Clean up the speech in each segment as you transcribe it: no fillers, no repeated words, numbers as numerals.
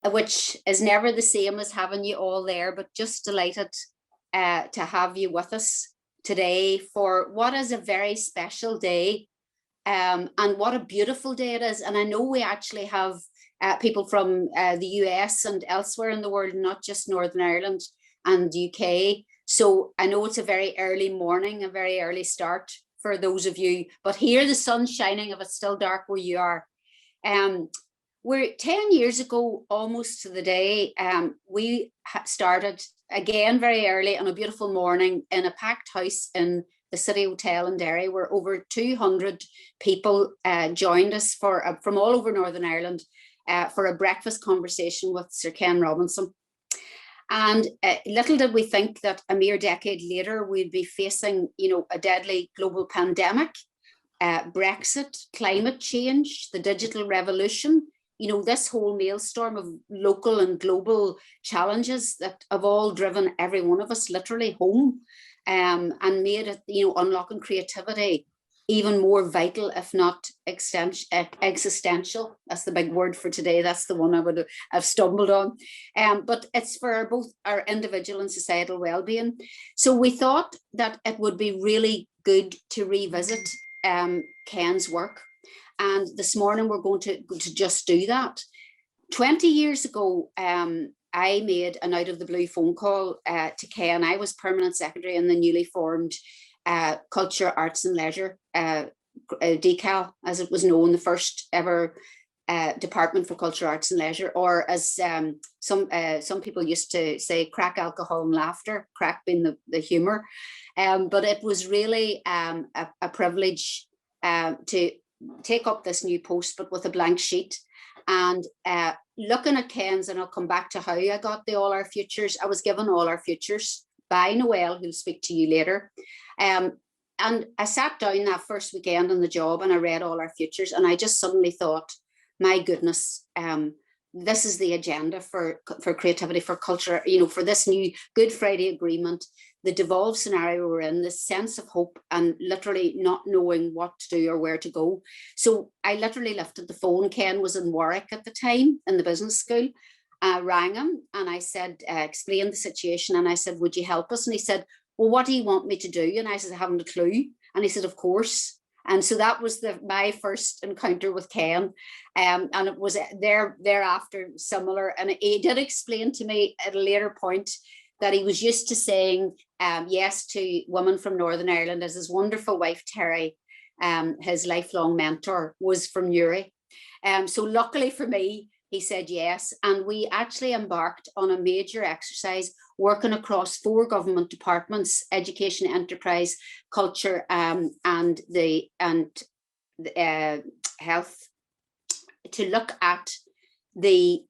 which is never the same as having you all there, but just delighted to have you with us today for what is a very special day, and what a beautiful day it is. And I know we actually have people from the US and elsewhere in the world, not just Northern Ireland and UK. So I know it's a very early morning, a very early start for those of you, but here the sun's shining if it's still dark where you are. We're 10 years ago, almost to the day, we started again very early on a beautiful morning in a packed house in the City Hotel in Derry, where over 200 people joined us from all over Northern Ireland for a breakfast conversation with Sir Ken Robinson. And little did we think that a mere decade later, we'd be facing, a deadly global pandemic, Brexit, climate change, the digital revolution, this whole maelstrom of local and global challenges that have all driven every one of us literally home, and made it, unlocking creativity even more vital, if not existential. That's the big word for today. That's the one I would have stumbled on. But it's for both our individual and societal well-being. So we thought that it would be really good to revisit Ken's work. And this morning we're going to just do that. 20 years ago, I made an out of the blue phone call to Ken. I was permanent secretary in the newly formed Culture, Arts and Leisure, DCAL, as it was known, the first ever Department for Culture, Arts and Leisure, or as some people used to say, crack, alcohol and laughter, crack being the humour. But it was really a privilege to take up this new post, but with a blank sheet. And looking at Ken's, and I'll come back to how I got the All Our Futures. I was given All Our Futures by Noelle, who'll speak to you later. And I sat down that first weekend on the job and I read All Our Futures, and I just suddenly thought, my goodness, this is the agenda for creativity, for culture, for this new Good Friday Agreement, the devolved scenario we're in, this sense of hope and literally not knowing what to do or where to go. So I literally lifted the phone. Ken was in Warwick at the time in the business school. I rang him and I said, explained the situation, and I said, would you help us? And he said, well, what do you want me to do? And I said, I haven't a clue. And he said, of course. And so that was my first encounter with Ken. And it was thereafter similar. And he did explain to me at a later point that he was used to saying yes to women from Northern Ireland, as his wonderful wife, Terry, his lifelong mentor, was from Newry. So luckily for me, he said yes. And we actually embarked on a major exercise working across 4 government departments: education, enterprise, culture, and health, to look at the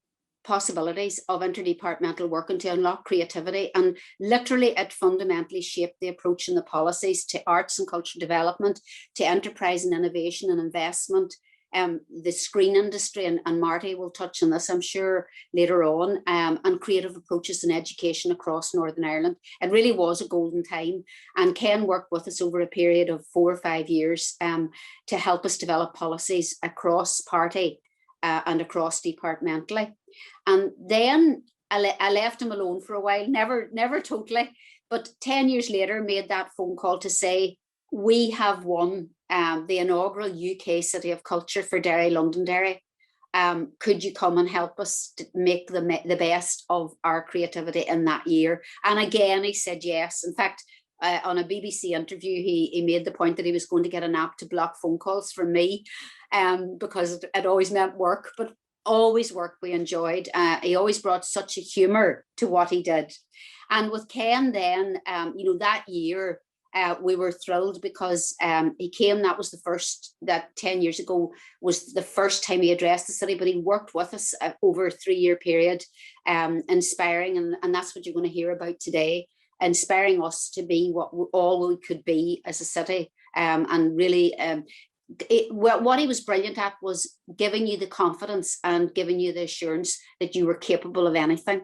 possibilities of interdepartmental work and to unlock creativity. And literally it fundamentally shaped the approach and the policies to arts and culture development, to enterprise and innovation and investment, the screen industry, and Marty will touch on this, I'm sure, later on, and creative approaches in education across Northern Ireland. It really was a golden time. And Ken worked with us over a period of 4 or 5 years to help us develop policies across party and across departmentally. And then I left him alone for a while, never totally, but 10 years later made that phone call to say, we have won the inaugural UK City of Culture for Derry Londonderry. Could you come and help us to make the best of our creativity in that year? And again, he said yes. In fact, on a BBC interview, he made the point that he was going to get an app to block phone calls from me, because it always meant work, but always work we enjoyed. He always brought such a humour to what he did. And with Ken then, that year, we were thrilled because he came. That was that 10 years ago was the first time he addressed the city, but he worked with us over a 3-year period, inspiring, and that's what you're going to hear about today, inspiring us to be what all we could be as a city. And really, what he was brilliant at was giving you the confidence and giving you the assurance that you were capable of anything.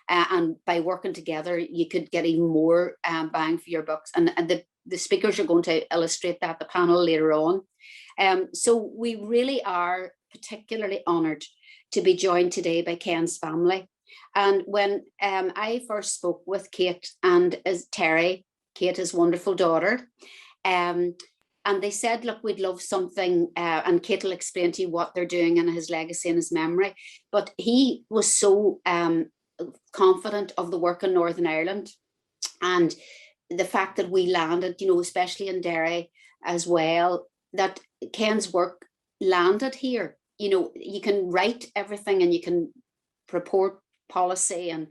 And by working together, you could get even more bang for your bucks. And the speakers are going to illustrate that, the panel later on. So we really are particularly honoured to be joined today by Ken's family. And when I first spoke with Kate and Terry, Kate, his wonderful daughter, and they said, look, we'd love something, and Kate will explain to you what they're doing and his legacy and his memory. But he was so confident of the work in Northern Ireland, and the fact that we landed, you know, especially in Derry as well, that Ken's work landed here. You know, you can write everything and you can purport policy, and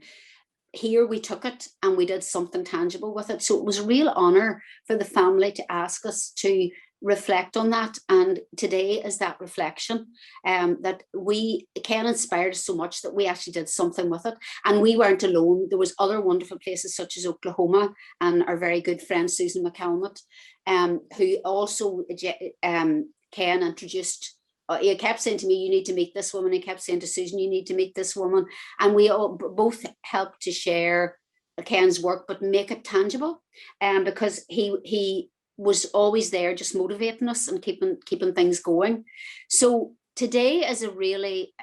here we took it and we did something tangible with it. So it was a real honor for the family to ask us to reflect on that. And today is that reflection, that Ken inspired us so much that we actually did something with it. And we weren't alone. There was other wonderful places such as Oklahoma, and our very good friend Susan McAlinden, who also Ken introduced. He kept saying to me, you need to meet this woman. He kept saying to Susan, you need to meet this woman. And we all both helped to share Ken's work, but make it tangible. Because he was always there just motivating us and keeping things going. So today is a really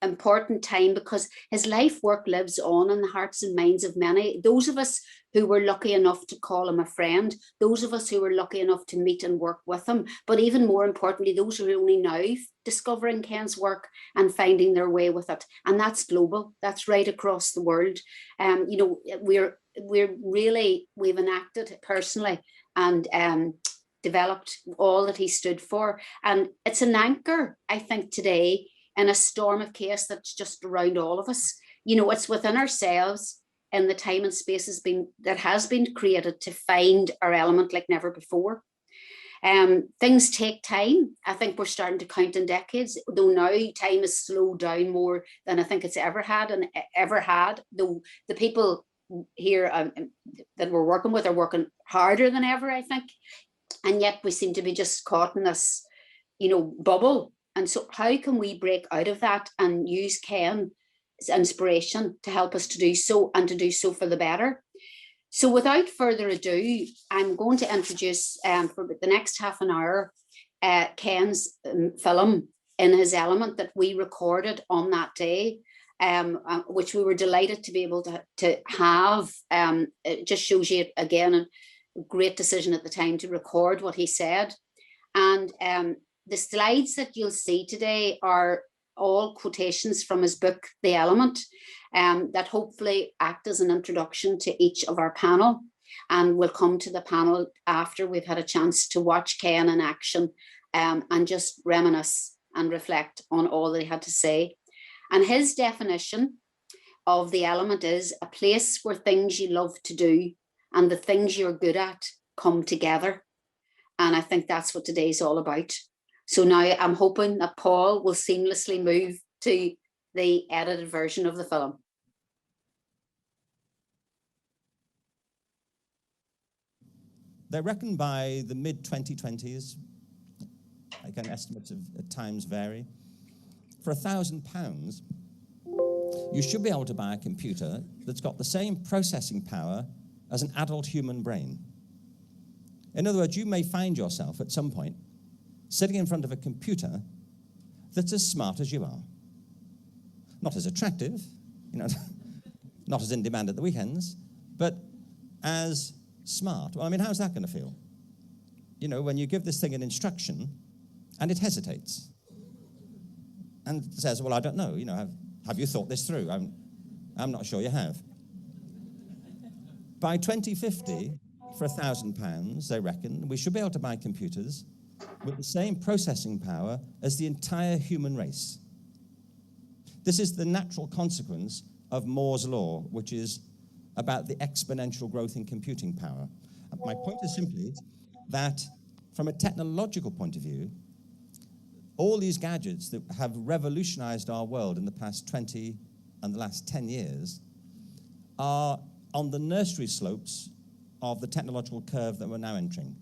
important time, because his life work lives on in the hearts and minds of many. Those of us who were lucky enough to call him a friend, those of us who were lucky enough to meet and work with him, but even more importantly, those who are only now discovering Ken's work and finding their way with it. And that's global, that's right across the world. You know, we've enacted personally and developed all that he stood for. And it's an anchor, I think, today in a storm of chaos that's just around all of us. You know, it's within ourselves, in the time and space that has been created to find our element like never before. Things take time. I think we're starting to count in decades, though now time has slowed down more than I think it's ever had. Though the people here that we're working with are working harder than ever, I think. And yet we seem to be just caught in this, you know, bubble. And so how can we break out of that and use Ken's inspiration to help us to do so, and to do so for the better? So without further ado, I'm going to introduce for the next half an hour Ken's film In His Element that we recorded on that day, which we were delighted to be able to have. It just shows you, again, a great decision at the time to record what he said. And the slides that you'll see today are all quotations from his book, The Element, that hopefully act as an introduction to each of our panel. And we'll come to the panel after we've had a chance to watch Ken in action, and just reminisce and reflect on all that he had to say. And his definition of the element is a place where things you love to do and the things you're good at come together. And I think that's what today's all about. So now I'm hoping that Paul will seamlessly move to the edited version of the film. They reckon by the mid-2020s, again, estimates at times vary, for £1,000, you should be able to buy a computer that's got the same processing power as an adult human brain. In other words, you may find yourself at some point sitting in front of a computer that's as smart as you are. Not as attractive, you know, not as in demand at the weekends, but as smart. Well, I mean, how's that going to feel? You know, when you give this thing an instruction and it hesitates and says, well, I don't know, you know, have you thought this through? I'm not sure you have. By 2050, for £1,000, they reckon, we should be able to buy computers with the same processing power as the entire human race. This is the natural consequence of Moore's law, which is about the exponential growth in computing power. And my point is simply that from a technological point of view, all these gadgets that have revolutionized our world in the past 20 and the last 10 years are on the nursery slopes of the technological curve that we're now entering.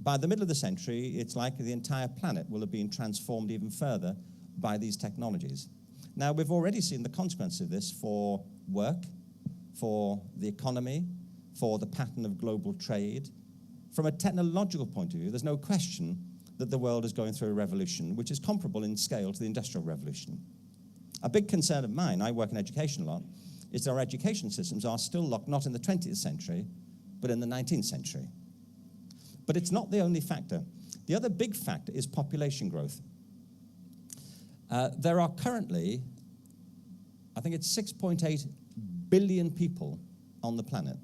By the middle of the century, it's likely the entire planet will have been transformed even further by these technologies. Now, we've already seen the consequence of this for work, for the economy, for the pattern of global trade. From a technological point of view, there's no question that the world is going through a revolution which is comparable in scale to the Industrial Revolution. A big concern of mine, I work in education a lot, is that our education systems are still locked not in the 20th century, but in the 19th century. But it's not the only factor. The other big factor is population growth. There are currently, I think it's 6.8 billion people on the planet.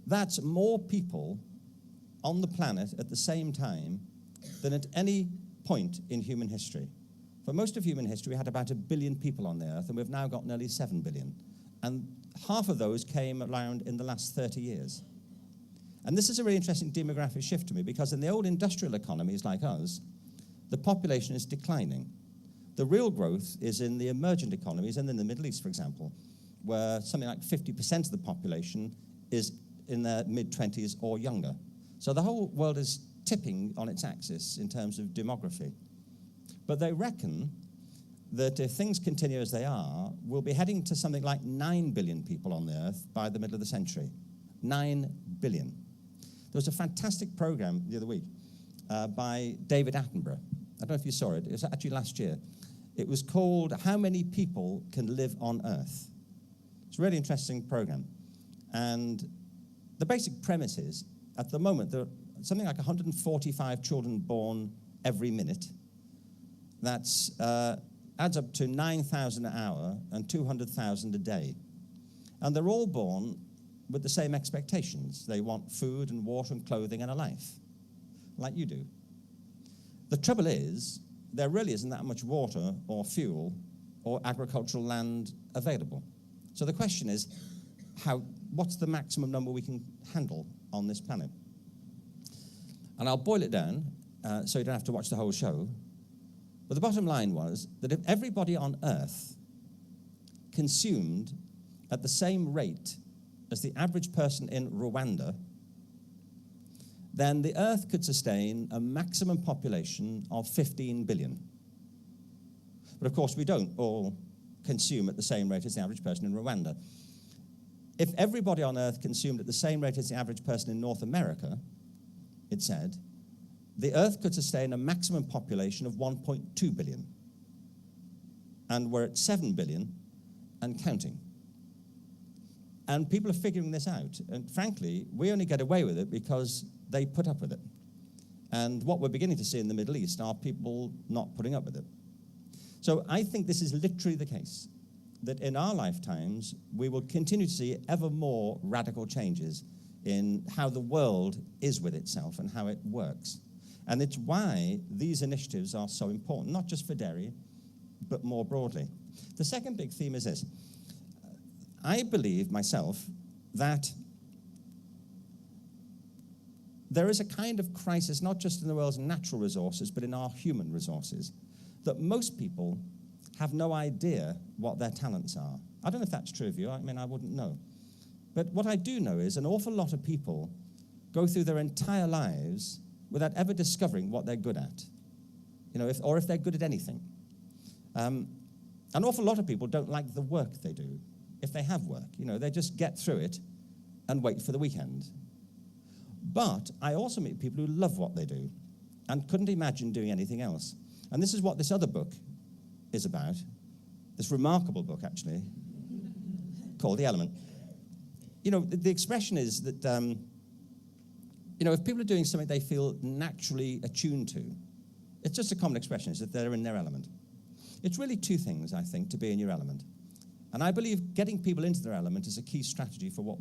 That's more people on the planet at the same time than at any point in human history. For most of human history, we had about 1 billion people on the Earth, and we've now got nearly 7 billion. And half of those came around in the last 30 years. And this is a really interesting demographic shift to me, because in the old industrial economies like us, the population is declining. The real growth is in the emergent economies, and in the Middle East, for example, where something like 50% of the population is in their mid-20s or younger. So the whole world is tipping on its axis in terms of demography. But they reckon that if things continue as they are, we'll be heading to something like 9 billion people on the Earth by the middle of the century. 9 billion. There was a fantastic program the other week by David Attenborough. I don't know if you saw it. It was actually last year. It was called How Many People Can Live on Earth? It's a really interesting program. And the basic premise is, at the moment, there are something like 145 children born every minute. That's adds up to 9,000 an hour and 200,000 a day. And they're all born with the same expectations. They want food and water and clothing and a life, like you do. The trouble is, there really isn't that much water or fuel or agricultural land available. So the question is, what's the maximum number we can handle on this planet? And I'll boil it down so you don't have to watch the whole show. But the bottom line was that if everybody on Earth consumed at the same rate as the average person in Rwanda, then the Earth could sustain a maximum population of 15 billion. But of course, we don't all consume at the same rate as the average person in Rwanda. If everybody on Earth consumed at the same rate as the average person in North America, it said, the Earth could sustain a maximum population of 1.2 billion. And we're at 7 billion and counting. And people are figuring this out. And frankly, we only get away with it because they put up with it. And what we're beginning to see in the Middle East are people not putting up with it. So I think this is literally the case, that in our lifetimes, we will continue to see ever more radical changes in how the world is with itself and how it works. And it's why these initiatives are so important, not just for Derry, but more broadly. The second big theme is this. I believe myself that there is a kind of crisis, not just in the world's natural resources, but in our human resources, that most people have no idea what their talents are. I don't know if that's true of you. I mean, I wouldn't know. But what I do know is an awful lot of people go through their entire lives without ever discovering what they're good at, or if they're good at anything. An awful lot of people don't like the work they do, if they have work. They just get through it and wait for the weekend. But I also meet people who love what they do and couldn't imagine doing anything else. And this is what this other book is about, this remarkable book, actually, called The Element. The expression is that, if people are doing something they feel naturally attuned to, it's just a common expression, is that they're in their element. It's really two things, I think, to be in your element. And I believe getting people into their element is a key strategy for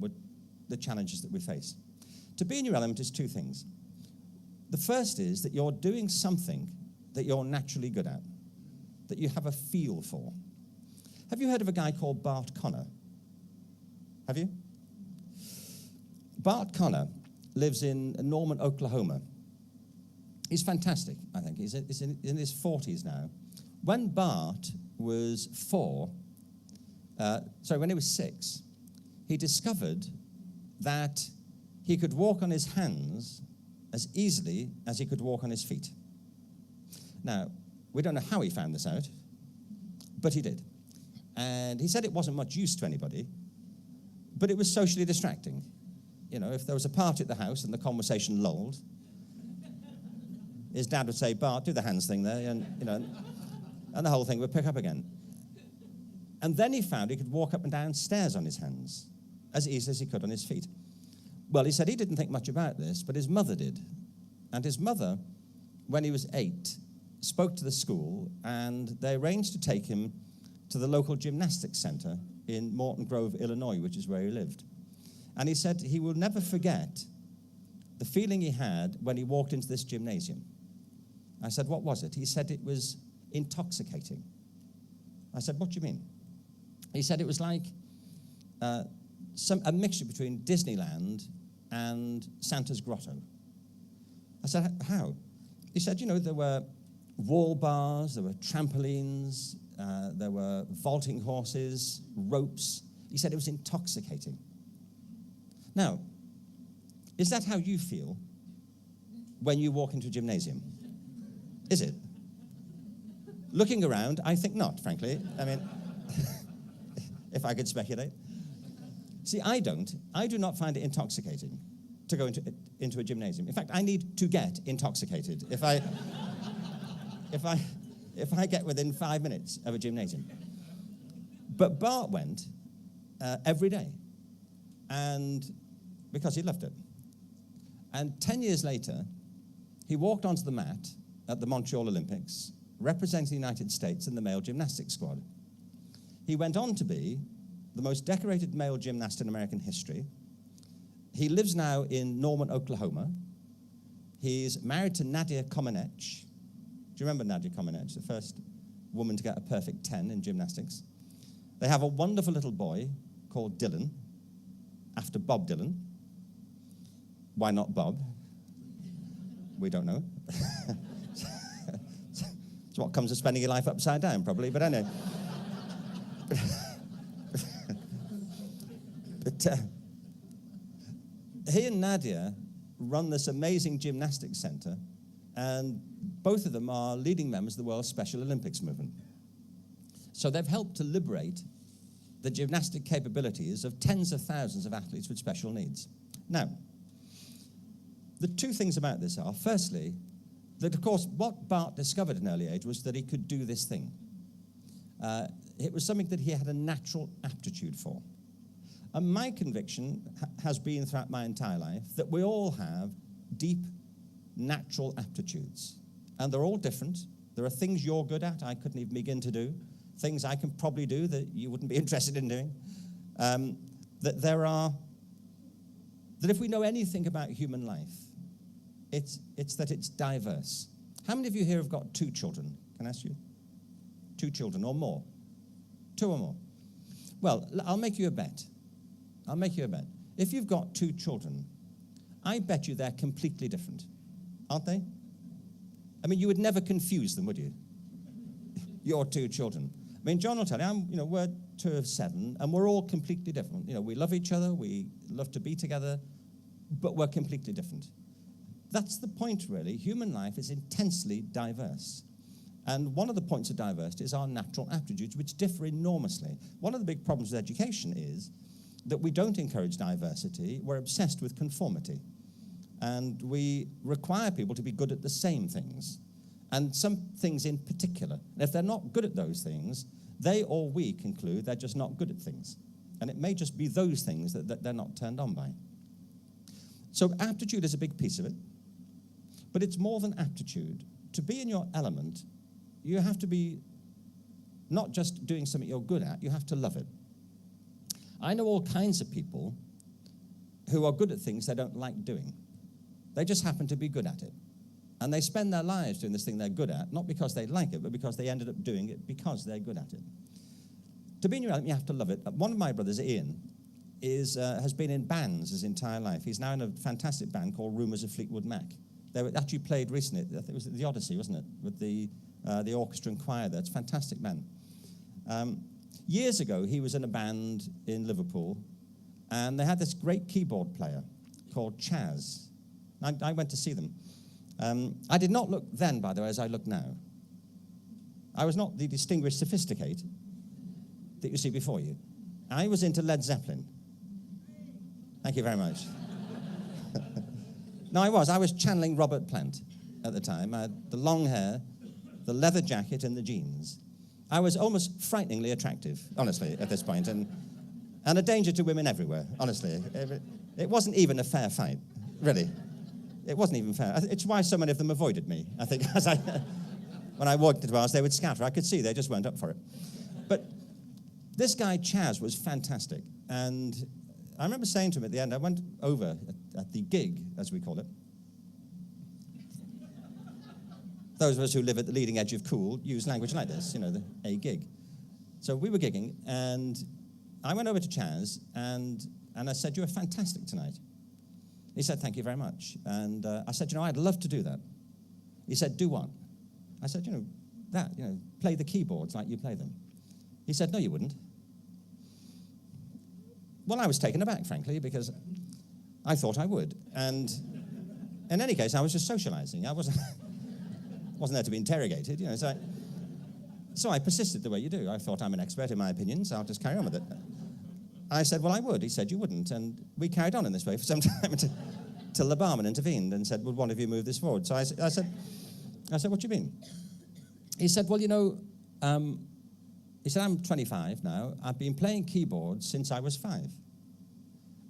the challenges that we face. To be in your element is two things. The first is that you're doing something that you're naturally good at, that you have a feel for. Have you heard of a guy called Bart Conner? Have you? Bart Conner lives in Norman, Oklahoma. He's fantastic, I think. He's in his 40s now. When Bart was when he was 6, he discovered that he could walk on his hands as easily as he could walk on his feet. Now, we don't know how he found this out, but he did. And he said it wasn't much use to anybody, but it was socially distracting. If there was a party at the house and the conversation lulled, his dad would say, Bart, do the hands thing there. And, and the whole thing would pick up again. And then he found he could walk up and down stairs on his hands as easily as he could on his feet. Well, he said he didn't think much about this, but his mother did. And his mother, when he was 8, spoke to the school, and they arranged to take him to the local gymnastics centre in Morton Grove, Illinois, which is where he lived. And he said he will never forget the feeling he had when he walked into this gymnasium. I said, what was it? He said it was intoxicating. I said, what do you mean? He said it was like a mixture between Disneyland and Santa's Grotto. I said, how? He said, there were wall bars, there were trampolines, there were vaulting horses, ropes. He said it was intoxicating. Now, is that how you feel when you walk into a gymnasium? Is it? Looking around, I think not, frankly. I mean, if I could speculate. See, I do not find it intoxicating to go into a gymnasium. In fact, I need to get intoxicated if I get within 5 minutes of a gymnasium. But Bart went every day, and because he loved it. And 10 years later, he walked onto the mat at the Montreal Olympics, representing the United States in the male gymnastics squad. He went on to be the most decorated male gymnast in American history. He lives now in Norman, Oklahoma. He's married to Nadia Comaneci. Do you remember Nadia Comaneci, the first woman to get a perfect 10 in gymnastics? They have a wonderful little boy called Dylan, after Bob Dylan. Why not Bob? We don't know. It's what comes of spending your life upside down, probably, but anyway. But he and Nadia run this amazing gymnastics centre, and both of them are leading members of the world's Special Olympics movement. So they've helped to liberate the gymnastic capabilities of tens of thousands of athletes with special needs. Now, the two things about this are, firstly, that, of course, what Bart discovered at an early age was that he could do this thing. It was something that he had a natural aptitude for. And my conviction has been throughout my entire life that we all have deep natural aptitudes. And they're all different. There are things you're good at I couldn't even begin to do, things I can probably do that you wouldn't be interested in doing. That if we know anything about human life, it's that it's diverse. How many of you here have got 2 children? Can I ask you? 2 children or more? 2 or more? Well, I'll make you a bet. If you've got 2 children, I bet you they're completely different, aren't they? I mean, you would never confuse them, would you? Your 2 children. I mean, John will tell you, we're 2 of 7, and we're all completely different. We love each other, we love to be together, but we're completely different. That's the point, really. Human life is intensely diverse. And one of the points of diversity is our natural aptitudes, which differ enormously. One of the big problems with education is that we don't encourage diversity. We're obsessed with conformity. And we require people to be good at the same things, and some things in particular. And if they're not good at those things, they or we conclude they're just not good at things. And it may just be those things that they're not turned on by. So aptitude is a big piece of it. But it's more than aptitude. To be in your element, you have to be not just doing something you're good at, you have to love it. I know all kinds of people who are good at things they don't like doing. They just happen to be good at it. And they spend their lives doing this thing they're good at, not because they like it, but because they ended up doing it because they're good at it. To be in your element, you have to love it. One of my brothers, Ian, has been in bands his entire life. He's now in a fantastic band called Rumours of Fleetwood Mac. They were actually played recently. I think it was the Odyssey, wasn't it? With the orchestra and choir there. It's a fantastic band. Years ago, he was in a band in Liverpool, and they had this great keyboard player called Chaz. I went to see them. I did not look then, by the way, as I look now. I was not the distinguished sophisticate that you see before you. I was into Led Zeppelin. Thank you very much. No, I was channeling Robert Plant at the time. I had the long hair, the leather jacket and the jeans. I was almost frighteningly attractive, honestly, at this point, and a danger to women everywhere, honestly. It wasn't even a fair fight, really. It wasn't even fair. It's why so many of them avoided me, I think. When I walked into bars, they would scatter. I could see they just weren't up for it. But this guy, Chaz, was fantastic. And I remember saying to him at the end, I went over at the gig, as we call it. Those of us who live at the leading edge of cool use language like this, a gig. So we were gigging, and I went over to Chaz, and I said, "You were fantastic tonight." He said, "Thank you very much." And I said, "I'd love to do that." He said, "Do what?" I said, play the keyboards like you play them. He said, "No, you wouldn't." Well, I was taken aback, frankly, because I thought I would. And in any case, I was just socializing. I wasn't there to be interrogated, So I persisted the way you do. I thought, I'm an expert in my opinions, I'll just carry on with it. I said, "Well, I would." He said, "You wouldn't." And we carried on in this way for some time till the barman intervened and said, "Would one of you move this forward?" So I said, "What do you mean?" He said, "Well, he said, I'm 25 now. I've been playing keyboards since I was 5.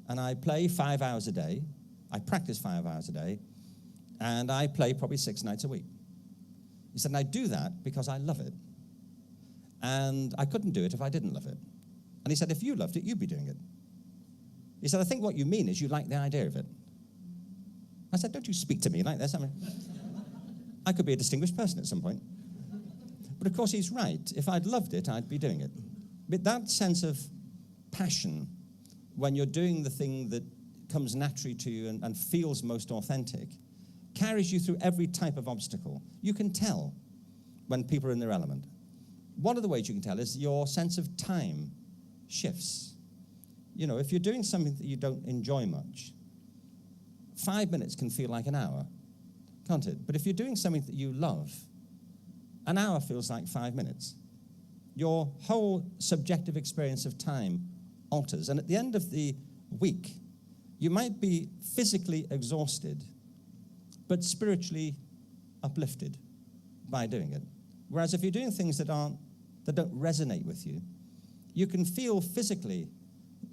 And I play 5 hours a day. I practice 5 hours a day. And I play probably 6 nights a week." He said, "And I do that because I love it. And I couldn't do it if I didn't love it." And he said, "If you loved it, you'd be doing it." He said, "I think what you mean is you like the idea of it." I said, "Don't you speak to me like this. I could be a distinguished person at some point." But of course, he's right. If I'd loved it, I'd be doing it. But that sense of passion, when you're doing the thing that comes naturally to you and feels most authentic, carries you through every type of obstacle. You can tell when people are in their element. One of the ways you can tell is your sense of time shifts. If you're doing something that you don't enjoy much, 5 minutes can feel like an hour, can't it? But if you're doing something that you love, an hour feels like 5 minutes. Your whole subjective experience of time alters. And at the end of the week, you might be physically exhausted, but spiritually uplifted by doing it. Whereas if you're doing things that don't resonate with you, you can feel physically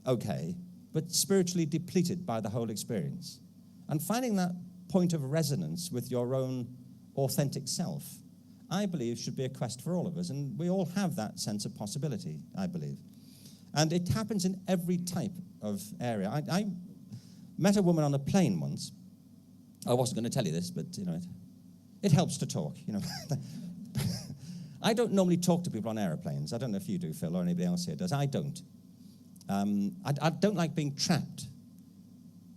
okay, but spiritually depleted by the whole experience. And finding that point of resonance with your own authentic self, I believe, should be a quest for all of us. And we all have that sense of possibility, I believe. And it happens in every type of area. I met a woman on a plane once. I wasn't going to tell you this, but, it helps to talk, I don't normally talk to people on aeroplanes. I don't know if you do, Phil, or anybody else here does. I don't. I don't like being trapped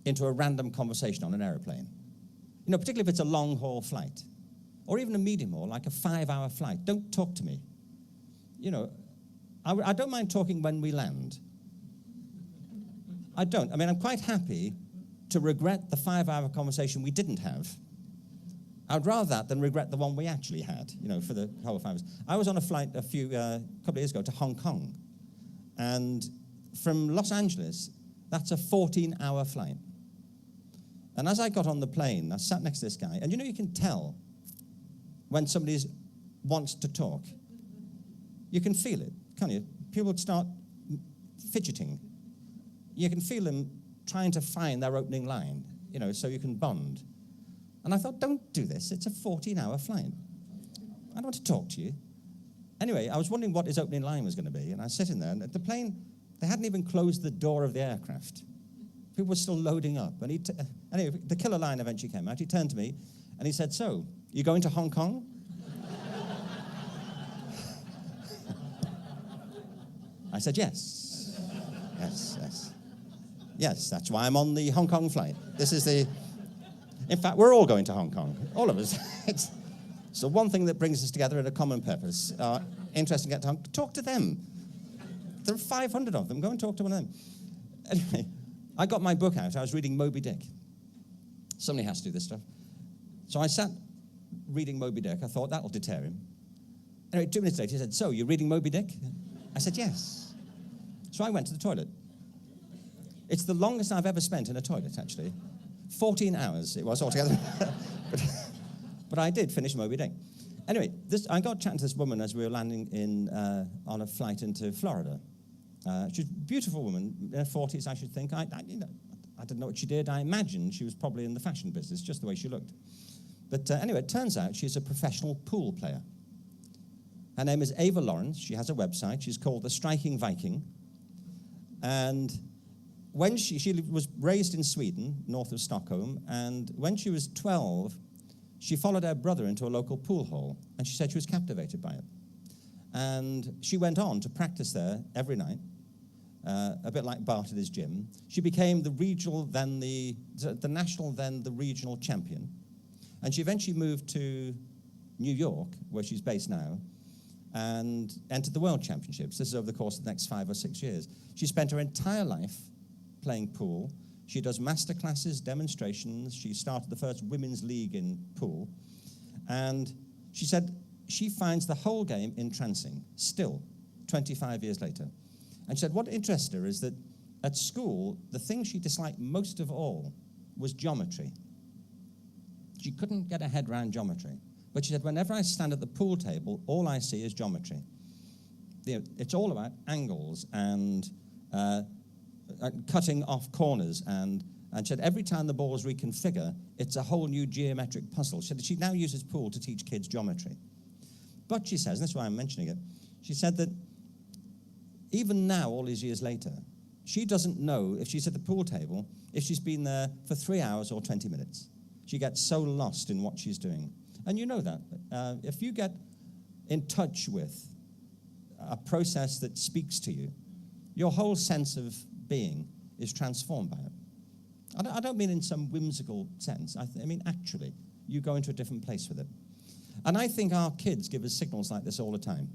into a random conversation on an aeroplane. Particularly if it's a long-haul flight, or even a medium-haul, like a 5-hour flight. Don't talk to me. I don't mind talking when we land. I don't. I'm quite happy to regret the 5-hour conversation we didn't have. I'd rather that than regret the one we actually had, for the whole 5 hours. I was on a flight a couple of years ago to Hong Kong, and from Los Angeles, that's a 14-hour flight. And as I got on the plane, I sat next to this guy, and you can tell when somebody wants to talk. You can feel it, can't you? People start fidgeting. You can feel them trying to find their opening line, so you can bond. And I thought, don't do this. It's a 14-hour flight. I don't want to talk to you. Anyway, I was wondering what his opening line was going to be, and I was sitting there, and the plane, they hadn't even closed the door of the aircraft. People were still loading up. And anyway, the killer line eventually came out. He turned to me, and he said, "So, you going to Hong Kong?" I said, "Yes. Yes. Yes, that's why I'm on the Hong Kong flight. In fact, we're all going to Hong Kong, all of us." It's the one thing that brings us together in a common purpose. Interesting to get to Hong Kong. Talk to them. There are 500 of them. Go and talk to one of them. Anyway, I got my book out. I was reading Moby Dick. Somebody has to do this stuff. So I sat reading Moby Dick. I thought, that'll deter him. Anyway, 2 minutes later, he said, "So, you're reading Moby Dick?" I said, "Yes." So I went to the toilet. It's the longest I've ever spent in a toilet, actually. 14 hours it was altogether. but I did finish Moby Dick. Anyway, I got chatting to this woman as we were landing on a flight into Florida. She's a beautiful woman, in her 40s, I should think. I didn't know what she did. I imagined she was probably in the fashion business, just the way she looked. But anyway, it turns out she's a professional pool player. Her name is Ava Lawrence. She has a website. She's called The Striking Viking. And when she was raised in Sweden, north of Stockholm, and when she was 12, she followed her brother into a local pool hall, and she said she was captivated by it. And she went on to practice there every night, a bit like Bart at his gym. She became the regional, then the national, then the regional champion. And she eventually moved to New York, where she's based now, and entered the World Championships. This is over the course of the next 5 or 6 years. She spent her entire life playing pool. She does master classes, demonstrations. She started the first women's league in pool. And she said she finds the whole game entrancing, still, 25 years later. And she said what interested her is that at school, the thing she disliked most of all was geometry. She couldn't get her head around geometry. But she said, whenever I stand at the pool table, all I see is geometry. It's all about angles and cutting off corners. And she said, every time the balls reconfigure, it's a whole new geometric puzzle. She said she now uses pool to teach kids geometry. But she says, and that's why I'm mentioning it, she said that even now, all these years later, she doesn't know if she's at the pool table, if she's been there for 3 hours or 20 minutes. She gets so lost in what she's doing. And you know that. If you get in touch with a process that speaks to you, your whole sense of being is transformed by it. I don't mean in some whimsical sense. I mean actually, you go into a different place with it. And I think our kids give us signals like this all the time.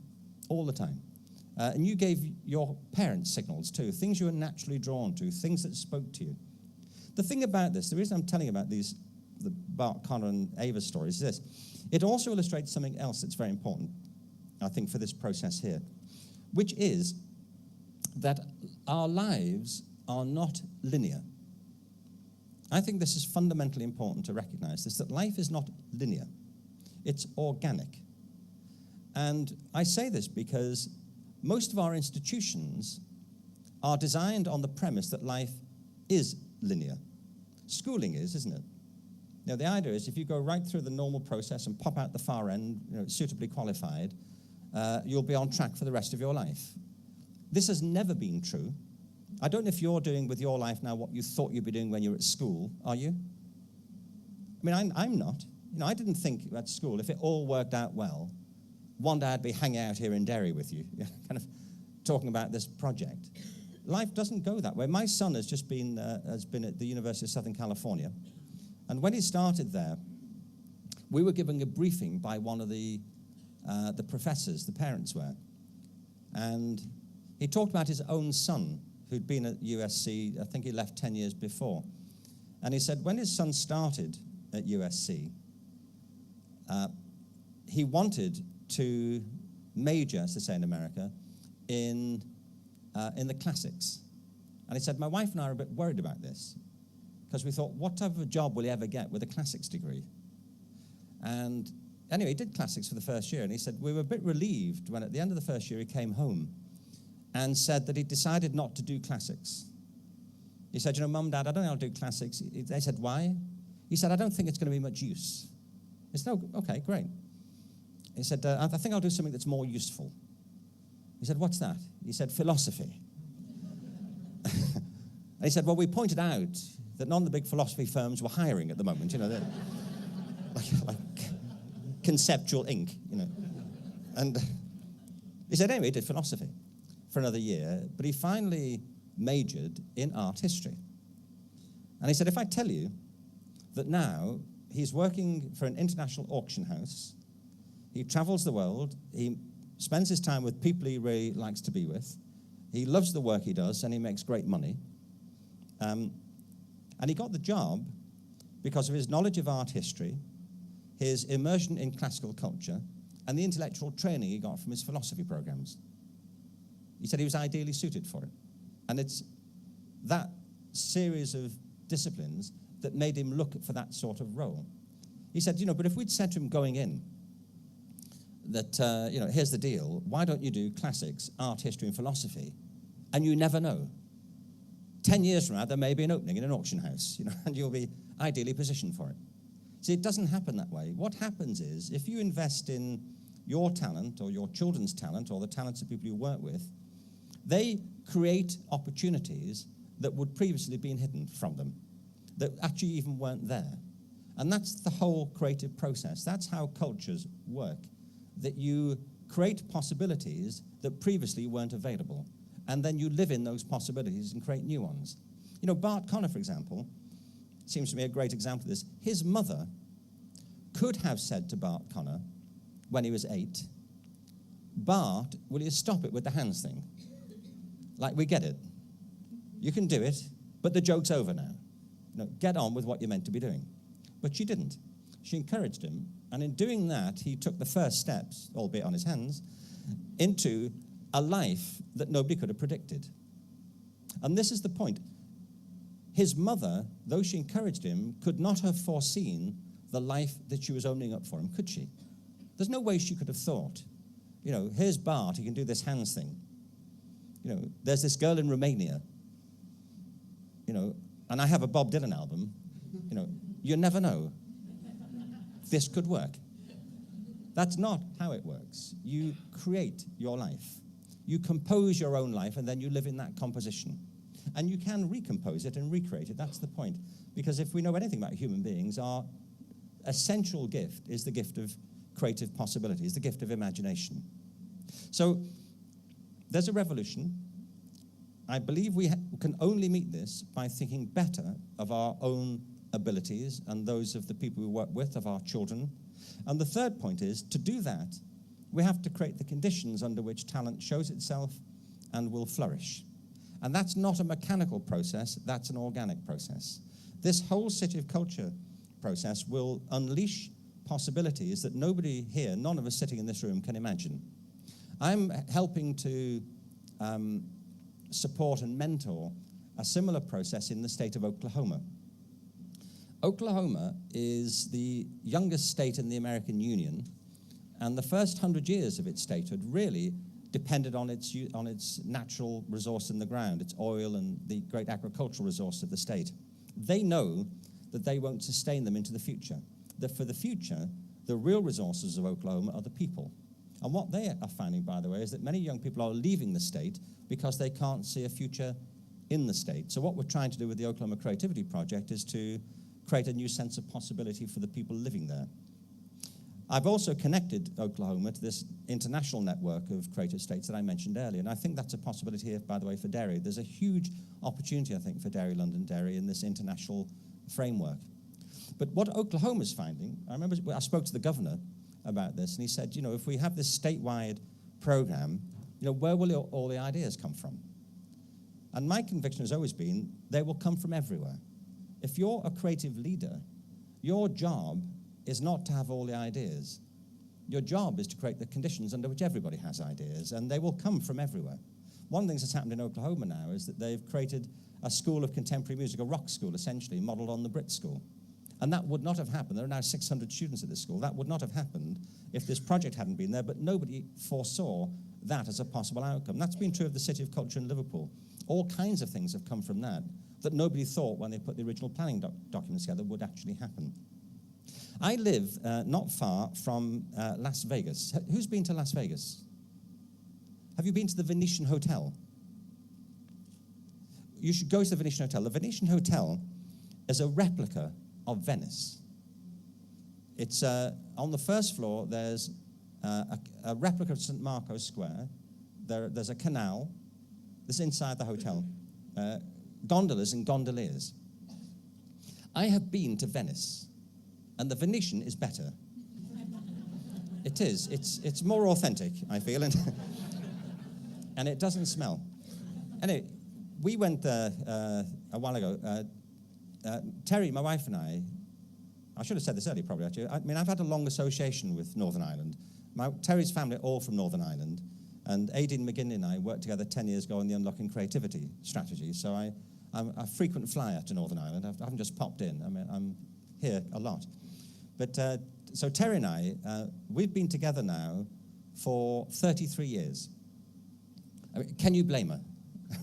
And you gave your parents signals too, things you were naturally drawn to, things that spoke to you. The thing about this, the reason I'm telling you about the Bart, Connor, and Ava stories is this. It also illustrates something else that's very important, I think, for this process here, which is that our lives are not linear. I think this is fundamentally important to recognize this, that life is not linear. It's organic. And I say this because most of our institutions are designed on the premise that life is linear. Schooling is, isn't it? Now, the idea is if you go right through the normal process and pop out the far end, suitably qualified, you'll be on track for the rest of your life. This has never been true. I don't know if you're doing with your life now what you thought you'd be doing when you were at school, are you? I mean, I'm not. I didn't think at school, if it all worked out well, one day I'd be hanging out here in Derry with you, kind of talking about this project. Life doesn't go that way. My son has been at the University of Southern California. And when he started there, we were giving a briefing by one of the professors, the parents were. And he talked about his own son, who'd been at USC, I think he left 10 years before. And he said when his son started at USC, he wanted to major, as they say in America, in the classics. And he said, my wife and I are a bit worried about this, because we thought, what type of a job will he ever get with a classics degree? And anyway, he did classics for the first year, and he said, we were a bit relieved when at the end of the first year he came home and said that he decided not to do classics. He said, Mum, Dad, I don't know how to do classics. They said, why? He said, I don't think it's going to be much use. He said, oh, okay, great. He said, I think I'll do something that's more useful. He said, what's that? He said, philosophy. And he said, well, we pointed out that none of the big philosophy firms were hiring at the moment, they're like conceptual ink, And he said, anyway, he did philosophy for another year, but he finally majored in art history. And he said, if I tell you that now he's working for an international auction house, he travels the world, he spends his time with people he really likes to be with, he loves the work he does, and he makes great money. And he got the job because of his knowledge of art history, his immersion in classical culture, and the intellectual training he got from his philosophy programs. He said he was ideally suited for it. And it's that series of disciplines that made him look for that sort of role. He said, but if we'd said to him going in, that, here's the deal. Why don't you do classics, art, history, and philosophy? And you never know. 10 years from now, there may be an opening in an auction house, and you'll be ideally positioned for it. See, it doesn't happen that way. What happens is, if you invest in your talent or your children's talent or the talents of people you work with, they create opportunities that would previously have been hidden from them, that actually even weren't there. And that's the whole creative process. That's how cultures work, that you create possibilities that previously weren't available, and then you live in those possibilities and create new ones. Bart Conner, for example, seems to me a great example of this. His mother could have said to Bart Conner when he was 8, Bart, will you stop it with the hands thing? Like, we get it. You can do it, but the joke's over now. Get on with what you're meant to be doing. But she didn't. She encouraged him, and in doing that, he took the first steps, albeit on his hands, into a life that nobody could have predicted. And this is the point. His mother, though she encouraged him, could not have foreseen the life that she was opening up for him, could she? There's no way she could have thought, here's Bart, he can do this hands thing. There's this girl in Romania, and I have a Bob Dylan album, you never know. This could work. That's not how it works. You create your life. You compose your own life, and then you live in that composition. And you can recompose it and recreate it. That's the point. Because if we know anything about human beings, our essential gift is the gift of creative possibilities, the gift of imagination. So there's a revolution. I believe we can only meet this by thinking better of our own abilities and those of the people we work with, of our children. And the third point is, to do that, we have to create the conditions under which talent shows itself and will flourish. And that's not a mechanical process, that's an organic process. This whole City of Culture process will unleash possibilities that nobody here, none of us sitting in this room, can imagine. I'm helping to support and mentor a similar process in the state of Oklahoma. Oklahoma is the youngest state in the American Union, and the first 100 years of its statehood really depended on its natural resource in the ground, its oil and the great agricultural resource of the state. They know that they won't sustain them into the future, that for the future, the real resources of Oklahoma are the people. And what they are finding, by the way, is that many young people are leaving the state because they can't see a future in the state. So what we're trying to do with the Oklahoma Creativity Project is to create a new sense of possibility for the people living there. I've also connected Oklahoma to this international network of creative states that I mentioned earlier, and I think that's a possibility here, by the way, for Derry. There's a huge opportunity, I think, for Derry Londonderry in this international framework. But what Oklahoma's finding, I remember I spoke to the governor about this, and he said, if we have this statewide program, where will all the ideas come from? And my conviction has always been, they will come from everywhere. If you're a creative leader, your job is not to have all the ideas. Your job is to create the conditions under which everybody has ideas, and they will come from everywhere. One of the things that's happened in Oklahoma now is that they've created a school of contemporary music, a rock school, essentially, modeled on the Brit School. And that would not have happened. There are now 600 students at this school. That would not have happened if this project hadn't been there, but nobody foresaw that as a possible outcome. That's been true of the City of Culture in Liverpool. All kinds of things have come from that nobody thought when they put the original planning documents together would actually happen. I live not far from Las Vegas. Who's been to Las Vegas? Have you been to the Venetian Hotel? You should go to the Venetian Hotel. The Venetian Hotel is a replica of Venice. It's on the first floor, there's a replica of St. Marco's Square. There's a canal. This is inside the hotel. Gondolas and gondoliers. I have been to Venice, and the Venetian is better. It is. It's more authentic, I feel, and it doesn't smell. Anyway, we went there a while ago. Terry, my wife, and I should have said this earlier probably, actually. I mean, I've had a long association with Northern Ireland. Terry's family are all from Northern Ireland, and Aideen McGuinley and I worked together 10 years ago on the Unlocking Creativity strategy, so I'm a frequent flyer to Northern Ireland. I haven't just popped in. I mean, I'm here a lot. But so Terry and I, we've been together now for 33 years. I mean, can you blame her?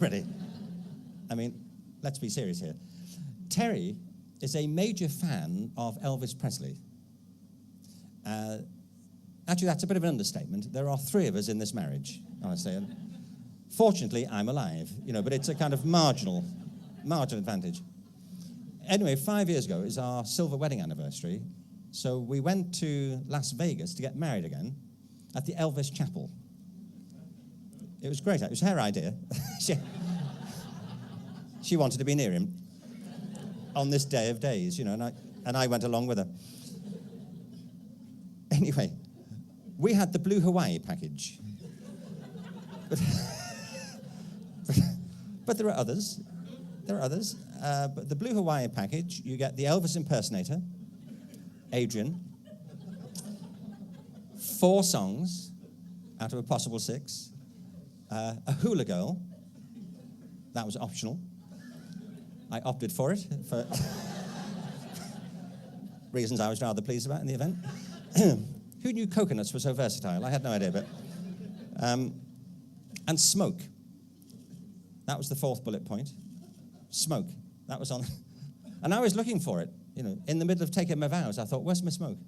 Really? I mean, let's be serious here. Terry is a major fan of Elvis Presley. Actually, that's a bit of an understatement. There are 3 of us in this marriage, honestly. And fortunately, I'm alive, but it's a kind of marginal advantage. Anyway, 5 years ago is our silver wedding anniversary. So we went to Las Vegas to get married again at the Elvis Chapel. It was great. It was her idea. She wanted to be near him on this day of days, and I went along with her. Anyway, we had the Blue Hawaii package. But there are others. But the Blue Hawaii package, you get the Elvis impersonator, Adrian, 4 songs out of a possible 6, a hula girl, that was optional. I opted for it for reasons I was rather pleased about in the event. Who knew coconuts were so versatile? I had no idea, but... and smoke. That was the 4th bullet point. Smoke. That was on... And I was looking for it, in the middle of taking my vows. I thought, where's my smoke?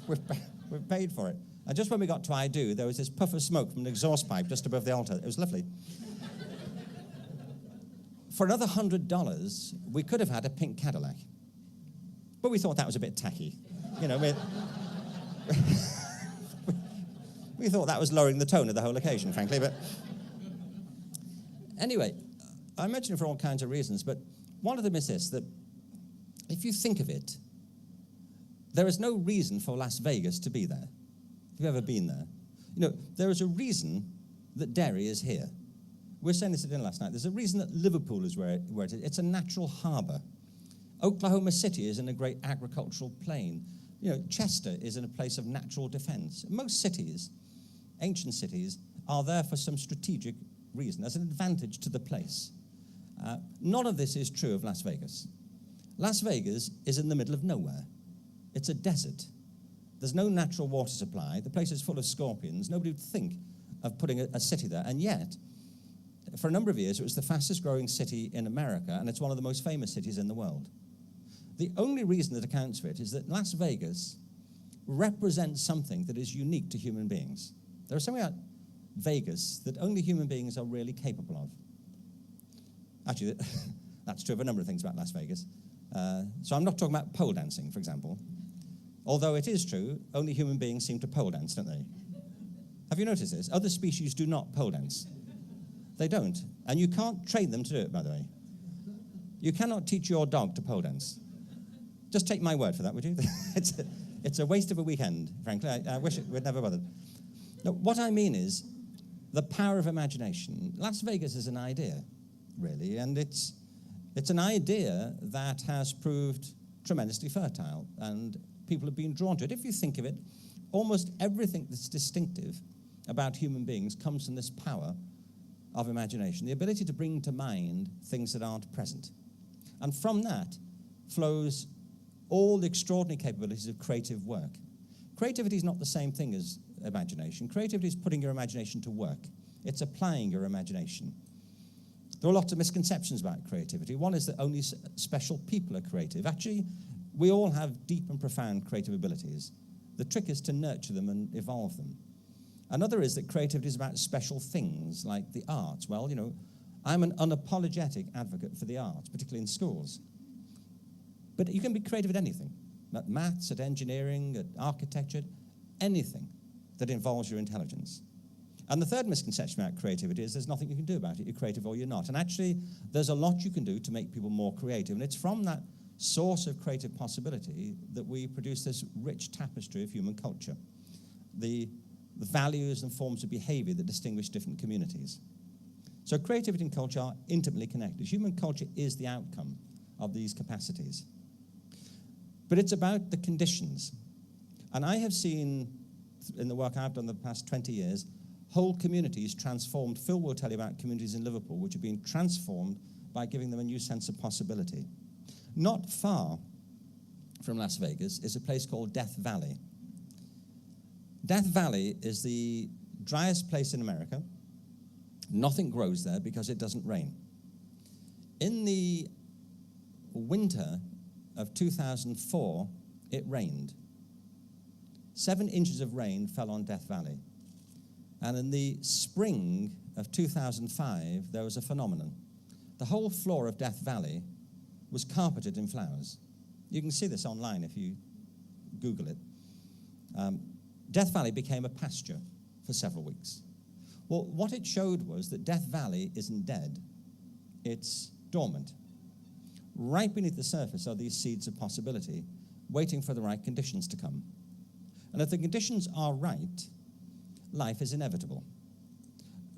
We've paid for it. And just when we got to I do, there was this puff of smoke from an exhaust pipe just above the altar. It was lovely. For another $100, we could have had a pink Cadillac. But we thought that was a bit tacky. We thought that was lowering the tone of the whole occasion, frankly. But anyway, I mention it for all kinds of reasons, but one of them is this, that if you think of it, there is no reason for Las Vegas to be there. If you've ever been there. There is a reason that Derry is here. We were saying this at dinner last night. There's a reason that Liverpool is where it is. It's a natural harbour. Oklahoma City is in a great agricultural plain. Chester is in a place of natural defence. Most cities, ancient cities, are there for some strategic reason. There's an advantage to the place. None of this is true of Las Vegas. Las Vegas is in the middle of nowhere. It's a desert. There's no natural water supply. The place is full of scorpions. Nobody would think of putting a city there. And yet, for a number of years, it was the fastest growing city in America, and it's one of the most famous cities in the world. The only reason that accounts for it is that Las Vegas represents something that is unique to human beings. There is something about Vegas that only human beings are really capable of. Actually, that's true of a number of things about Las Vegas. So I'm not talking about pole dancing, for example. Although it is true, only human beings seem to pole dance, don't they? Have you noticed this? Other species do not pole dance. They don't. And you can't train them to do it, by the way. You cannot teach your dog to pole dance. Just take my word for that, would you? It's a waste of a weekend, frankly. I wish it would never bothered. No, what I mean is the power of imagination. Las Vegas is an idea, really, and it's an idea that has proved tremendously fertile, and people have been drawn to it. If you think of it, almost everything that's distinctive about human beings comes from this power of imagination, the ability to bring to mind things that aren't present. And from that flows all the extraordinary capabilities of creative work. Creativity is not the same thing as imagination. Creativity is putting your imagination to work. It's applying your imagination. There are lots of misconceptions about creativity. One is that only special people are creative. Actually, we all have deep and profound creative abilities. The trick is to nurture them and evolve them. Another is that creativity is about special things, like the arts. Well, I'm an unapologetic advocate for the arts, particularly in schools. But you can be creative at anything, at maths, at engineering, at architecture, anything that involves your intelligence. And the third misconception about creativity is there's nothing you can do about it. You're creative or you're not. And actually, there's a lot you can do to make people more creative. And it's from that source of creative possibility that we produce this rich tapestry of human culture, the values and forms of behavior that distinguish different communities. So creativity and culture are intimately connected. Human culture is the outcome of these capacities. But it's about the conditions. And I have seen, in the work I've done the past 20 years, whole communities transformed. Phil will tell you about communities in Liverpool which have been transformed by giving them a new sense of possibility. Not far from Las Vegas is a place called Death Valley. Death Valley is the driest place in America. Nothing grows there because it doesn't rain. In the winter of 2004, it rained. 7 inches of rain fell on Death Valley. And in the spring of 2005, there was a phenomenon. The whole floor of Death Valley was carpeted in flowers. You can see this online if you Google it. Death Valley became a pasture for several weeks. Well, what it showed was that Death Valley isn't dead, it's dormant. Right beneath the surface are these seeds of possibility, waiting for the right conditions to come. And if the conditions are right, life is inevitable.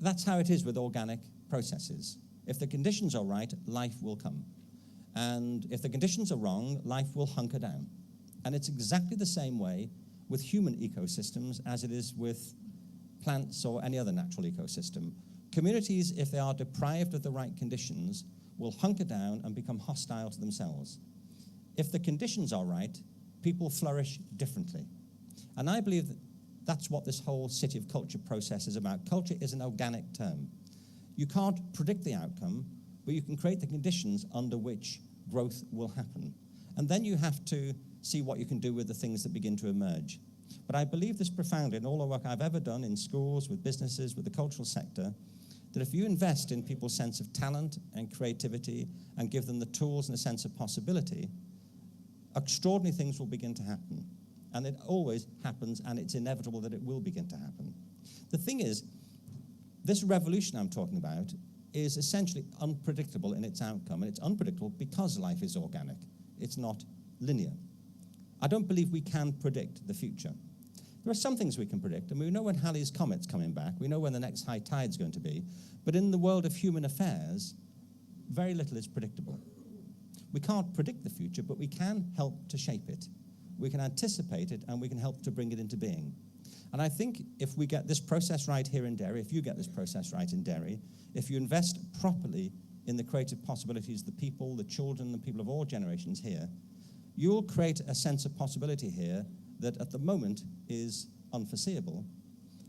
That's how it is with organic processes. If the conditions are right, life will come. And if the conditions are wrong, life will hunker down. And it's exactly the same way with human ecosystems as it is with plants or any other natural ecosystem. Communities, if they are deprived of the right conditions, will hunker down and become hostile to themselves. If the conditions are right, people flourish differently. And I believe that that's what this whole City of Culture process is about. Culture is an organic term. You can't predict the outcome, but you can create the conditions under which growth will happen. And then you have to see what you can do with the things that begin to emerge. But I believe this profoundly in all the work I've ever done in schools, with businesses, with the cultural sector, that if you invest in people's sense of talent and creativity and give them the tools and a sense of possibility, extraordinary things will begin to happen. And it always happens, and it's inevitable that it will begin to happen. The thing is, this revolution I'm talking about is essentially unpredictable in its outcome, and it's unpredictable because life is organic. It's not linear. I don't believe we can predict the future. There are some things we can predict, and we know when Halley's Comet's coming back, we know when the next high tide's going to be, but in the world of human affairs, very little is predictable. We can't predict the future, but we can help to shape it. We can anticipate it, and we can help to bring it into being. And I think if we get this process right here in Derry, if you get this process right in Derry, if you invest properly in the creative possibilities, the people, the children, the people of all generations here, you'll create a sense of possibility here that at the moment is unforeseeable,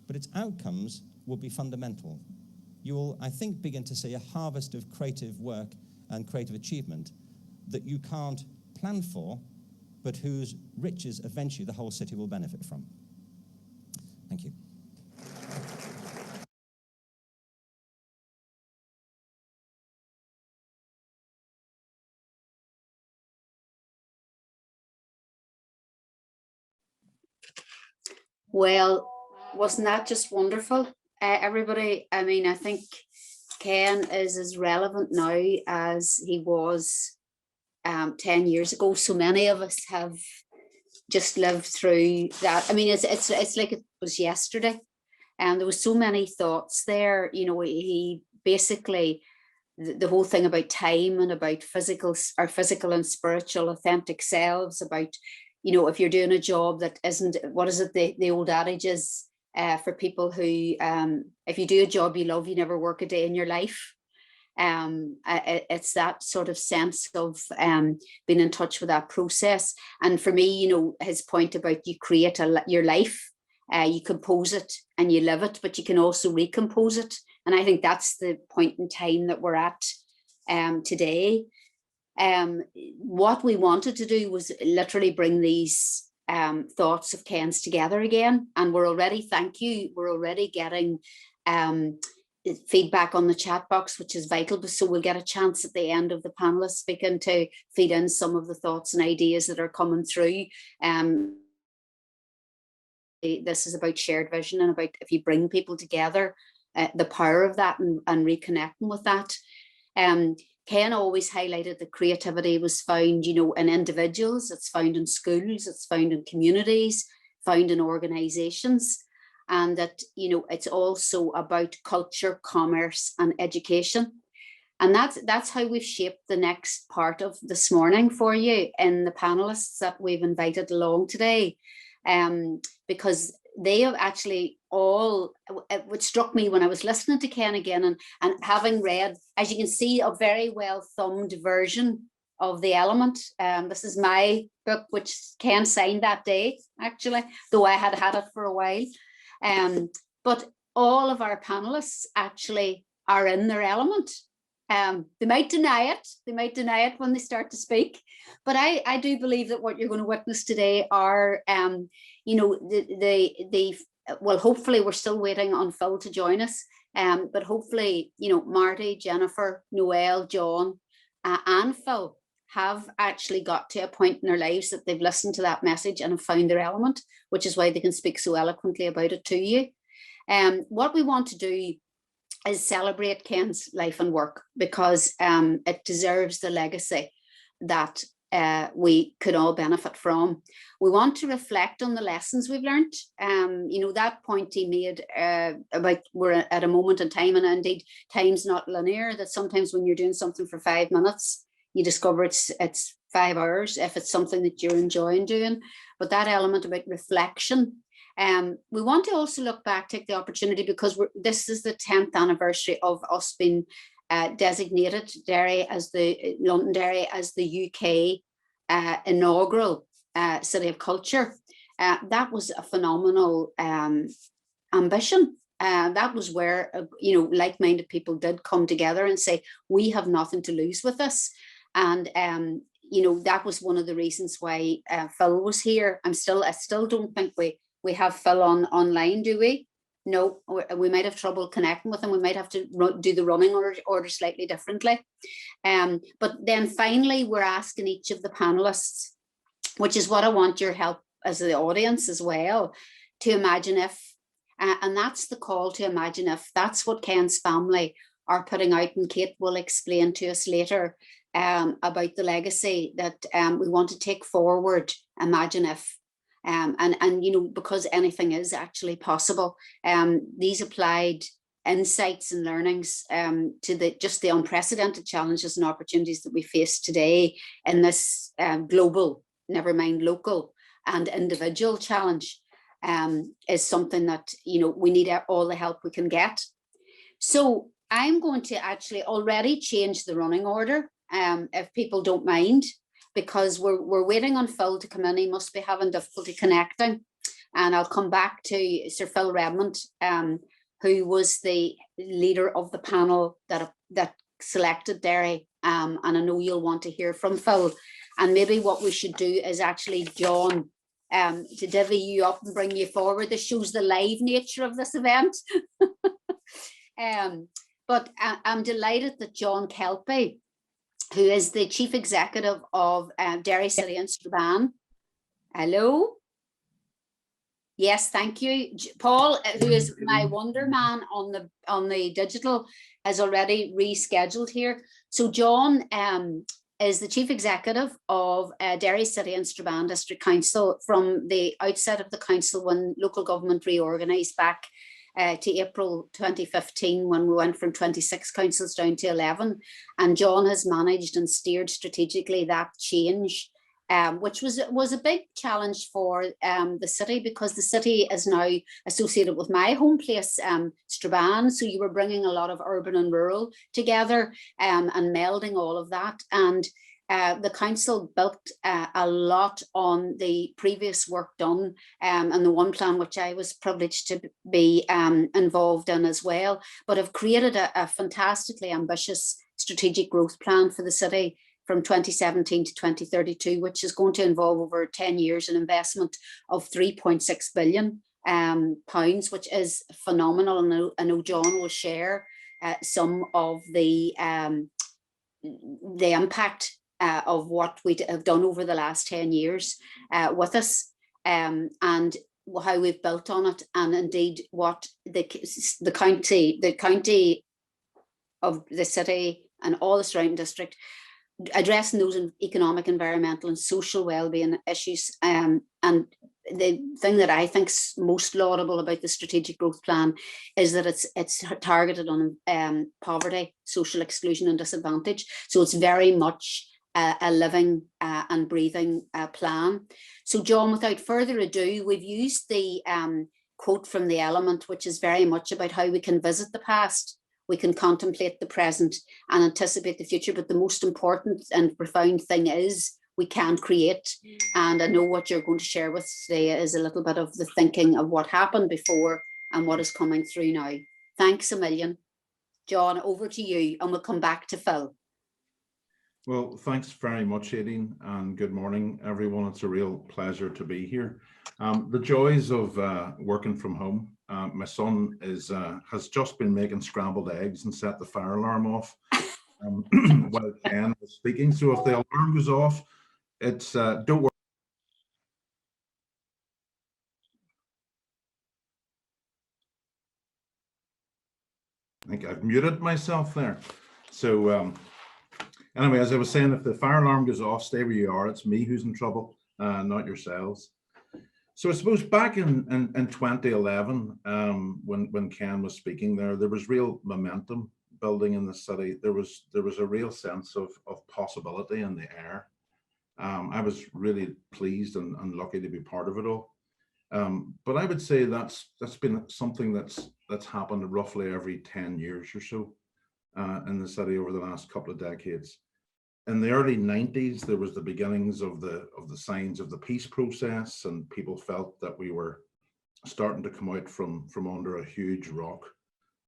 but its outcomes will be fundamental. You will, I think, begin to see a harvest of creative work and creative achievement that you can't plan for, but whose riches eventually the whole city will benefit from. Thank you. Well, wasn't that just wonderful? Everybody, I mean, I think Ken is as relevant now as he was 10 years ago. So many of us have just lived through that. I mean, it's like it was yesterday, and there was so many thoughts there. You know, he basically, the whole thing about time and about our physical and spiritual authentic selves, about, you know, if you're doing a job that isn't, what is it, the old adage is, for people who, if you do a job you love, you never work a day in your life. It's that sort of sense of being in touch with that process. And for me, you know, his point about you create your life, you compose it and you live it, but you can also recompose it. And I think that's the point in time that we're at today. What we wanted to do was literally bring these thoughts of Ken's together again. And we're already, thank you, we're already getting feedback on the chat box, which is vital. So we'll get a chance at the end of the panelists speaking to feed in some of the thoughts and ideas that are coming through. This is about shared vision and about, if you bring people together, the power of that and reconnecting with that. Ken always highlighted that creativity was found, you know, in individuals, it's found in schools, it's found in communities, found in organizations, and that, you know, it's also about culture, commerce, and education. And that's how we've shaped the next part of this morning for you in the panelists that we've invited along today, because they have actually all, which struck me when I was listening to Ken again and having read, as you can see, a very well thumbed version of the element. This is my book, which Ken signed that day, actually, though I had had it for a while. But all of our panelists actually are in their element. They might deny it. They might deny it when they start to speak. But I do believe that what you're going to witness today are, well, hopefully we're still waiting on Phil to join us. But hopefully, Marty, Jennifer, Noelle, John, and Phil have actually got to a point in their lives that they've listened to that message and have found their element, which is why they can speak so eloquently about it to you. What we want to do is celebrate Ken's life and work, because it deserves the legacy that we could all benefit from. We want to reflect on the lessons we've learned. That point he made about we're at a moment in time, and indeed time's not linear, that sometimes when you're doing something for 5 minutes, you discover it's 5 hours if it's something that you're enjoying doing. But that element about reflection, we want to also look back, take the opportunity, because this is the 10th anniversary of us being designated Londonderry as the UK inaugural City of Culture. That was a phenomenal ambition. That was where like-minded people did come together and say, we have nothing to lose with this. And that was one of the reasons why Phil was here. I still don't think we have Phil online, do we? No, we might have trouble connecting with him. We might have to do the running order slightly differently. But then finally, we're asking each of the panelists, which is what I want your help as the audience as well, to imagine if, and that's the call to imagine if. That's what Ken's family are putting out, and Kate will explain to us later about the legacy that we want to take forward. Imagine if. Because anything is actually possible. These applied insights and learnings to the unprecedented challenges and opportunities that we face today in this global, never mind local and individual challenge, is something that we need all the help we can get. So I'm going to actually already change the running order, if people don't mind, because we're waiting on Phil to come in. He must be having difficulty connecting. And I'll come back to Sir Phil Redmond, who was the leader of the panel that selected Derry. And I know you'll want to hear from Phil. And maybe what we should do is actually, John, to divvy you up and bring you forward. This shows the live nature of this event. But I'm delighted that John Kelpie, who is the Chief Executive of Derry City and Strabane. Hello? Yes, thank you. Paul, who is my wonder man on the digital, has already rescheduled here. So John is the Chief Executive of Derry City and Strabane District Council from the outset of the council when local government reorganised back to April 2015, when we went from 26 councils down to 11. And John has managed and steered strategically that change, which was a big challenge for the city, because the city is now associated with my home place, Strabane. So you were bringing a lot of urban and rural together and melding all of that. And the council built a lot on the previous work done and the one plan which I was privileged to be involved in as well, but have created a fantastically ambitious strategic growth plan for the city from 2017 to 2032, which is going to involve over 10 years an investment of £3.6 billion, which is phenomenal. And I know John will share some of the impact of what we have done over the last 10 years with us, and how we've built on it, and indeed what the county of the city and all the surrounding district, addressing those economic, environmental and social well-being issues. And the thing that I think is most laudable about the strategic growth plan is that it's targeted on poverty, social exclusion and disadvantage. So it's very much a living and breathing plan. So John, without further ado, we've used the quote from The Element, which is very much about how we can visit the past we can contemplate the present and anticipate the future. But the most important and profound thing is we can create. And I know what you're going to share with us today is a little bit of the thinking of what happened before and what is coming through now. Thanks a million. John, over to you, and we'll come back to Phil. Well, thanks very much, Aideen, and good morning, everyone. It's a real pleasure to be here. The joys of working from home. My son has just been making scrambled eggs and set the fire alarm off while Ken was speaking. So if the alarm goes off, it's don't worry. I think I've muted myself there. So anyway, as I was saying, if the fire alarm goes off, stay where you are. It's me who's in trouble, not yourselves. So I suppose back in 2011, when Ken was speaking there was real momentum building in the city. There was a real sense of possibility in the air. I was really pleased and lucky to be part of it all. But I would say that's been something that's happened roughly every 10 years or so in the city over the last couple of decades. In the early 90s, there was the beginnings of the signs of the peace process, and people felt that we were starting to come out from under a huge rock.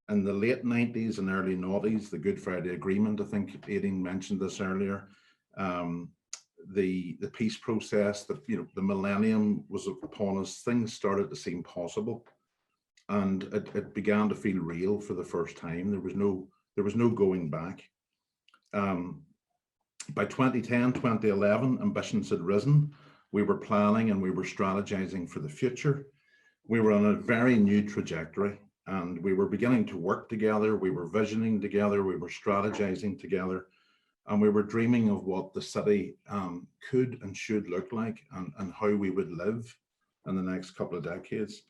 In the late 90s and early noughties, the Good Friday Agreement, I think Aideen mentioned this earlier, the peace process, the millennium was upon us. Things started to seem possible, and it began to feel real for the first time. There was no going back. By 2010, 2011, ambitions had risen. We were planning and we were strategizing for the future. We were on a very new trajectory, and we were beginning to work together. We were visioning together. We were strategizing together, and we were dreaming of what the city could and should look like, and how we would live in the next couple of decades.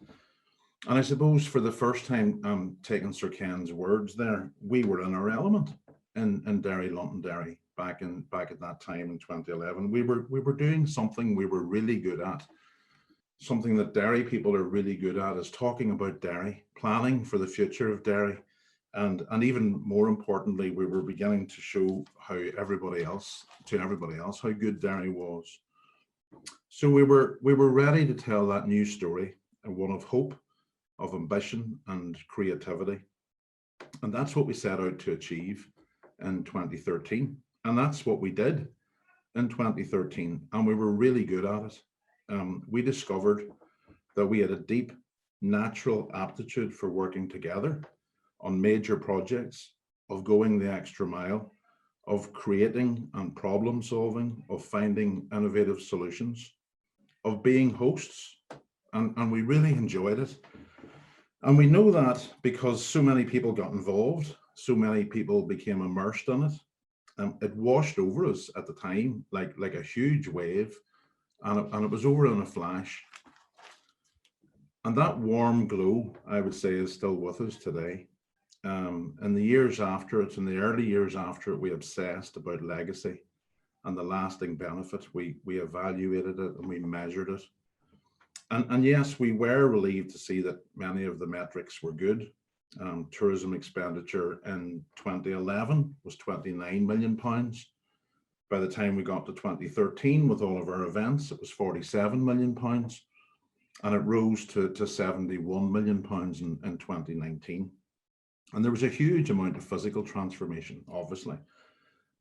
And I suppose for the first time, taking Sir Ken's words there, we were in our element in Derry Londonderry. Back at that time in 2011, we were doing something we were really good at. Something that Derry people are really good at is talking about Derry, planning for the future of Derry, and even more importantly, we were beginning to show everybody else how good Derry was. So we were ready to tell that new story, one of hope, of ambition and creativity, and that's what we set out to achieve in 2013. And that's what we did in 2013, and we were really good at it. We discovered that we had a deep natural aptitude for working together on major projects, of going the extra mile, of creating and problem solving, of finding innovative solutions, of being hosts, and we really enjoyed it. And we know that because so many people got involved, so many people became immersed in it. It washed over us at the time like a huge wave, and it was over in a flash. And that warm glow, I would say, is still with us today. In the years after it, in the early years after it, we obsessed about legacy and the lasting benefit. We evaluated it and we measured it. And yes, we were relieved to see that many of the metrics were good. Tourism expenditure in 2011 was £29 million. By the time we got to 2013 with all of our events, it was £47 million, and it rose to £71 million in 2019. And there was a huge amount of physical transformation, obviously. I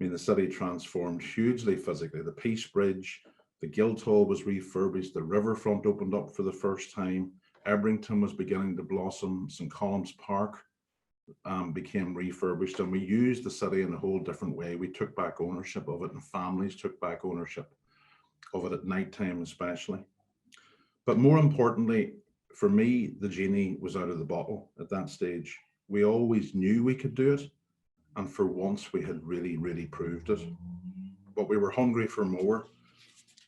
mean, the city transformed hugely physically. The Peace Bridge, the Guildhall was refurbished, the riverfront opened up for the first time. Ebrington was beginning to blossom. St. Colum's Park became refurbished, and we used the city in a whole different way. We took back ownership of it, and families took back ownership of it at night time especially. But more importantly, for me, the genie was out of the bottle at that stage. We always knew we could do it, and for once we had really, really proved it. But we were hungry for more,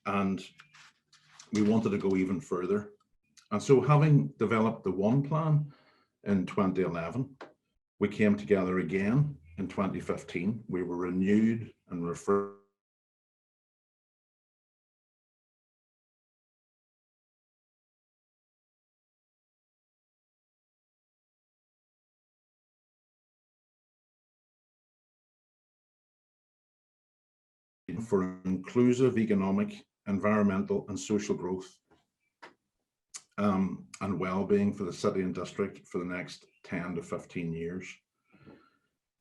and we wanted to go even further. And so, having developed the one plan in 2011, we came together again in 2015. We were renewed and refreshed. for inclusive economic, environmental and social growth and well-being for the city and district for the next 10 to 15 years.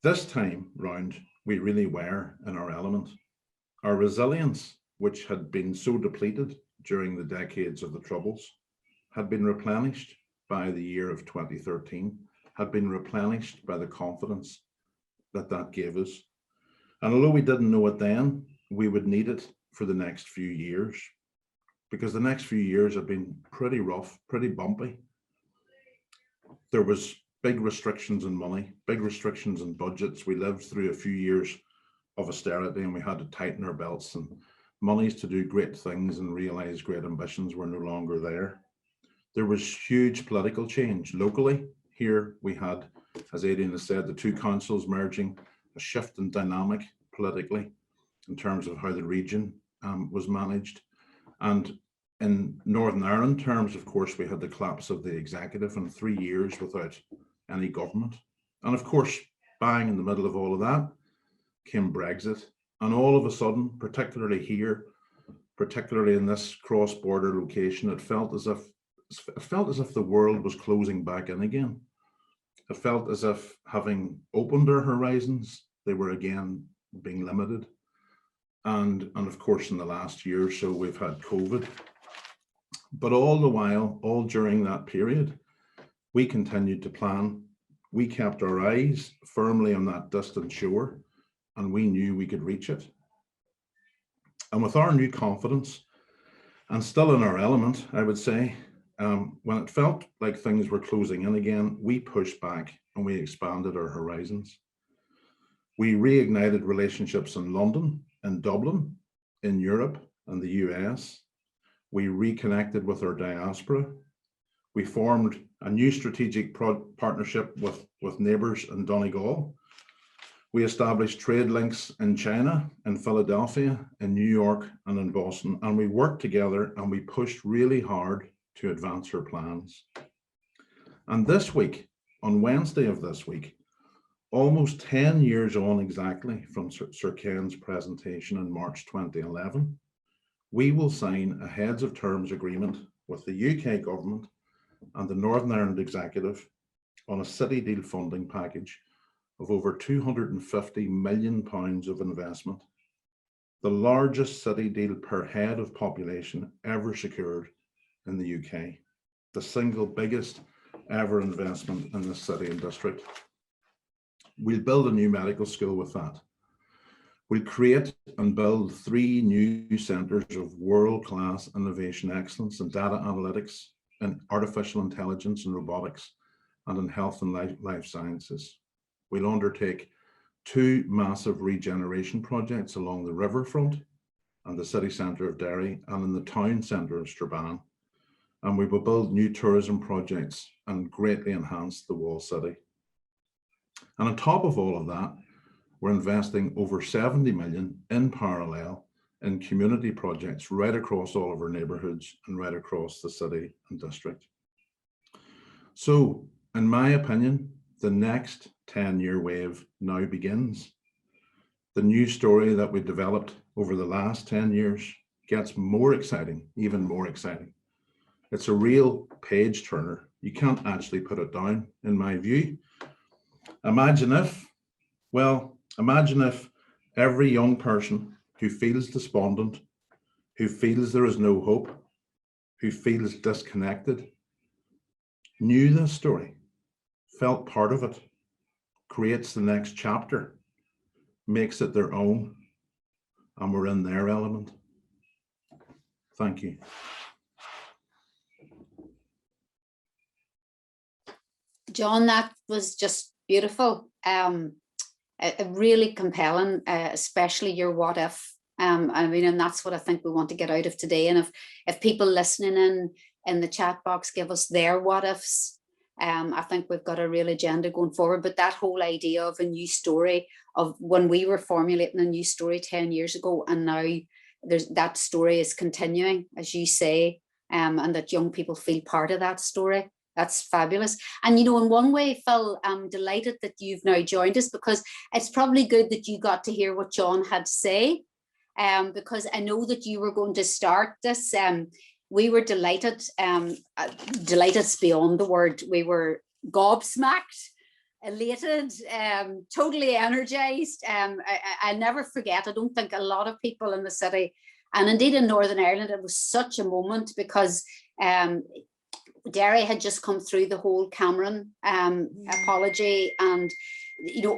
This time round, we really were in our element. Our resilience, which had been so depleted during the decades of the Troubles, had been replenished by the year of 2013, had been replenished by the confidence that that gave us. And although we didn't know it then, we would need it for the next few years, because the next few years have been pretty rough, pretty bumpy. There was big restrictions in money, big restrictions in budgets. We lived through a few years of austerity and we had to tighten our belts, and monies to do great things and realize great ambitions were no longer there. There was huge political change locally. Here we had, as Aideen has said, the two councils merging, a shift in dynamic politically in terms of how the region was managed. And in Northern Ireland terms, of course, we had the collapse of the executive and 3 years without any government. And of course, bang in the middle of all of that came Brexit. And all of a sudden, particularly here, particularly in this cross-border location, it felt as if the world was closing back in again. It felt as if, having opened our horizons, they were again being limited. And of course, in the last year or so, we've had COVID. But all the while, all during that period, we continued to plan. We kept our eyes firmly on that distant shore, and we knew we could reach it. And with our new confidence, and still in our element, I would say, when it felt like things were closing in again, we pushed back and we expanded our horizons. We reignited relationships in London, in Dublin, in Europe and the US. We reconnected with our diaspora. We formed a new strategic partnership with neighbours in Donegal. We established trade links in China, in Philadelphia, in New York and in Boston. And we worked together and we pushed really hard to advance our plans. And this week, on Wednesday of this week, almost 10 years on exactly from Sir Ken's presentation in March 2011, we will sign a heads of terms agreement with the UK government and the Northern Ireland Executive on a city deal funding package of over £250 million of investment, the largest city deal per head of population ever secured in the UK, the single biggest ever investment in the city and district. We'll build a new medical school with that. We'll create and build 3 new centres of world-class innovation excellence in data analytics, in artificial intelligence and robotics, and in health and life sciences. We'll undertake 2 massive regeneration projects along the riverfront and the city centre of Derry and in the town centre of Strabane. And we will build new tourism projects and greatly enhance the walled city. And on top of all of that, we're investing over 70 million in parallel in community projects right across all of our neighbourhoods and right across the city and district. So, in my opinion, the next 10-year wave now begins. The new story that we developed over the last 10 years gets more exciting, even more exciting. It's a real page turner. You can't actually put it down, in my view. Imagine if every young person who feels despondent, who feels there is no hope, who feels disconnected, knew this story, felt part of it, creates the next chapter, makes it their own, and we're in their element. Thank you. John, that was just beautiful. Really compelling, especially your what if. I mean, and that's what I think we want to get out of today. And if people listening in the chat box give us their what ifs, I think we've got a real agenda going forward. But that whole idea of a new story, of when we were formulating a new story 10 years ago, and now that story is continuing, as you say, and that young people feel part of that story. That's fabulous. And, you know, in one way, Phil, I'm delighted that you've now joined us, because it's probably good that you got to hear what John had to say. because I know that you were going to start this. We were delighted, delighted's beyond the word. We were gobsmacked, elated, totally energized. I never forget, I don't think a lot of people in the city, and indeed in Northern Ireland, it was such a moment, because Derry had just come through the whole Cameron apology, and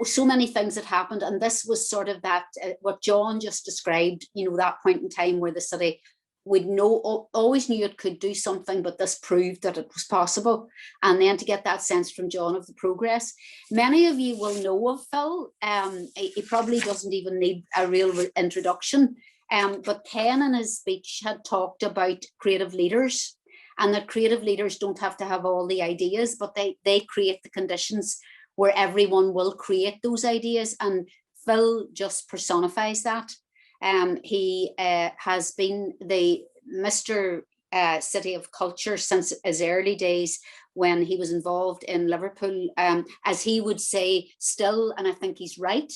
so many things had happened, and this was sort of that what John just described, that point in time where the city always knew it could do something, but this proved that it was possible. And then to get that sense from John of the progress. Many of you will know of Phil. He probably doesn't even need a real introduction, but Ken in his speech had talked about creative leaders, and that creative leaders don't have to have all the ideas, but they create the conditions where everyone will create those ideas, and Phil just personifies that. He has been the Mr. City of Culture since his early days, when he was involved in Liverpool, as he would say still, and I think he's right.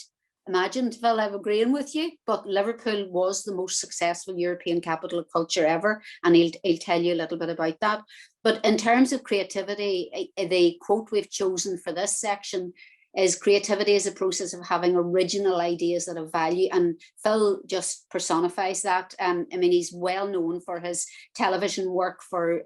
Imagine, Phil, I'm agreeing with you, but Liverpool was the most successful European capital of culture ever, and he'll tell you a little bit about that. But in terms of creativity, the quote we've chosen for this section is, creativity is a process of having original ideas that have value, and Phil just personifies that. I mean, he's well known for his television work, for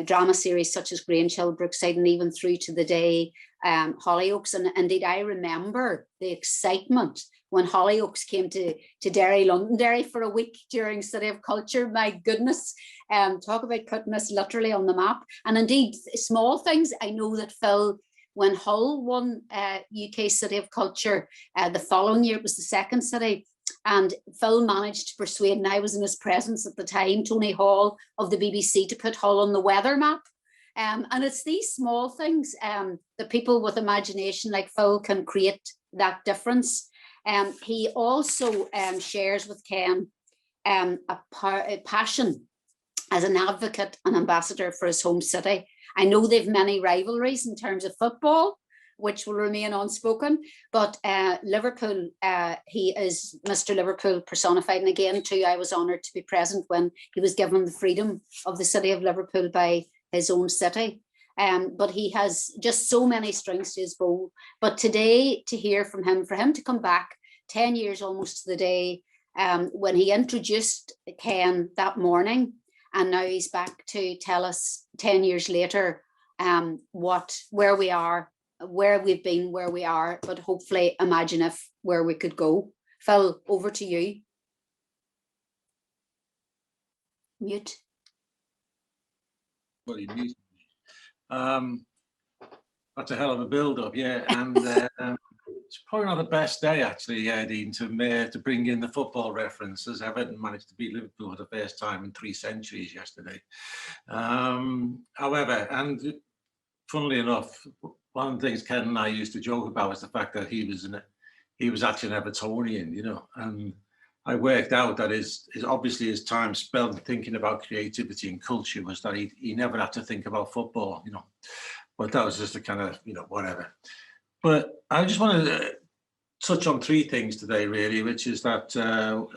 drama series such as Grange-Hill, Brookside, and even through to the day Hollyoaks. And indeed, I remember the excitement when Hollyoaks came to Derry Londonderry for a week during City of Culture. My goodness, talk about putting us literally on the map. And indeed, small things. I know that Phil, when Hull won UK City of Culture, the following year, it was the second city, and Phil managed to persuade, and I was in his presence at the time, Tony Hall of the BBC, to put Hull on the weather map. And it's these small things that people with imagination like Phil can create that difference. He also shares with Ken a passion as an advocate and ambassador for his home city. I know they've many rivalries in terms of football, which will remain unspoken, but Liverpool, he is Mr. Liverpool personified. And again, too, I was honoured to be present when he was given the freedom of the city of Liverpool by his own city. But he has just so many strings to his bow. But today, to hear from him, for him to come back 10 years almost to the day when he introduced Ken that morning, and now he's back to tell us 10 years later where we are, where we've been, where we are, but hopefully imagine if where we could go. Phil, over to you. Mute. Well, you mute. That's a hell of a build-up, yeah. And it's probably not the best day, actually, Aideen, to bring in the football references. Everton managed to beat Liverpool for the first time in 3 centuries yesterday. However, and funnily enough, one of the things Ken and I used to joke about was the fact that he was actually an Evertonian, and I worked out that obviously his time spent thinking about creativity and culture was that he never had to think about football, but that was just a kind of, whatever. But I just wanted to touch on 3 things today, really, which is that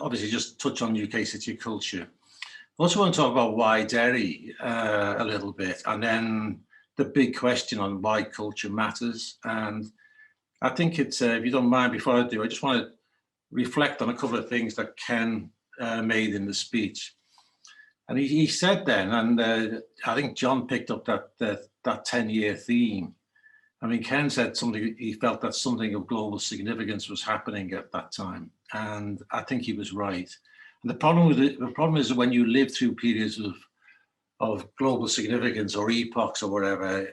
obviously just touch on UK City Culture. I also want to talk about why Derry a little bit, and then the big question on why culture matters. And I think it's, if you don't mind, before I do, I just want to reflect on a couple of things that Ken made in the speech. And he said then, and I think John picked up that 10-year theme. I mean, Ken said something, he felt that something of global significance was happening at that time. And I think he was right. And the problem is that when you live through periods of global significance or epochs or whatever,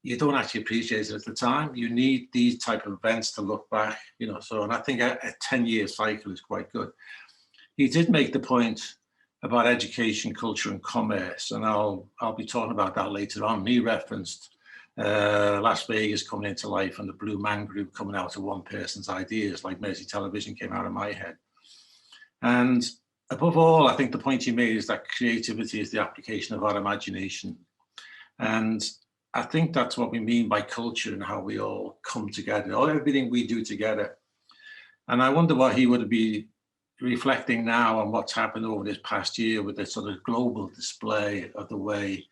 you don't actually appreciate it at the time. You need these type of events to look back, so, and I think a 10-year cycle is quite good. He did make the point about education, culture and commerce, and I'll be talking about that later on. He referenced Las Vegas coming into life and the Blue Man Group coming out of one person's ideas, like Mersey Television came out of my head. And above all, I think the point he made is that creativity is the application of our imagination. And I think that's what we mean by culture and how we all come together, everything we do together. And I wonder what he would be reflecting now on what's happened over this past year with the sort of global display of the way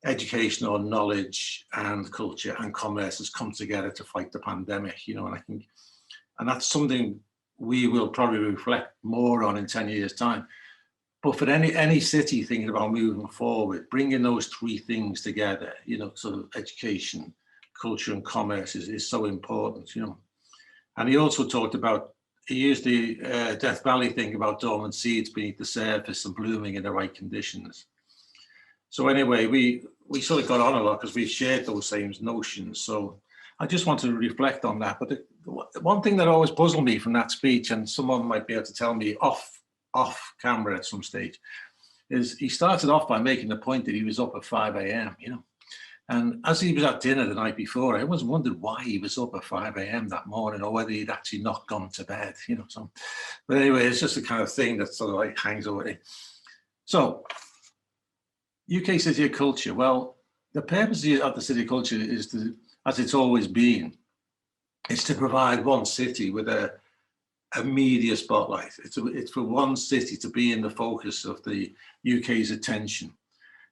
educational knowledge and culture and commerce has come together to fight the pandemic, you know, and I think, and that's something we will probably reflect more on in 10 years' time. But for any city thinking about moving forward, bringing those three things together, you know, sort of education, culture and commerce is so important, you know. And he also talked about, he used the Death Valley thing about dormant seeds beneath the surface and blooming in the right conditions. So anyway, we sort of got on a lot because we shared those same notions. So I just wanted to reflect on that. But the one thing that always puzzled me from that speech, and someone might be able to tell me off camera at some stage, is he started off by making the point that he was up at 5 a.m, you know. And as he was at dinner the night before, I always wondered why he was up at 5 a.m. that morning, or whether he'd actually not gone to bed, you know. So, but anyway, it's just the kind of thing that sort of like hangs over it. So, UK City of Culture. Well, the purpose of the City of Culture is to, as it's always been, is to provide one city with a media spotlight. It's for one city to be in the focus of the UK's attention.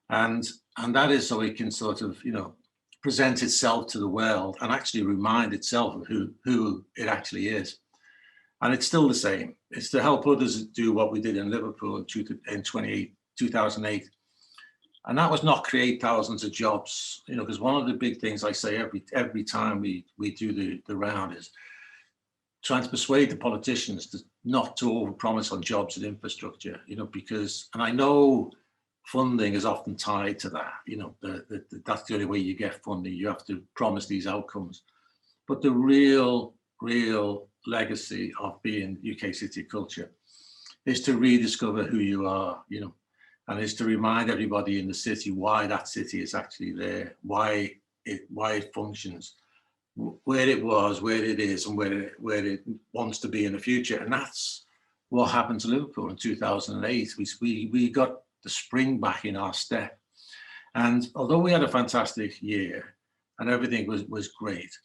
And that is so it can sort of, you know, present itself to the world and actually remind itself of who it actually is. And it's still the same. It's to help others do what we did in Liverpool in 2008. And that was not create thousands of jobs, you know, because one of the big things I say every time we do the round is trying to persuade the politicians not to overpromise on jobs and infrastructure, you know, because, and I know funding is often tied to that, you know, that's the only way you get funding. You have to promise these outcomes. But the real legacy of being UK City of Culture is to rediscover who you are, you know, and is to remind everybody in the city why that city is actually there, why it functions, where it was, where it is, and where it wants to be in the future. And that's what happened to Liverpool in 2008. We got the spring back in our step. And although we had a fantastic year and everything was great,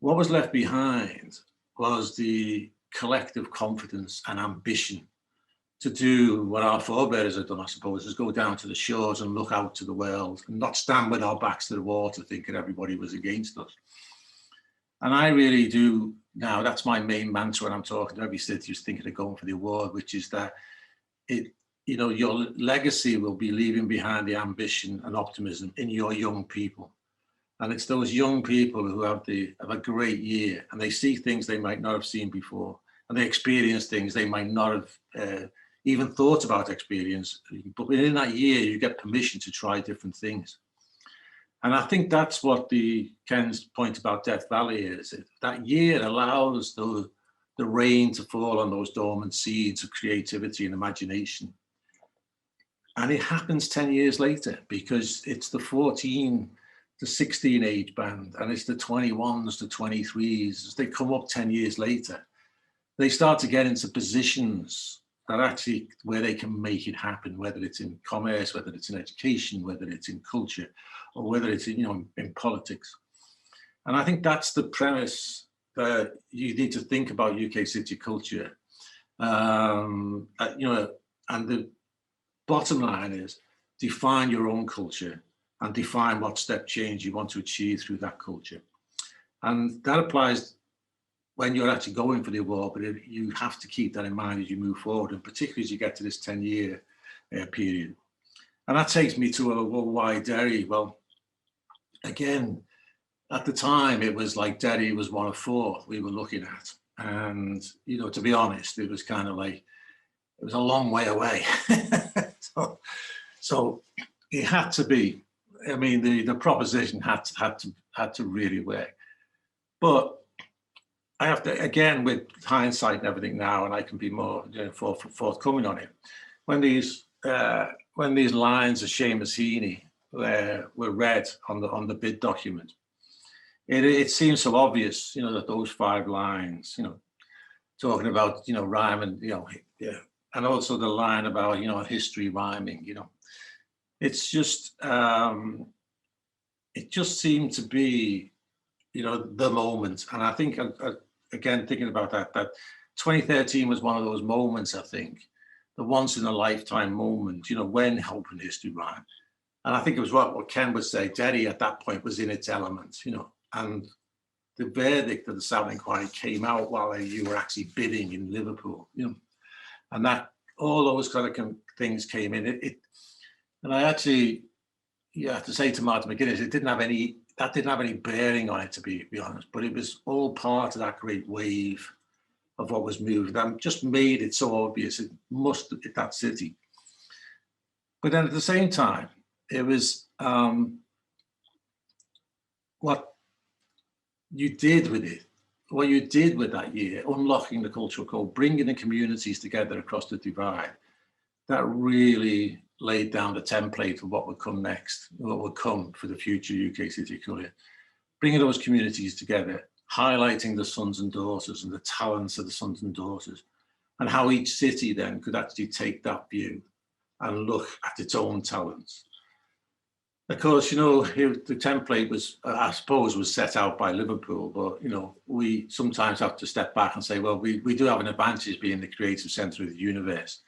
what was left behind was the collective confidence and ambition to do what our forebears had done, I suppose, is go down to the shores and look out to the world and not stand with our backs to the water thinking everybody was against us. And I really do now, that's my main mantra when I'm talking to every city who's thinking of going for the award, which is that you know, your legacy will be leaving behind the ambition and optimism in your young people. And it's those young people who have a great year and they see things they might not have seen before, and they experience things they might not have even thought about experience. But within that year, you get permission to try different things. And I think that's what Ken's point about Death Valley is. That year allows the rain to fall on those dormant seeds of creativity and imagination. And it happens 10 years later because it's the 14 to 16 age band and it's the 21s to 23s. As they come up 10 years later, they start to get into positions that actually where they can make it happen, whether it's in commerce, whether it's in education, whether it's in culture, or whether it's in, you know, in politics. And I think that's the premise that you need to think about UK City Culture. You know, and the bottom line is define your own culture and define what step change you want to achieve through that culture. And that applies when you're actually going for the award, but you have to keep that in mind as you move forward, and particularly as you get to this 10-year period. And that takes me to why Derry? Well, again, at the time, it was like Derry was one of four we were looking at. And, you know, to be honest, it was kind of like, it was a long way away. so it had to be, I mean, the proposition had to really work. But I have to, again, with hindsight and everything now, and I can be more, you know, forthcoming on it. When these lines of Seamus Heaney were read on the bid document, it seems so obvious, you know, that those 5 lines, you know, talking about, you know, rhyme and, you know, yeah, and also the line about, you know, history rhyming, you know, it's just, it just seemed to be, you know, the moment. And I think, again, thinking about that 2013 was one of those moments, I think, the once in a lifetime moment, you know, when Hope and History ran. And I think it was what Ken would say, Derry at that point was in its element, you know, and the verdict of the South Inquiry came out while you were actually bidding in Liverpool, you know, and that all those kind of things came in. And I actually, you have to say to Marty McGuinness, that didn't have any bearing on it, to be honest, but it was all part of that great wave of what was moved and just made it so obvious it must hit that city. But then at the same time, it was what you did with it, what you did with that year, unlocking the cultural code, bringing the communities together across the divide, that really laid down the template for what would come next, what would come for the future UK City Courier. Bringing those communities together, highlighting the sons and daughters and the talents of the sons and daughters, and how each city then could actually take that view and look at its own talents. Of course, you know, the template was, I suppose, was set out by Liverpool, but, you know, we sometimes have to step back and say, well, we do have an advantage being the creative centre of the universe.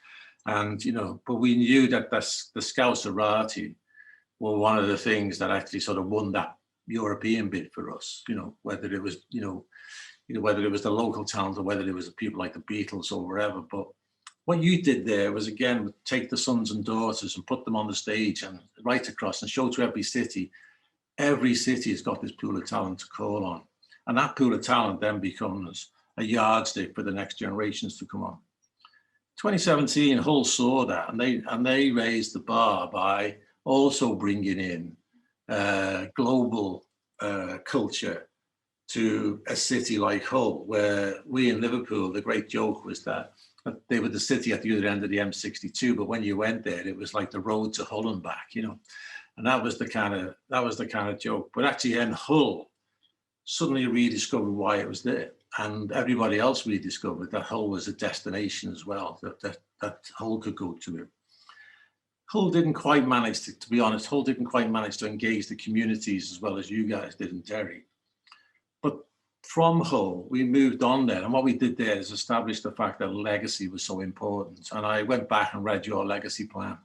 And, you know, but we knew that the Scouserati were one of the things that actually sort of won that European bid for us, you know, whether it was, whether it was the local towns or whether it was the people like the Beatles or wherever. But what you did there was, again, take the sons and daughters and put them on the stage and right across and show to every city has got this pool of talent to call on. And that pool of talent then becomes a yardstick for the next generations to come on. 2017, Hull saw that and they raised the bar by also bringing in global culture to a city like Hull, where we in Liverpool, the great joke was that they were the city at the other end of the M62, but when you went there, it was like the road to Hull and back, you know, and that was the kind of joke. But actually, in Hull, suddenly rediscovered why it was there, and everybody else rediscovered that Hull was a destination as well, that Hull could go to it. Hull didn't quite manage to be honest, Hull didn't quite manage to engage the communities as well as you guys did in Derry. But from Hull, we moved on there, and what we did there is establish the fact that legacy was so important. And I went back and read your legacy plan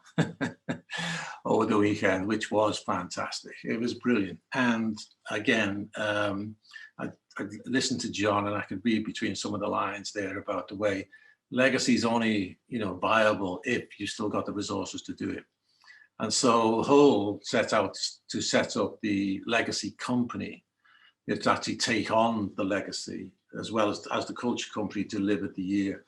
over the weekend, which was fantastic. It was brilliant. And again, I listened to John, and I could read between some of the lines there about the way legacy is only, you know, viable if you still got the resources to do it. And so Hull set out to set up the legacy company to actually take on the legacy as well as the culture company delivered the year.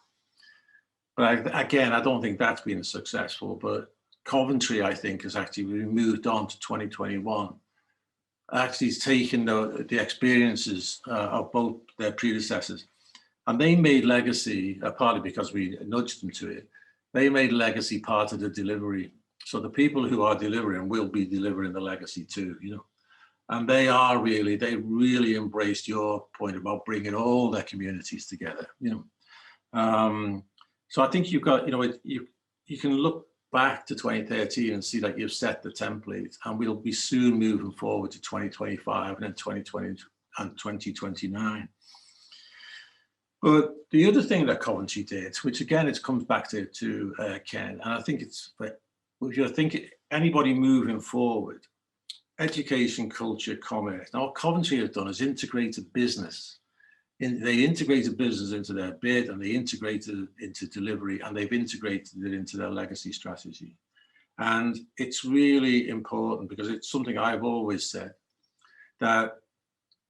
But I don't think that's been successful. But Coventry, I think, has actually moved on to 2021. Actually, it's taken the experiences of both their predecessors, and they made legacy, partly because we nudged them to it, they made legacy part of the delivery. So the people who are delivering will be delivering the legacy too, you know. And they really embraced your point about bringing all their communities together, you know. So I think you've got, you know, you can look back to 2013 and see that you've set the template, and we'll be soon moving forward to 2025 and then 2020 and 2029. But the other thing that Coventry did, which again, it comes back to Ken, and I think it's, if you're thinking anybody moving forward, education, culture, commerce. Now, what Coventry have done is integrated business. They integrated business into their bid, and they integrated it into delivery, and they've integrated it into their legacy strategy. And it's really important because it's something I've always said, that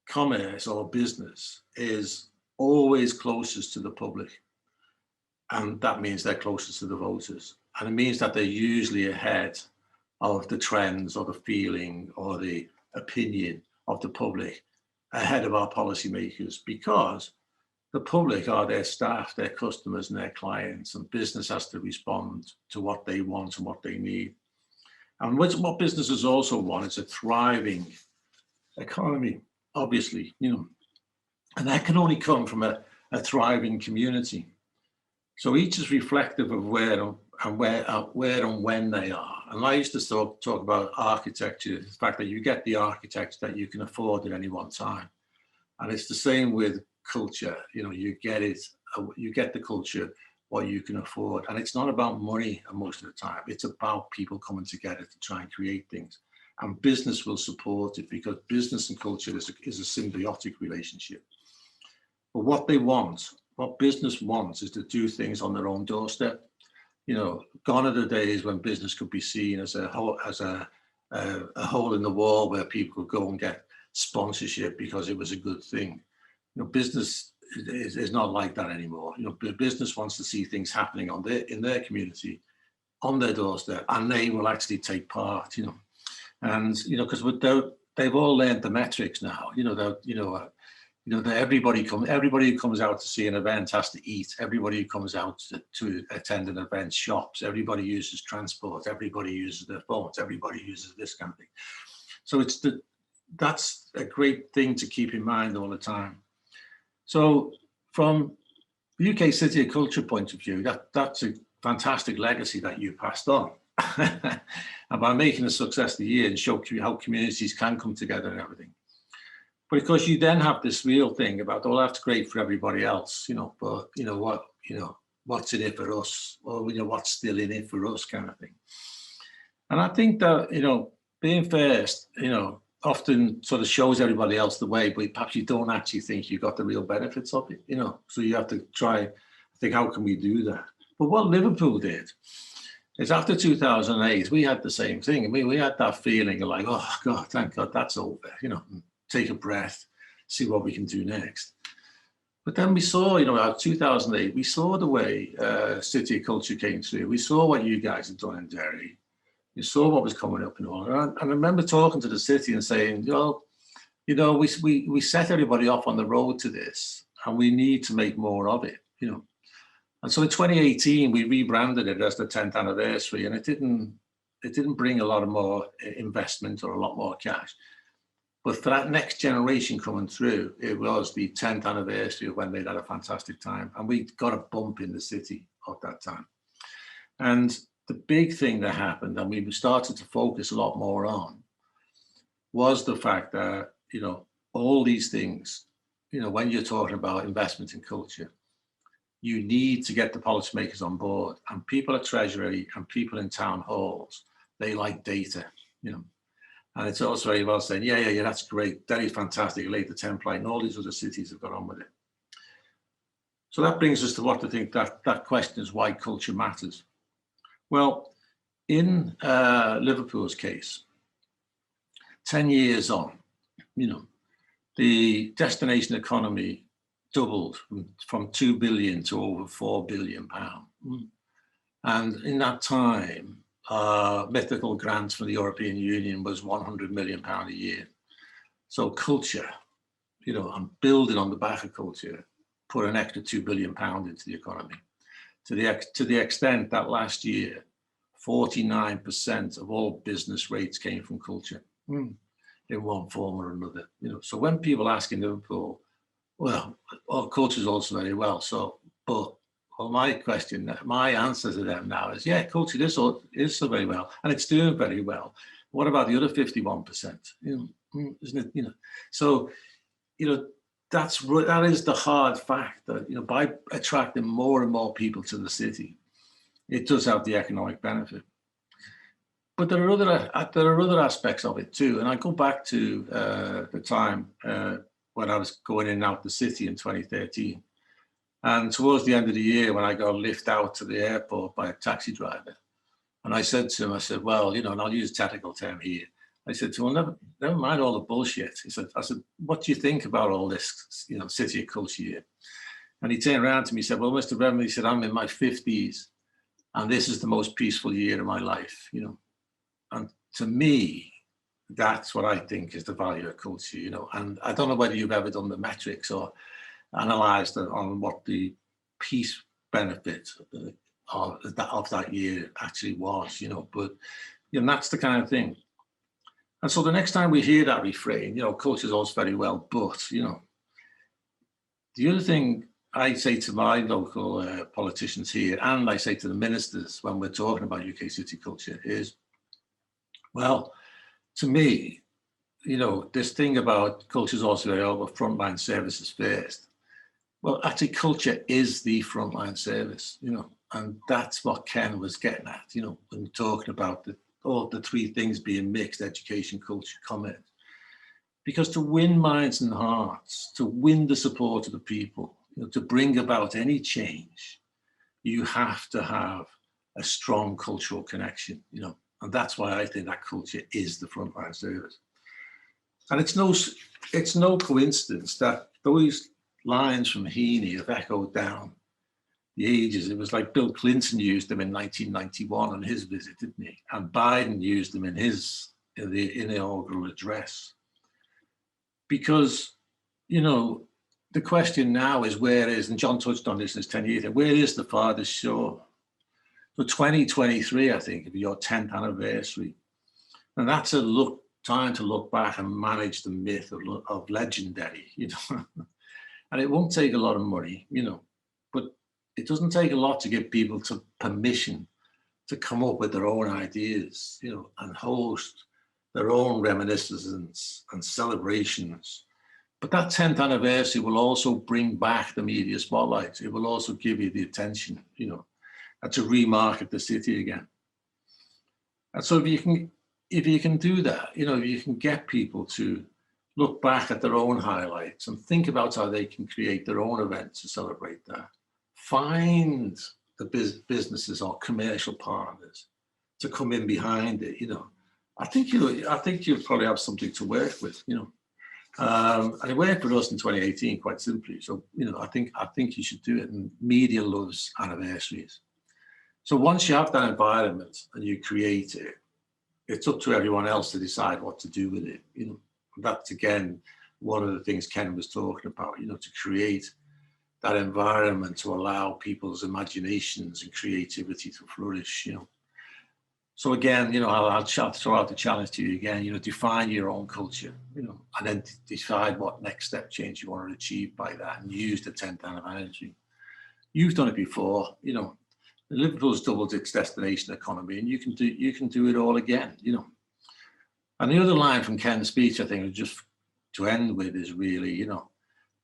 commerce or business is always closest to the public. And that means they're closest to the voters. And it means that they're usually ahead of the trends or the feeling or the opinion of the public, ahead of our policymakers, because the public are their staff, their customers and their clients, and business has to respond to what they want and what they need. And what businesses also want is a thriving economy, obviously, you know, and that can only come from a thriving community. So each is reflective of where and when they are. And I used to talk about architecture, the fact that you get the architects that you can afford at any one time. And it's the same with culture. You know, you get it you get the culture what you can afford. And it's not about money most of the time. It's about people coming together to try and create things. And business will support it, because business and culture is a symbiotic relationship. But what business wants is to do things on their own doorstep. You know, gone are the days when business could be seen as a hole in the wall where people could go and get sponsorship because it was a good thing. You know, business is not like that anymore. You know, business wants to see things happening in their community, on their doorstep, and they will actually take part. You know, and you know, because they've all learned the metrics now. Everybody who comes out to see an event has to eat. Everybody who comes out to attend an event shops. Everybody uses transport. Everybody uses their phones. Everybody uses this kind of thing. So that's a great thing to keep in mind all the time. So from the UK City of Culture point of view, that's a fantastic legacy that you passed on. And by making a success of the year and show how communities can come together and everything. But of course, you then have this real thing about, oh, that's great for everybody else, you know, but you know what, what's in it for us, or you know, what's still in it for us, kind of thing. And I think that, you know, being first, you know, often sort of shows everybody else the way, but perhaps you don't actually think you got the real benefits of it, you know. So you have to try think, how can we do that? But what Liverpool did is, after 2008, we had the same thing. I mean, we had that feeling of like, oh God, thank God that's over, you know, take a breath, see what we can do next. But then we saw, you know, out 2008, we saw the way City of Culture came through. We saw what you guys had done in Derry. You saw what was coming up and all. And I remember talking to the city and saying, well, you know, we set everybody off on the road to this, and we need to make more of it, you know. And so in 2018, we rebranded it as the 10th anniversary, and it didn't bring a lot of more investment or a lot more cash. But for that next generation coming through, it was the 10th anniversary of when they'd had a fantastic time. And we got a bump in the city of that time. And the big thing that happened, and we started to focus a lot more on, was the fact that, you know, all these things, you know, when you're talking about investment in culture, you need to get the policymakers on board, and people at Treasury and people in town halls, they like data, you know. And it's also very well saying, yeah, that's great. Derry's fantastic, laid the template, and all these other cities have got on with it. So that brings us to what I think that question is, why culture matters. Well, in Liverpool's case, 10 years on, you know, the destination economy doubled from 2 billion to over 4 billion pounds. And in that time, mythical grants from the European Union was 100 million pounds a year. So culture, you know, and building on the back of culture, put an extra 2 billion pounds into the economy. To the extent that last year, 49% of all business rates came from culture in one form or another. You know, so when people ask in Liverpool, well, culture is also very well. So, but my answer to them now is, yeah, culture is so very well, and it's doing very well. What about the other 51%? You know, isn't it? You know, so you know, that is the hard fact that, you know, by attracting more and more people to the city, it does have the economic benefit. But there are other aspects of it too. And I go back to the time when I was going in and out the city in 2013. And towards the end of the year, when I got a lift out to the airport by a taxi driver, and I said to him, I said, well, you know, and I'll use a technical term here. I said to him, never mind all the bullshit. I said, what do you think about all this, you know, City of Culture here? And he turned around to me and said, well, Mr. Redmond, he said, I'm in my 50s, and this is the most peaceful year of my life, you know. And to me, that's what I think is the value of culture, you know. And I don't know whether you've ever done the metrics or analysed on what the peace benefit of that year actually was, you know. But, you know, that's the kind of thing. And so the next time we hear that refrain, you know, culture is also very well, but, you know, the other thing I say to my local politicians here, and I say to the ministers when we're talking about UK city culture, is, well, to me, you know, this thing about culture is also very well, frontline services first. Well, actually, culture is the frontline service, you know, and that's what Ken was getting at, you know, when talking about all the three things being mixed: education, culture, comment. Because to win minds and hearts, to win the support of the people, you know, to bring about any change, you have to have a strong cultural connection, you know, and that's why I think that culture is the frontline service. And it's no coincidence that those lines from Heaney have echoed down the ages. It was like Bill Clinton used them in 1991 on his visit, didn't he? And Biden used them in the inaugural address. Because, you know, the question now is where is, and John touched on this in his 10 years, where is the farthest shore? So 2023, I think, will be your 10th anniversary. And that's time to look back and manage the myth of legendary, you know. And it won't take a lot of money, you know, but it doesn't take a lot to give people permission to come up with their own ideas, you know, and host their own reminiscences and celebrations. But that 10th anniversary will also bring back the media spotlight. It will also give you the attention, you know, and to remarket the city again. And so if you can do that, you know, you can get people to look back at their own highlights and think about how they can create their own events to celebrate that. Find the businesses or commercial partners to come in behind it, you know. I think you'll probably have something to work with, you know. And it worked for us in 2018 quite simply. So, you know, I think you should do it. And media loves anniversaries. So once you have that environment and you create it, it's up to everyone else to decide what to do with it. You know, that's again one of the things Ken was talking about. You know, to create that environment to allow people's imaginations and creativity to flourish. You know. So again, you know, I'll throw out the challenge to you again, you know, define your own culture, you know, and then decide what next step change you want to achieve by that and use the 10th anniversary. You've done it before, you know, Liverpool's doubled its destination economy and you can do it all again, you know. And the other line from Ken's speech, I think, just to end with is really, you know,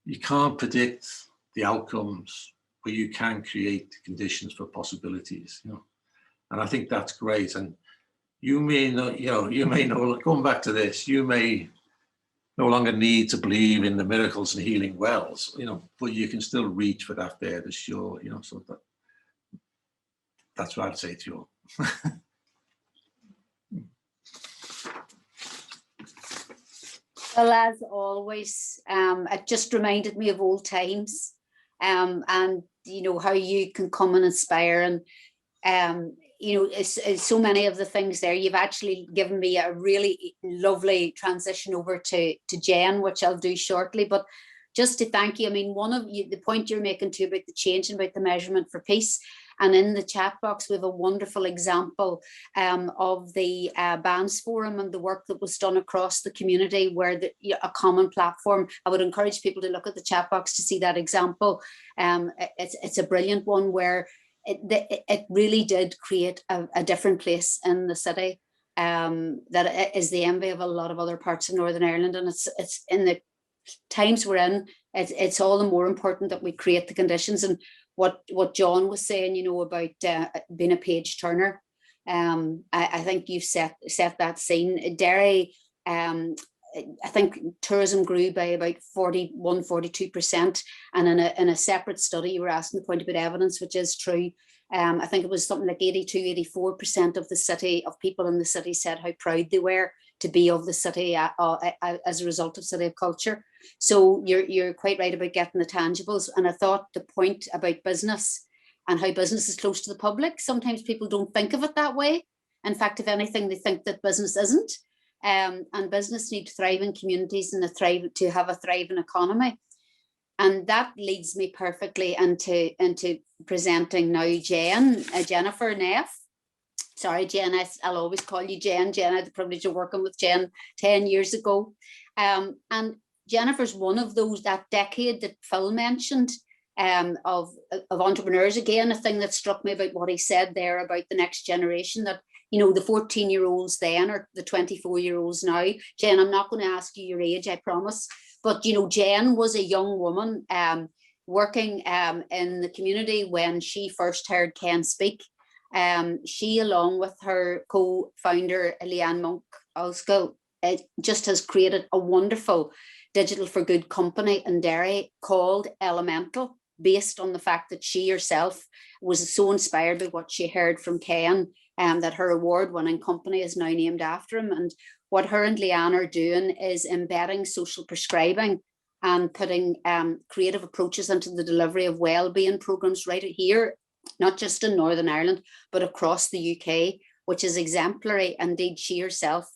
you can't predict the outcomes, but you can create the conditions for possibilities, you know. And I think that's great. And you may not, going back to this, you may no longer need to believe in the miracles and healing wells, you know, but you can still reach for that further shore, you know, so that's what I'd say to you. Well, as always, it just reminded me of old times, and, you know, how you can come and inspire and, you know, it's so many of the things there. You've actually given me a really lovely transition over to Jen, which I'll do shortly. But just to thank you, I mean, one of you, the point you're making too about the change and about the measurement for peace. And in the chat box, we have a wonderful example of the Bands Forum and the work that was done across the community, where a common platform. I would encourage people to look at the chat box to see that example. It's a brilliant one where it really did create a different place in the city that is the envy of a lot of other parts of Northern Ireland. And it's in the times we're in, it's all the more important that we create the conditions. And what John was saying, you know, about being a page turner, I think you've set that scene. Derry, I think tourism grew by about 42%. And in a separate study, you were asking the point about evidence, which is true. I think it was something like 84% of the city, of people in the city, said how proud they were to be of the city as a result of City of Culture. So you're quite right about getting the tangibles. And I thought the point about business and how business is close to the public, sometimes people don't think of it that way. In fact, if anything, they think that business isn't. And business need thriving communities and to have a thriving economy. And that leads me perfectly into presenting now Jennifer Neff. Sorry, Jen, I'll always call you Jen. Jen, I had the privilege of working with Jen 10 years ago. And Jennifer's one of those, that decade that Phil mentioned, of entrepreneurs. Again, a thing that struck me about what he said there about the next generation, that, you know, the 14-year-olds then or the 24-year-olds now. Jen, I'm not going to ask you your age, I promise. But, you know, Jen was a young woman, working in the community when she first heard Ken speak. She, along with her co-founder, Leanne Monk, just has created a wonderful digital for good company in Derry called Elemental, based on the fact that she herself was so inspired by what she heard from Ken, that her award-winning company is now named after him. And what her and Leanne are doing is embedding social prescribing and putting creative approaches into the delivery of wellbeing programs right here, not just in Northern Ireland, but across the UK, which is exemplary. Indeed, she herself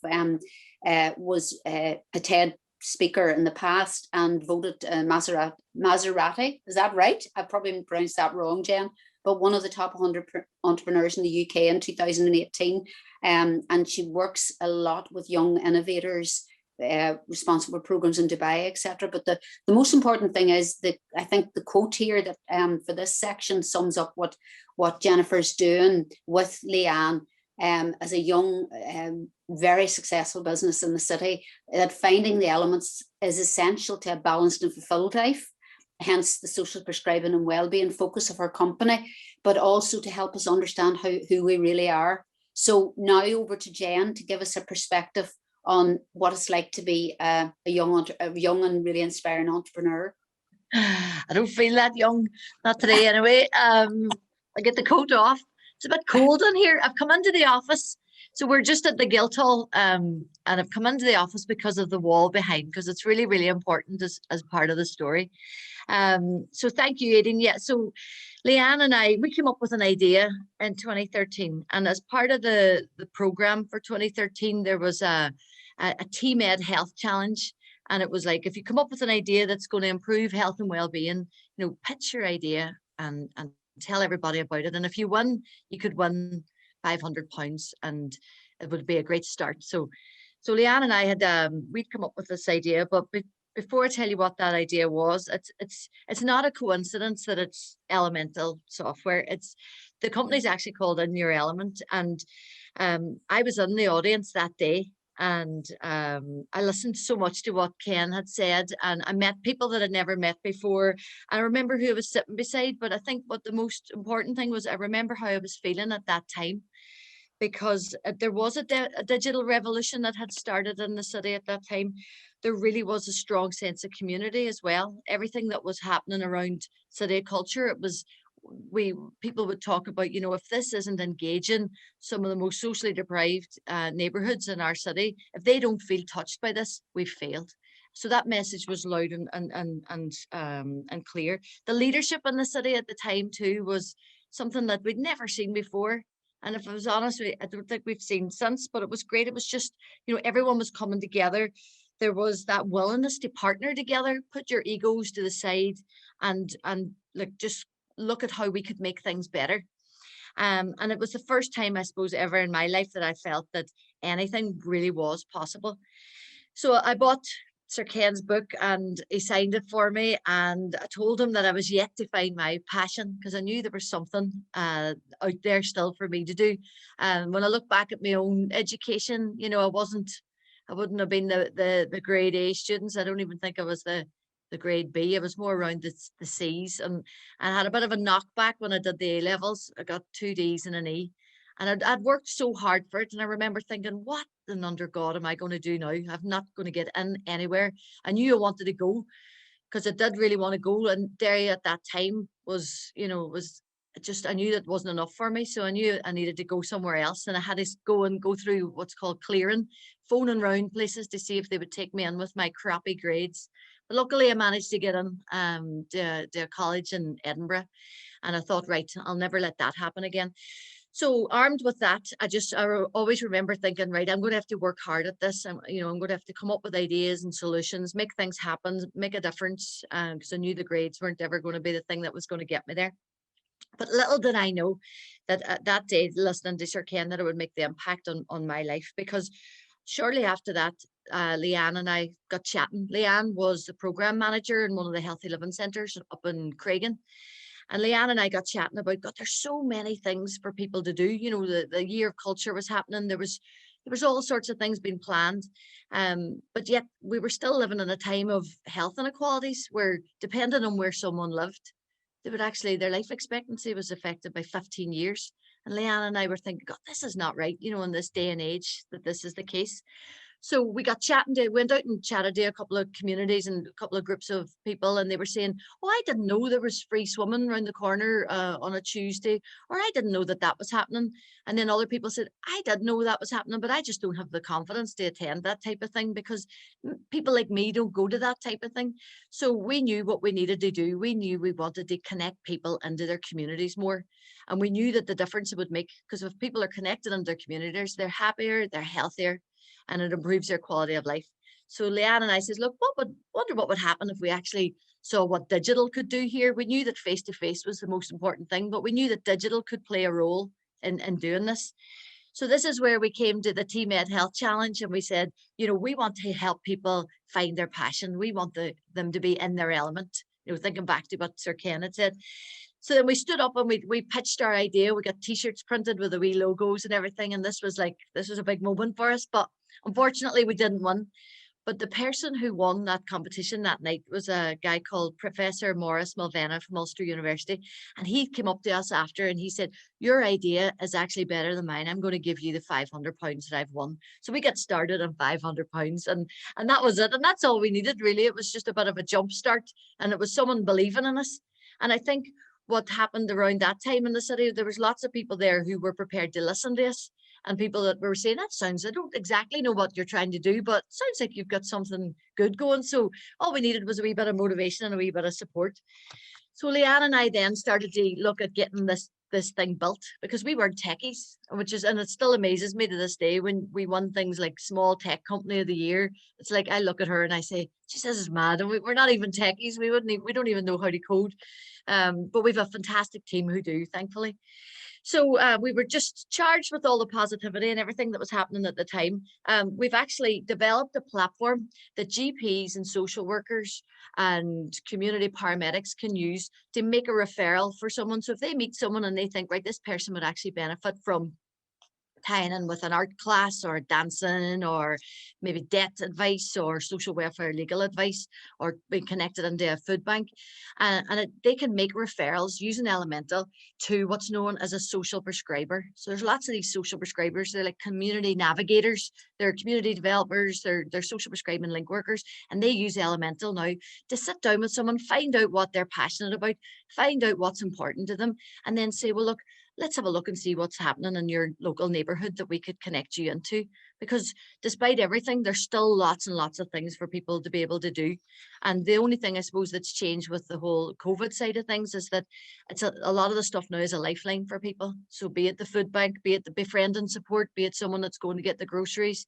was a TED speaker in the past and voted Maserati. Is that right? I probably pronounced that wrong, Jen, but one of the top 100 entrepreneurs in the UK in 2018. And she works a lot with young innovators, responsible programs in Dubai, etc. But the most important thing is that I think the quote here that for this section sums up what Jennifer's doing with Leanne as a young, very successful business in the city, that finding the elements is essential to a balanced and fulfilled life, hence the social prescribing and wellbeing focus of her company, but also to help us understand who we really are. So now over to Jen to give us a perspective on what it's like to be a young and really inspiring entrepreneur. I don't feel that young, not today anyway. I get the coat off. It's a bit cold in here. I've come into the office. So we're just at the Guildhall, and I've come into the office because of the wall behind, because it's really, really important as part of the story. So thank you, Aideen. Yeah, so Leanne and I, we came up with an idea in 2013. And as part of the program for 2013, there was a team-ed health challenge. And it was like, if you come up with an idea that's going to improve health and well-being, pitch your idea and tell everybody about it. And if you win, you could win £500, and it would be a great start. So Leanne and I had we'd come up with this idea, but before I tell you what that idea was, it's not a coincidence that it's Elemental software. The company's actually called In Your Element, and I was in the audience that day. And I listened so much to what Ken had said, and I met people that I'd never met before. I remember who I was sitting beside, but I think what the most important thing was I remember how I was feeling at that time, because there was a digital revolution that had started in the city at that time. There really was a strong sense of community as well. Everything that was happening around city culture, it was people would talk about, if this isn't engaging some of the most socially deprived neighborhoods in our city, if they don't feel touched by this, we've failed. So that message was loud and clear. The leadership in the city at the time too was something that we'd never seen before. And if I was honest, I don't think we've seen since, but it was great. It was just, everyone was coming together. There was that willingness to partner together, put your egos to the side, and just look at how we could make things better. And it was the first time, I suppose, ever in my life that I felt that anything really was possible. So I bought Sir Ken's book and he signed it for me, and I told him that I was yet to find my passion, because I knew there was something out there still for me to do. And when I look back at my own education, I wouldn't have been the grade A students. I don't even think I was the grade B. I was more around the C's, and I had a bit of a knockback when I did the A levels. I got 2 D's and an E, and I'd worked so hard for it. And I remember thinking, what under God am I going to do now? I'm not going to get in anywhere. I knew I wanted to go, because I did really want to go. And Derry at that time was, I knew that wasn't enough for me. So I knew I needed to go somewhere else. And I had to go through what's called clearing, phoning around places to see if they would take me in with my crappy grades. But luckily I managed to get in to a college in Edinburgh. And I thought, right, I'll never let that happen again. So armed with that, I always remember thinking, right, I'm going to have to work hard at this. I'm going to have to come up with ideas and solutions, make things happen, make a difference, because I knew the grades weren't ever going to be the thing that was going to get me there. But little did I know that that day, listening to Sir Ken, that it would make the impact on my life, because shortly after that, Leanne and I got chatting. Leanne was the program manager in one of the healthy living centres up in Craigan. And Leanne and I got chatting about, God, there's so many things for people to do. The year of culture was happening. There was There was all sorts of things being planned. But yet we were still living in a time of health inequalities where, depending on where someone lived, they would actually, their life expectancy was affected by 15 years. And Leanne and I were thinking, God, this is not right, you know, in this day and age that this is the case. So we got chatting to, went out and chatted to a couple of communities and a couple of groups of people, and they were saying, oh, I didn't know there was free swimming around the corner on a Tuesday, or I didn't know that that was happening. And then other people said, I didn't know that was happening, but I just don't have the confidence to attend that type of thing because people like me don't go to that type of thing. So we knew what we needed to do. We knew we wanted to connect people into their communities more. And we knew that the difference it would make, because if people are connected in their communities, they're happier, they're healthier, and it improves their quality of life. So Leanne and I says, look, wonder what would happen if we actually saw what digital could do here. We knew that face-to-face was the most important thing, but we knew that digital could play a role in doing this. So this is where we came to the Team Ed Health Challenge, and we said, you know, we want to help people find their passion. We want them to be in their element. You know, thinking back to what Sir Ken had said. So then we stood up and we pitched our idea. We got t-shirts printed with the wee logos and everything. And this was a big moment for us, but unfortunately we didn't win. But the person who won that competition that night was a guy called Professor Maurice Mulvena from Ulster University. And he came up to us after and he said, your idea is actually better than mine. I'm going to give you the £500 that I've won. So we got started on £500 and that was it. And that's all we needed really. It was just a bit of a jump start and it was someone believing in us. And I think what happened around that time in the city, there was lots of people there who were prepared to listen to us and people that were saying, that sounds, I don't exactly know what you're trying to do, but it sounds like you've got something good going. So all we needed was a wee bit of motivation and a wee bit of support. So Leanne and I then started to look at getting this thing built because we weren't techies, and it still amazes me to this day when we won things like Small Tech Company of the Year. It's like I look at her and I say, she says it's mad, and we're not even techies. We don't even know how to code. But we've a fantastic team who do, thankfully. So we were just charged with all the positivity and everything that was happening at the time. We've actually developed a platform that GPs and social workers and community paramedics can use to make a referral for someone. So if they meet someone and they think, right, this person would actually benefit from tying in with an art class or dancing or maybe debt advice or social welfare legal advice or being connected into a food bank, they can make referrals using Elemental to what's known as a social prescriber. So there's lots of these social prescribers. They're like community navigators, they're community developers, they're social prescribing link workers, and they use Elemental now to sit down with someone, find out what they're passionate about, find out what's important to them, and then say, well, look, let's have a look and see what's happening in your local neighborhood that we could connect you into. Because despite everything, there's still lots and lots of things for people to be able to do. And the only thing I suppose that's changed with the whole COVID side of things is that it's a lot of the stuff now is a lifeline for people. So be it the food bank, be it the befriending support, be it someone that's going to get the groceries.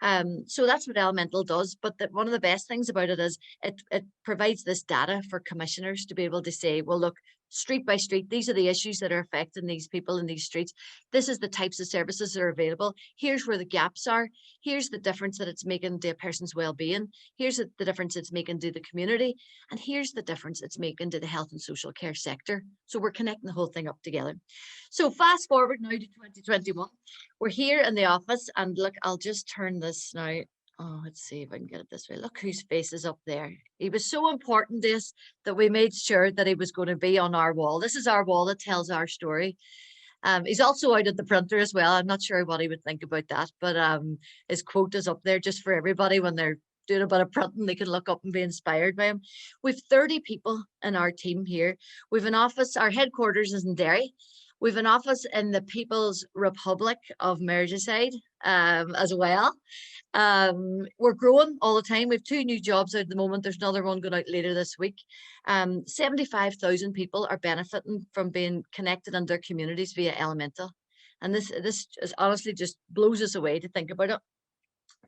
So that's what Elemental does. But one of the best things about it is it provides this data for commissioners to be able to say, well, look, street by street, these are the issues that are affecting these people in these streets. This is the types of services that are available. Here's where the gaps are. Here's the difference that it's making to a person's well-being. Here's the difference it's making to the community. And here's the difference it's making to the health and social care sector. So we're connecting the whole thing up together. So fast forward now to 2021. We're here in the office and look, I'll just turn this now. Oh, let's see if I can get it this way. Look whose face is up there. He was so important to us that we made sure that he was going to be on our wall. This is our wall that tells our story. He's also out at the printer as well. I'm not sure what he would think about that, but his quote is up there just for everybody when they're doing a bit of printing, they can look up and be inspired by him. We've 30 people in our team here. We've an office, our headquarters is in Derry. We've an office in the People's Republic of Merseyside as well. We're growing all the time. We have 2 new jobs out at the moment. There's another one going out later this week. 75,000 people are benefiting from being connected in their communities via Elemental. And this is honestly just blows us away to think about it.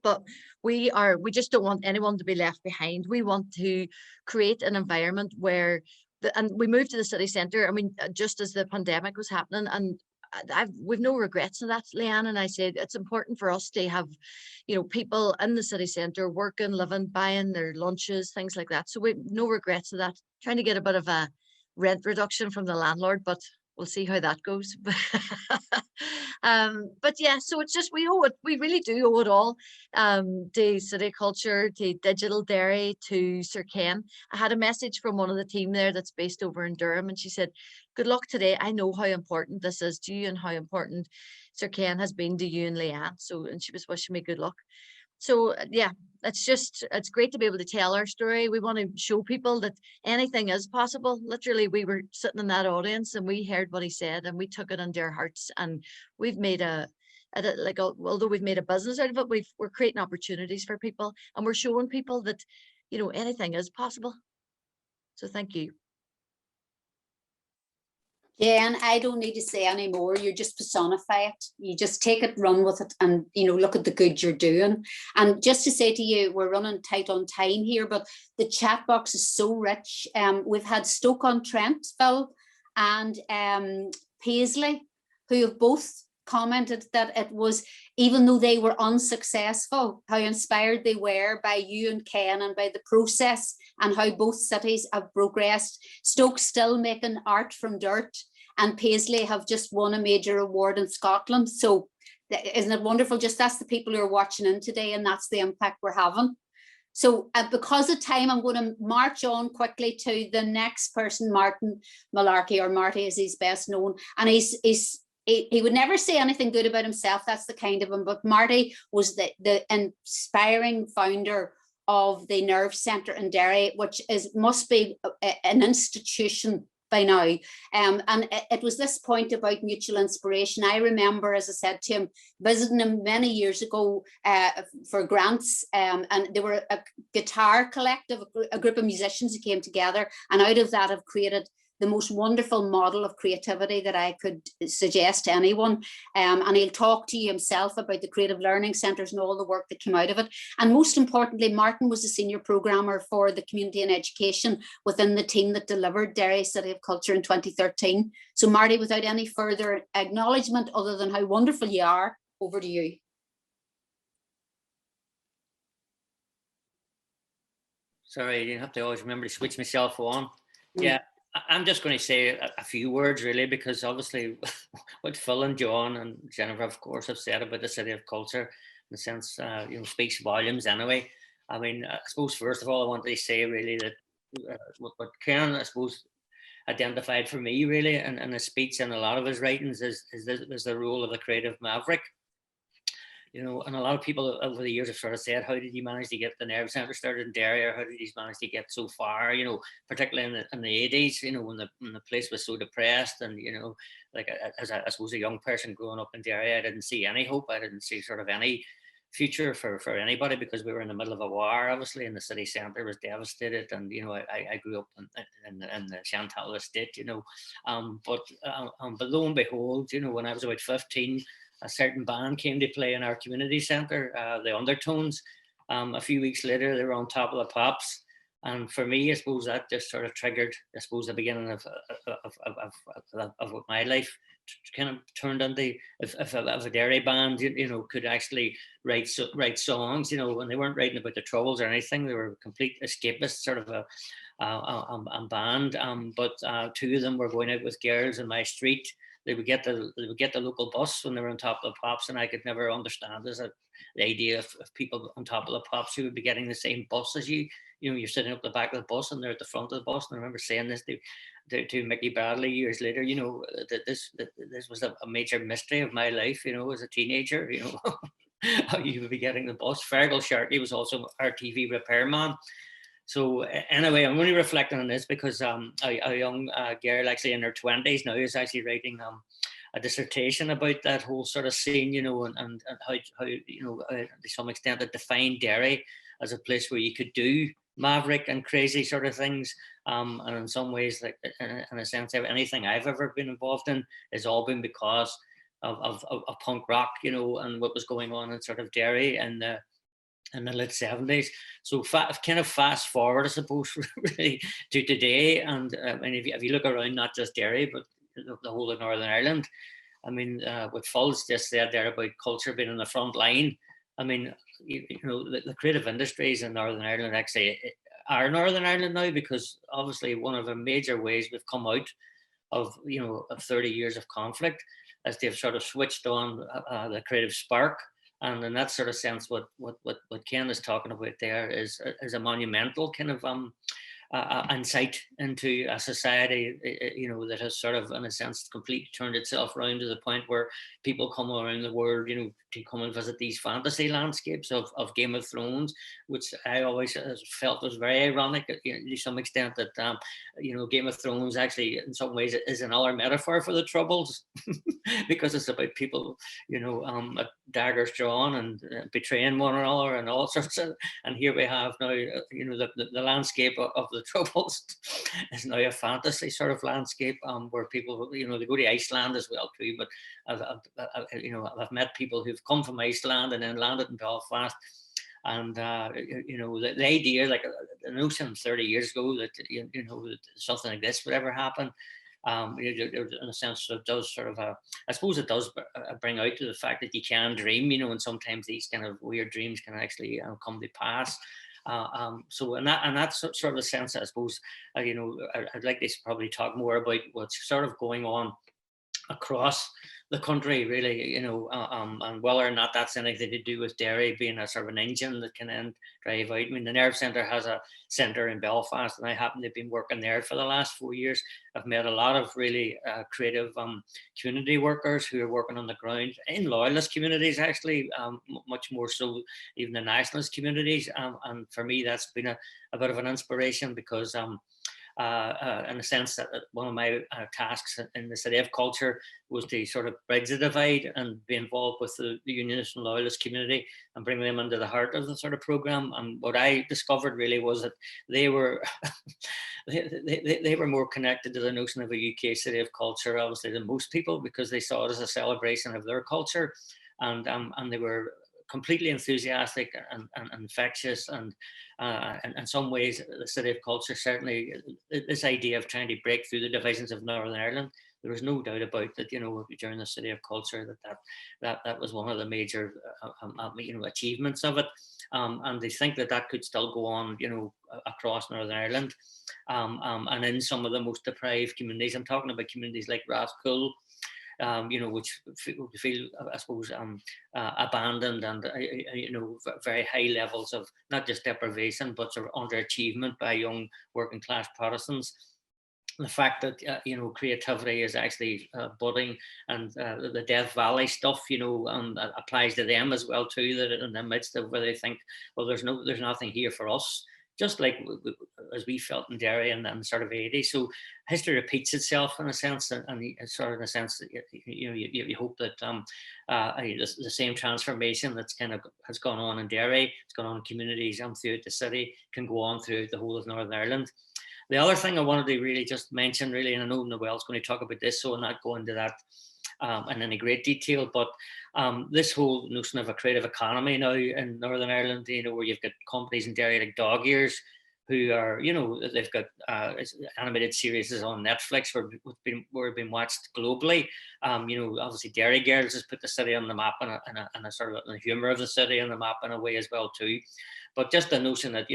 But we just don't want anyone to be left behind. We want to create an environment where and we moved to the city centre. I mean, just as the pandemic was happening, and we've no regrets in that. Leanne and I said it's important for us to have, people in the city centre working, living, buying their lunches, things like that. So we've no regrets of that. Trying to get a bit of a rent reduction from the landlord, but we'll see how that goes. But yeah, so it's just, we owe it, we really do owe it all to City Culture, to Digital Derry, to Sir Ken. I had a message from one of the team there that's based over in Durham, and she said, good luck today. I know how important this is to you and how important Sir Ken has been to you and Leanne. So, and she was wishing me good luck. So yeah, it's great to be able to tell our story. We want to show people that anything is possible. Literally, we were sitting in that audience and we heard what he said and we took it into our hearts, and we've made although we've made a business out of it, we're creating opportunities for people, and we're showing people that, you know, anything is possible. So thank you. Yeah, and I don't need to say any more. You just personify it. You just take it, run with it, and, you know, look at the good you're doing. And just to say to you, we're running tight on time here, but the chat box is so rich. We've had Stoke-on-Trent, Phil, and Paisley, who have both commented that it was, even though they were unsuccessful, how inspired they were by you and Ken and by the process, and how both cities have progressed. Stoke's still making art from dirt, and Paisley have just won a major award in Scotland. So isn't it wonderful? Just that's the people who are watching in today, and that's the impact we're having. So because of time, I'm going to march on quickly to the next person, Marty Melarkey, or Marty as he's best known. And he would never say anything good about himself. That's the kind of him. But Marty was the inspiring founder of the Nerve Centre in Derry, which must be an institution by now. And it was this point about mutual inspiration. I remember, as I said to him, visiting him many years ago for grants, and they were a guitar collective, a group of musicians who came together, and out of that have created the most wonderful model of creativity that I could suggest to anyone. And he'll talk to you himself about the creative learning centres and all the work that came out of it. And most importantly, Martin was the senior programmer for the community and education within the team that delivered Derry City of Culture in 2013. So Marty, without any further acknowledgement other than how wonderful you are, over to you. Sorry, I didn't have to always remember to switch myself on. Yeah. I'm just going to say a few words, really, because obviously what Phil and John and Jennifer, of course, have said about the City of Culture, in the sense, you know, speaks volumes anyway. I mean, I suppose, first of all, I want to say really that what Ken, I suppose, identified for me, really, in his speech and a lot of his writings is the role of the creative maverick. You know, and a lot of people over the years have sort of said, how did you manage to get the Nerve Centre started in Derry, or how did you manage to get so far, you know, particularly in the 80s, you know, when the place was so depressed, and, you know, like as I suppose a young person growing up in Derry, I didn't see any hope. I didn't see sort of any future for anybody, because we were in the middle of a war, obviously, and the city centre was devastated. And, you know, I grew up in the Chantal estate, you know, but lo and behold, you know, when I was about 15, a certain band came to play in our community centre, the Undertones. A few weeks later, they were on Top of the Pops. And for me, I suppose that just sort of triggered, I suppose, the beginning of what my life kind of turned into. If a Derry band, you know, could actually write songs, you know, when they weren't writing about the troubles or anything, they were complete escapist sort of a band. But two of them were going out with girls in my street. They would get the local bus when they were on Top of the Pops, and I could never understand the idea of people on Top of the Pops who would be getting the same bus as you. You know, you're sitting up the back of the bus and they're at the front of the bus. And I remember saying this to Mickey Bradley years later, you know, that this was a major mystery of my life, you know, as a teenager, you know, how you would be getting the bus. Fergal Sharkey was also our TV repairman. So anyway, I'm only reflecting on this because a young girl actually in her 20s now is actually writing a dissertation about that whole sort of scene, you know, and how you know, to some extent it defined Derry as a place where you could do maverick and crazy sort of things. And in some ways, like in a sense, anything I've ever been involved in has all been because of punk rock, you know, and what was going on in sort of Derry and in the late 70s. So kind of fast forward, I suppose, really to today. And I mean, if you look around, not just Derry, but the whole of Northern Ireland, I mean, what Phil's just said there about culture being on the front line, I mean, you know, the creative industries in Northern Ireland actually are Northern Ireland now, because obviously one of the major ways we've come out of 30 years of conflict, as they've sort of switched on the creative spark. And in that sort of sense, what Ken is talking about there is a monumental kind of insight into a society, that has sort of, in a sense, completely turned itself around to the point where people come around the world, to come and visit these fantasy landscapes of Game of Thrones, which I always felt was very ironic, to some extent, that Game of Thrones actually, in some ways, is another metaphor for the Troubles, because it's about people, daggers drawn and betraying one another and all sorts of. And here we have now, the landscape of the Troubles is now a fantasy sort of landscape, where people, they go to Iceland as well too. But I've met people who've come from Iceland and then landed in Belfast, and the idea, like the notion 30 years ago that that something like this would ever happen, in a sense, it does sort of I suppose it does bring out to the fact that you can dream, and sometimes these kind of weird dreams can actually come to pass. So in that sort of a sense, I suppose, I'd like to probably talk more about what's sort of going on across the country, really, and whether or not that's anything to do with Derry being a sort of an engine that can then drive out. I mean, the Nerve Centre has a centre in Belfast, and I happen to have been working there for the last 4 years. I've met a lot of really creative community workers who are working on the ground in loyalist communities, actually, much more so even the nationalist communities. And for me, that's been a bit of an inspiration, because in the sense that one of my tasks in the City of Culture was to sort of bridge the divide and be involved with the unionist and loyalist community and bring them into the heart of the sort of programme. And what I discovered really was that they were they were more connected to the notion of a UK City of Culture, obviously, than most people, because they saw it as a celebration of their culture, and they were completely enthusiastic and infectious, and in some ways the City of Culture, certainly this idea of trying to break through the divisions of Northern Ireland, there was no doubt about that, during the City of Culture, that was one of the major achievements of it, and they think that could still go on, across Northern Ireland, and in some of the most deprived communities. I'm talking about communities like Rathcoole, which feel, I suppose, abandoned, and very high levels of not just deprivation but sort of underachievement by young working class Protestants. The fact that creativity is actually budding, and the Death Valley stuff applies to them as well too, that in the midst of where they think, well, there's nothing here for us, just like as we felt in Derry and sort of 80. So history repeats itself in a sense, and sort of in a sense that you hope that the same transformation that's kind of has gone on in Derry, it's gone on in communities throughout the city, can go on throughout the whole of Northern Ireland. The other thing I wanted to really just mention, really, and I know Noelle's going to talk about this, so I'll not go into that in any great detail, but this whole notion of a creative economy now in Northern Ireland, where you've got companies in Derry like Dog Ears, who are, they've got animated series on Netflix where being watched globally. Obviously Derry Girls has put the city on the map, and a sort of the humour of the city on the map in a way as well too. But just the notion that,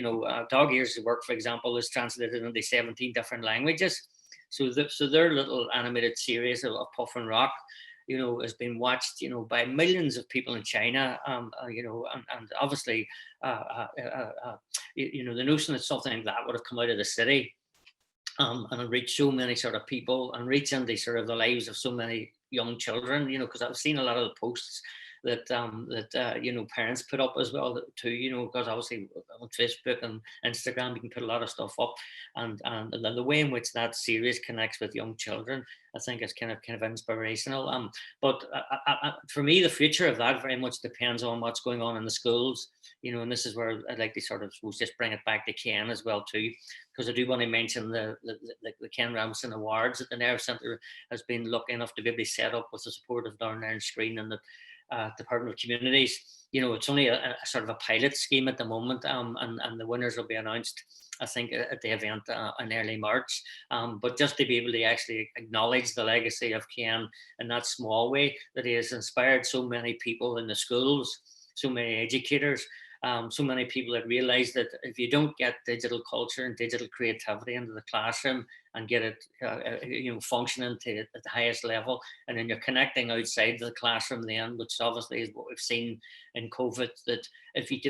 Dog Ears' work, for example, is translated into 17 different languages. So their little animated series of Puff and Rock, has been watched, by millions of people in China, and obviously, the notion that something like that would have come out of the city, and reached so many sort of people, and reach into sort of the lives of so many young children, because I've seen a lot of the posts that parents put up as well too, because obviously on Facebook and Instagram you can put a lot of stuff up, and the way in which that series connects with young children, I think is kind of inspirational. But for me, the future of that very much depends on what's going on in the schools, and this is where I'd like to sort of just bring it back to Ken as well too, because I do want to mention the Ken Ramsden Awards that the Nerve Centre has been lucky enough to be able to set up with the support of Northern Ireland Screen and the Department of Communities. It's only a sort of a pilot scheme at the moment, and the winners will be announced, I think, at the event in early March. But just to be able to actually acknowledge the legacy of Ken in that small way, that he has inspired so many people in the schools, so many educators, so many people that realise that if you don't get digital culture and digital creativity into the classroom and get it functioning at the highest level. And then you're connecting outside the classroom then, which obviously is what we've seen in COVID, that if you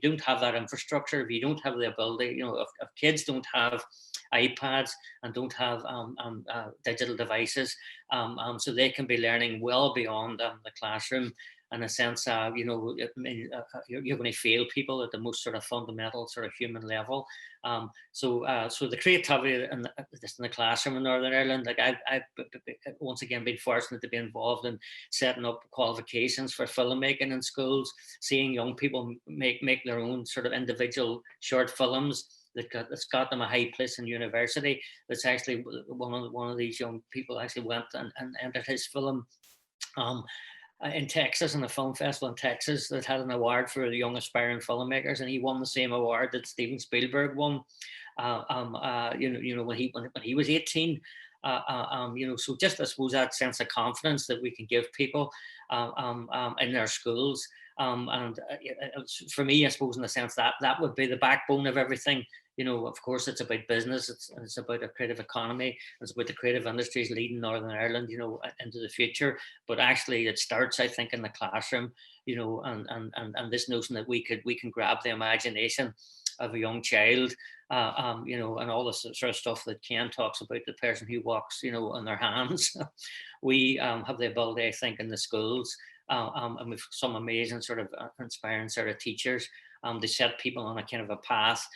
don't have that infrastructure, if you don't have the ability, if kids don't have iPads and don't have digital devices, so they can be learning well beyond the classroom. In a sense, you're going to fail people at the most sort of fundamental sort of human level. So the creativity in the classroom in Northern Ireland, like I've once again been fortunate to be involved in setting up qualifications for filmmaking in schools, seeing young people make their own sort of individual short films that's got them a high place in university. That's actually one of these young people actually went and entered his film in Texas, in a film festival in Texas that had an award for the young aspiring filmmakers, and he won the same award that Steven Spielberg won. When he was 18. So just I suppose that sense of confidence that we can give people in their schools. And for me, I suppose in the sense that would be the backbone of everything. Of course, it's about business. It's about a creative economy. It's about the creative industries leading Northern Ireland, into the future. But actually, it starts, I think, in the classroom. And this notion that we can grab the imagination of a young child, and all the sort of stuff that Ken talks about, the person who walks, on their hands. We have the ability, I think, in the schools, and we've some amazing sort of inspiring sort of teachers. They set people on a kind of a path.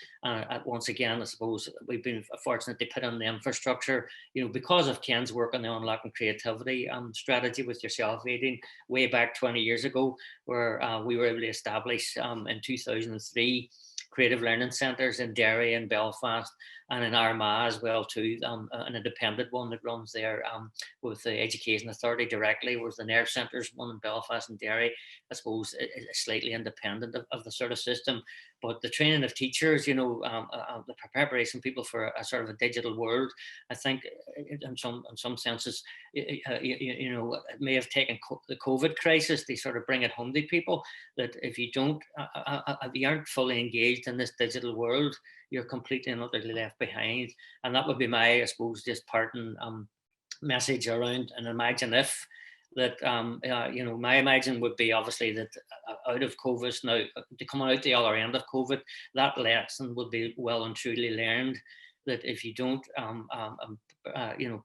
Once again, I suppose we've been fortunate to put in the infrastructure, because of Ken's work on the Unlocking Creativity strategy with yourself, Aideen, way back 20 years ago, where we were able to establish in 2003 creative learning centres in Derry and Belfast, and in Armagh as well too, an independent one that runs there with the Education Authority directly, whereas the Nerve Centres, one in Belfast and Derry, I suppose is slightly independent of the sort of system. But the training of teachers, the preparation people for a sort of a digital world, I think in some senses, it may have taken the COVID crisis to sort of bring it home to people that if you aren't fully engaged in this digital world, you're completely and utterly left behind. And that would be my, I suppose, just parting message around an Imagine If. That my imagine would be obviously that out of COVID now, to come out the other end of COVID, that lesson would be well and truly learned. That if you don't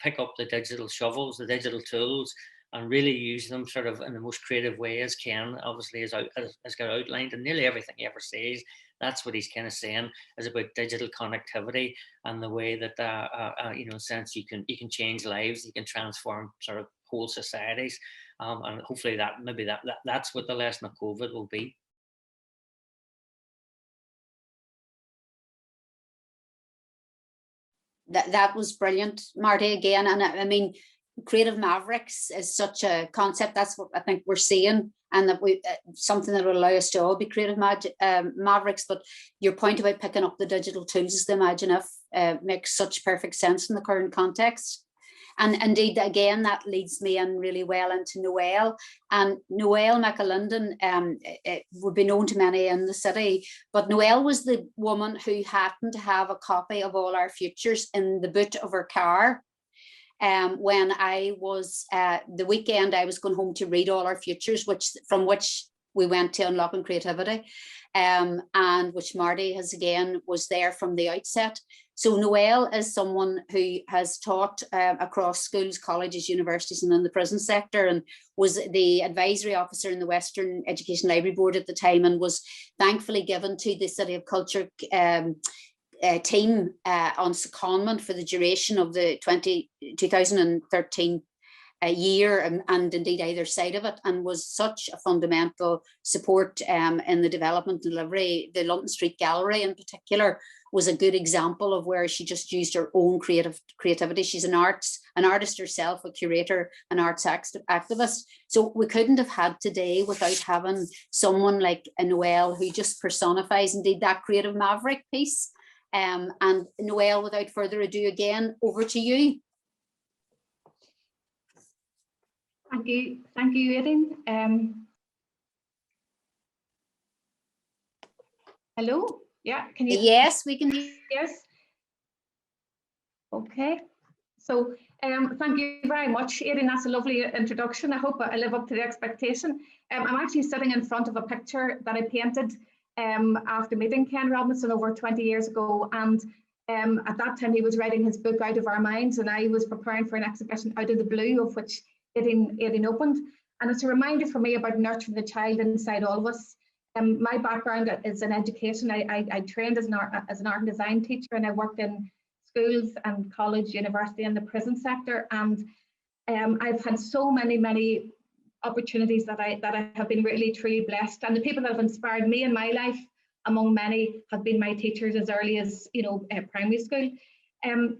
pick up the digital shovels, the digital tools, and really use them sort of in the most creative way, as Ken obviously has got outlined, and nearly everything he ever says, that's what he's kind of saying, is about digital connectivity and the way that in a sense you can change lives, you can transform sort of whole societies, and hopefully that's what the lesson of COVID will be. That was brilliant, Marty, again. And I mean, creative mavericks is such a concept. That's what I think we're seeing, and that we something that will allow us to all be creative mavericks. But your point about picking up the digital tools is the Imagine If makes such perfect sense in the current context. And indeed, again, that leads me in really well into Noelle. And Noelle McAlinden would be known to many in the city, but Noelle was the woman who happened to have a copy of All Our Futures in the boot of her car. When I was, the weekend I was going home to read All Our Futures, from which we went to Unlocking Creativity, and which Marty was there from the outset. So Noelle is someone who has taught across schools, colleges, universities, and in the prison sector, and was the advisory officer in the Western Education Library Board at the time, and was thankfully given to the City of Culture team on secondment for the duration of the 2013 year, and indeed either side of it, and was such a fundamental support in the development and delivery. The London Street Gallery in particular was a good example of where she just used her own creativity. She's an artist herself, a curator, an arts activist. So we couldn't have had today without having someone like a Noelle who just personifies indeed that creative maverick piece. And Noelle, without further ado, again, over to you. Thank you, Aideen. Hello, yeah, can you? Yes, we can hear. Yes. Okay, so thank you very much, Aideen. That's a lovely introduction. I hope I live up to the expectation. I'm actually sitting in front of a picture that I painted after meeting Ken Robinson over 20 years ago. And at that time, he was writing his book Out of Our Minds, and I was preparing for an exhibition Out of the Blue, of which Aideen opened. And it's a reminder for me about nurturing the child inside all of us. My background is in education. I trained as an art and design teacher, and I worked in schools and college, university, and the prison sector. And I've had so many opportunities that I have been really truly blessed. And the people that have inspired me in my life, among many, have been my teachers as early as primary school. I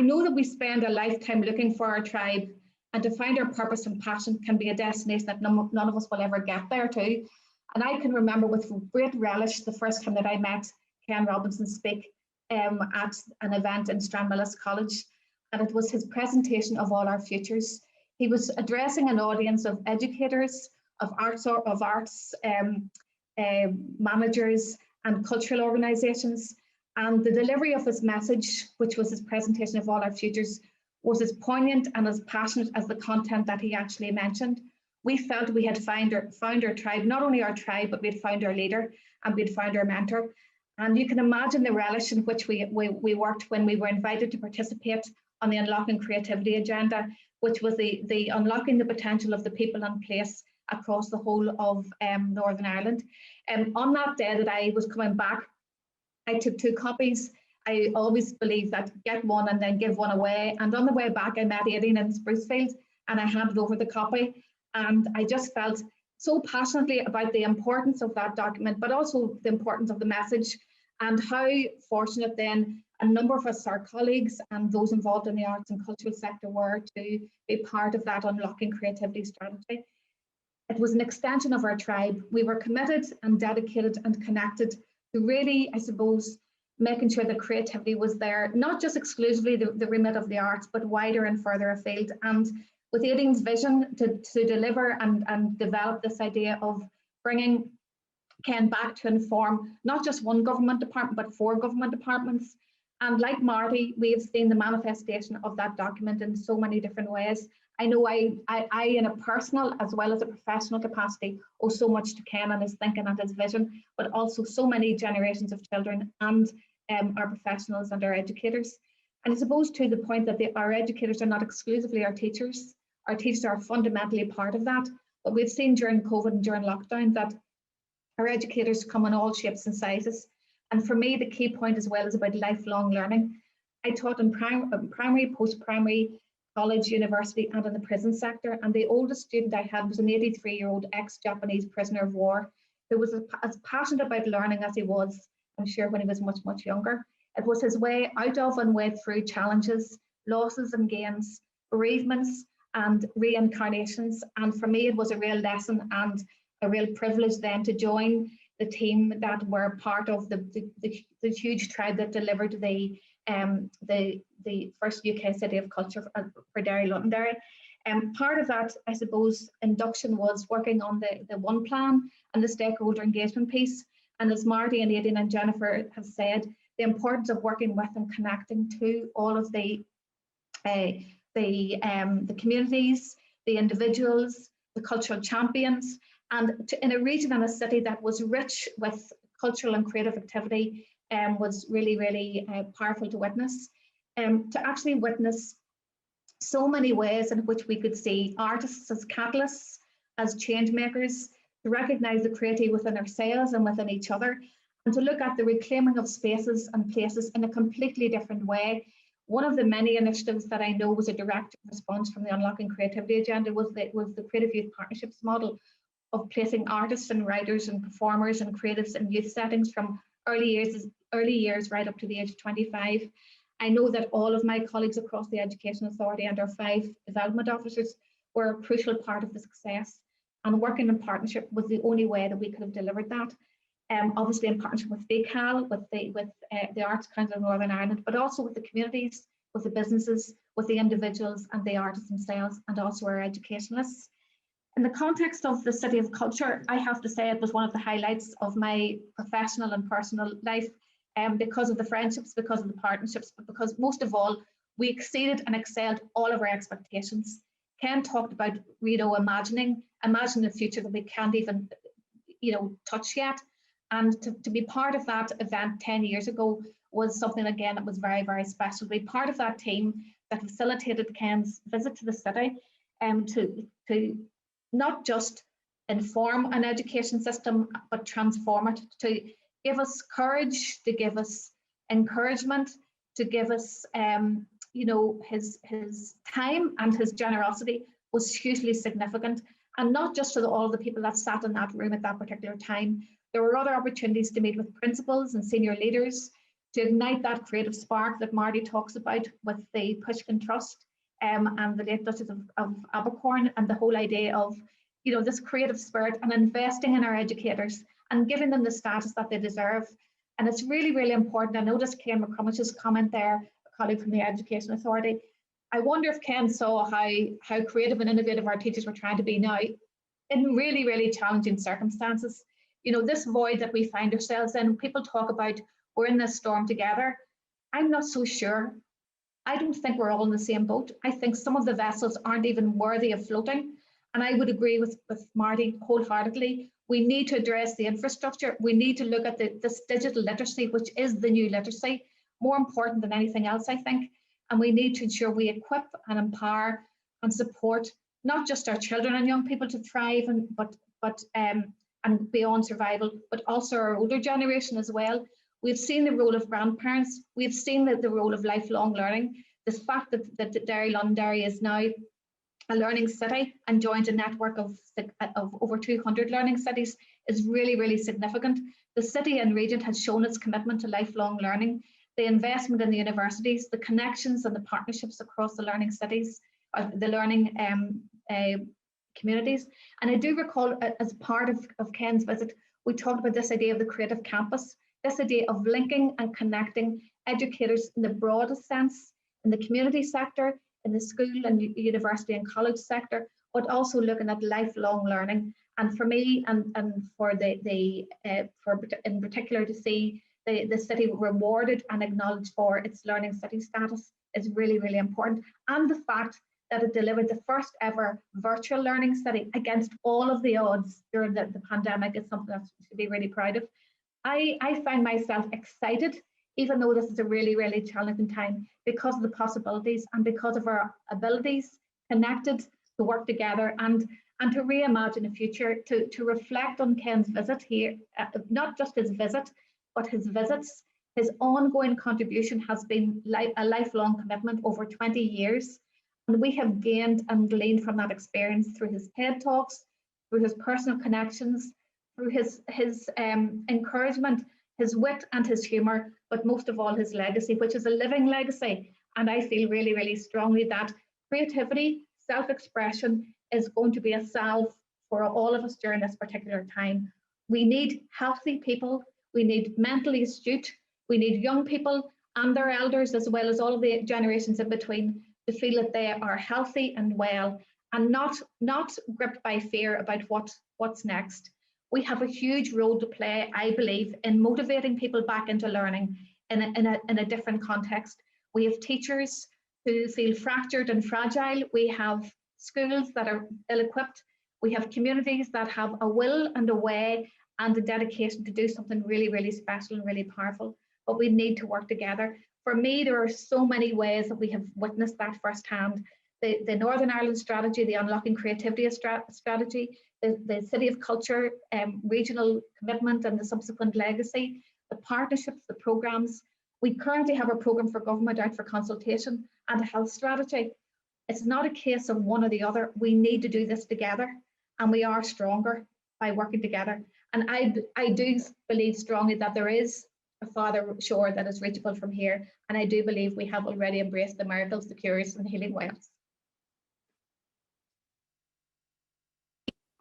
know that we spend a lifetime looking for our tribe, and to find our purpose and passion can be a destination that none of us will ever get there to. And I can remember with great relish the first time that I met Ken Robinson speak at an event in Stranmillis College, and it was his presentation of All Our Futures. He was addressing an audience of educators, of arts managers and cultural organisations, and the delivery of his message, which was his presentation of All Our Futures, was as poignant and as passionate as the content that he actually mentioned. We felt we had found our tribe, not only our tribe, but we'd found our leader and we'd found our mentor. And you can imagine the relish in which we worked when we were invited to participate on the Unlocking Creativity agenda, which was the unlocking the potential of the people and place across the whole of Northern Ireland. On that day that I was coming back, I took 2 copies. I always believe that get one and then give one away. And on the way back, I met Aideen in Sprucefield, and I handed over the copy. And I just felt so passionately about the importance of that document, but also the importance of the message, and how fortunate then a number of us, our colleagues and those involved in the arts and cultural sector, were to be part of that Unlocking Creativity strategy. It was an extension of our tribe. We were committed and dedicated and connected to really, I suppose, making sure that creativity was there, not just exclusively the remit of the arts, but wider and further afield. And with Aideen's vision to deliver and develop this idea of bringing Ken back to inform not just one government department, but 4 government departments. And like Marty, we have seen the manifestation of that document in so many different ways. I know I in a personal as well as a professional capacity owe so much to Ken and his thinking and his vision, but also so many generations of children and our professionals and our educators. And I suppose to the point that our educators are not exclusively our teachers. Our teachers are fundamentally part of that. But we've seen during COVID and during lockdown that our educators come in all shapes and sizes. And for me, the key point as well is about lifelong learning. I taught in primary, post-primary, college, university, and in the prison sector. And the oldest student I had was an 83-year-old ex-Japanese prisoner of war who was as passionate about learning as he was, I'm sure, when he was much, much younger. It was his way out of and way through challenges, losses and gains, bereavements and reincarnations. And for me, it was a real lesson and a real privilege then to join the team that were part of the huge tribe that delivered the first UK City of Culture for Derry Londonderry. Part of that, I suppose, induction was working on the one plan and the stakeholder engagement piece. And as Marty and Aideen and Jennifer have said, the importance of working with and connecting to all of the communities, the individuals, the cultural champions, and in a region and a city that was rich with cultural and creative activity, was really, really powerful to witness. To actually witness so many ways in which we could see artists as catalysts, as change makers, to recognise the creativity within ourselves and within each other, and to look at the reclaiming of spaces and places in a completely different way. One of the many initiatives that I know was a direct response from the Unlocking Creativity agenda was the Creative Youth Partnerships model of placing artists and writers and performers and creatives in youth settings from early years right up to the age of 25. I know that all of my colleagues across the Education Authority and our 5 development officers were a crucial part of the success, and working in partnership was the only way that we could have delivered that. Obviously in partnership with VCAL, with the Arts Council of Northern Ireland, but also with the communities, with the businesses, with the individuals and the artists themselves, and also our educationalists. In the context of the City of Culture, I have to say it was one of the highlights of my professional and personal life. because of the friendships, because of the partnerships, but because most of all, we exceeded and excelled all of our expectations. Ken talked about, imagine a future that we can't even, touch yet. And to be part of that event 10 years ago was something, again, that was very, very special. To be part of that team that facilitated Ken's visit to the city, to not just inform an education system, but transform it, to give us courage, to give us encouragement, to give us, his time and his generosity was hugely significant. And not just to all the people that sat in that room at that particular time. There were other opportunities to meet with principals and senior leaders, to ignite that creative spark that Marty talks about with the Pushkin Trust and the late Duchess of Abercorn, and the whole idea of, this creative spirit and investing in our educators and giving them the status that they deserve. And it's really, really important. I noticed Ken McCrummish's comment there, a colleague from the Education Authority. I wonder if Ken saw how creative and innovative our teachers were trying to be now in really, really challenging circumstances. This void that we find ourselves in, people talk about we're in this storm together. I'm not so sure. I don't think we're all in the same boat. I think some of the vessels aren't even worthy of floating. And I would agree with Marty wholeheartedly. We need to address the infrastructure. We need to look at this digital literacy, which is the new literacy, more important than anything else, I think. And we need to ensure we equip and empower and support not just our children and young people to thrive and beyond survival, but also our older generation as well. We've seen the role of grandparents. We've seen the role of lifelong learning. The fact that Derry Londonderry is now a learning city and joins a network of over 200 learning cities is really, really significant. The city and region has shown its commitment to lifelong learning, the investment in the universities, the connections and the partnerships across the learning cities, the learning communities. And I do recall, as part of Ken's visit, we talked about this idea of the creative campus, this idea of linking and connecting educators in the broadest sense, in the community sector, in the school and university and college sector, but also looking at lifelong learning. And for me, and for in particular, to see the city rewarded and acknowledged for its learning city status is really, really important. And the fact that it delivered the first ever virtual learning city against all of the odds during the pandemic is something that we should be really proud of. I find myself excited, even though this is a really, really challenging time, because of the possibilities and because of our abilities connected to work together and to reimagine a future, to reflect on Ken's visit here, not just his visit, but his visits. His ongoing contribution has been a lifelong commitment over 20 years. And we have gained and gleaned from that experience through his TED Talks, through his personal connections, through his encouragement, his wit and his humour, but most of all his legacy, which is a living legacy. And I feel really, really strongly that creativity, self-expression is going to be a salve for all of us during this particular time. We need healthy people, we need mentally astute, we need young people and their elders, as well as all of the generations in between, to feel that they are healthy and well and not gripped by fear about what's next. We have a huge role to play, I believe, in motivating people back into learning in a different context. We have teachers who feel fractured and fragile. We have schools that are ill-equipped. We have communities that have a will and a way and a dedication to do something really, really special and really powerful. But we need to work together. For me, there are so many ways that we have witnessed that firsthand. The Northern Ireland strategy, the Unlocking Creativity strategy, the City of Culture regional commitment and the subsequent legacy, the partnerships, the programmes. We currently have a programme for government out for consultation and a health strategy. It's not a case of one or the other. We need to do this together, and we are stronger by working together. And I do believe strongly that there is a farther shore that is reachable from here. And I do believe we have already embraced the miracles, the cures and the healing wells.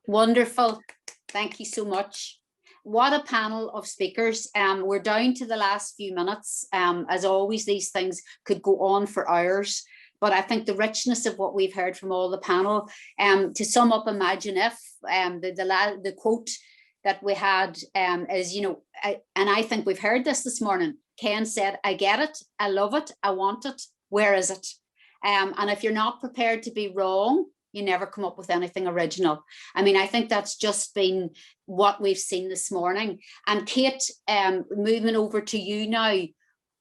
Wonderful. Thank you so much. What a panel of speakers. We're down to the last few minutes. As always, these things could go on for hours, but I think the richness of what we've heard from all the panel, to sum up, imagine if, the quote that we had is, and I think we've heard this morning, Ken said, I get it, I love it, I want it, where is it? And if you're not prepared to be wrong, you never come up with anything original. I mean, I think that's just been what we've seen this morning. And Kate, moving over to you now,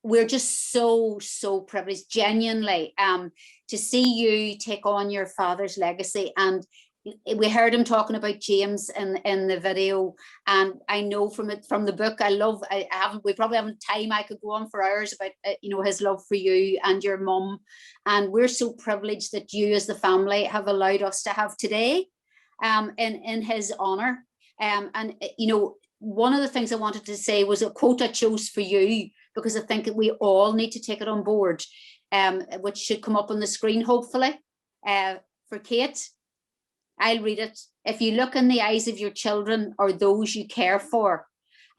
we're just so privileged, genuinely, to see you take on your father's legacy. And we heard him talking about James in the video, and I know from the book, we probably haven't time. I could go on for hours about his love for you and your mum, and we're so privileged that you as the family have allowed us to have today in his honor. And one of the things I wanted to say was a quote I chose for you, because I think that we all need to take it on board, which should come up on the screen, hopefully, for Kate. I'll read it. If you look in the eyes of your children or those you care for,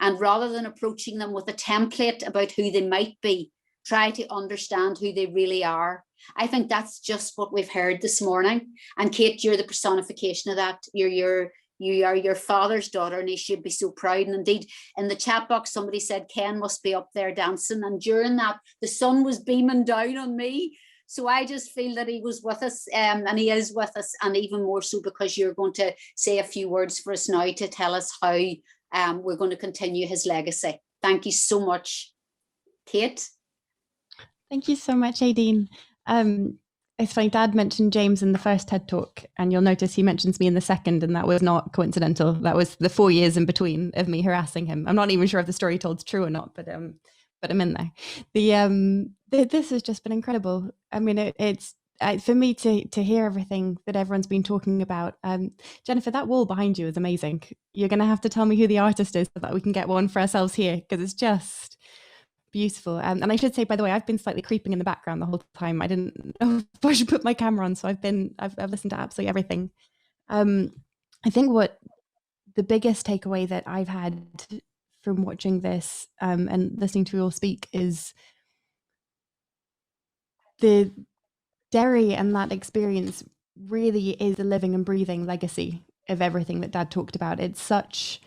and rather than approaching them with a template about who they might be, try to understand who they really are. I think that's just what we've heard this morning. And Kate, you're the personification of that. You are your father's daughter, and he should be so proud. And indeed, in the chat box, somebody said Ken must be up there dancing. And during that, the sun was beaming down on me. So I just feel that he was with us, and he is with us, and even more so because you're going to say a few words for us now to tell us how we're going to continue his legacy. Thank you so much, Kate. Thank you so much, Aideen. It's funny, Dad mentioned James in the first TED Talk, and you'll notice he mentions me in the second, and that was not coincidental. That was the 4 years in between of me harassing him. I'm not even sure if the story told's true or not, but I'm in there. This has just been incredible. I mean, it's for me to hear everything that everyone's been talking about. Jennifer, that wall behind you is amazing. You're going to have to tell me who the artist is so that we can get one for ourselves here, because it's just beautiful. And I should say, by the way, I've been slightly creeping in the background the whole time. I didn't know if I should put my camera on, so I've listened to absolutely everything. I think what the biggest takeaway that I've had from watching this and listening to you all speak is the Derry and that experience really is a living and breathing legacy of everything that Dad talked about. It's such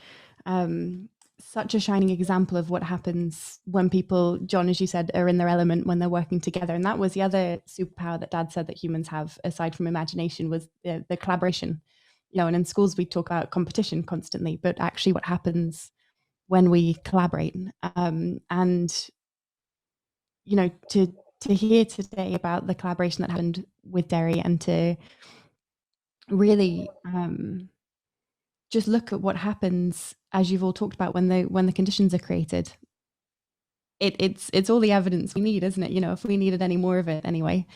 a shining example of what happens when people, John, as you said, are in their element, when they're working together. And that was the other superpower that Dad said that humans have, aside from imagination, was the collaboration. And in schools we talk about competition constantly, but actually what happens when we collaborate. And to hear today about the collaboration that happened with Derry, and to really just look at what happens, as you've all talked about, when the conditions are created. It's all the evidence we need, isn't it? If we needed any more of it anyway.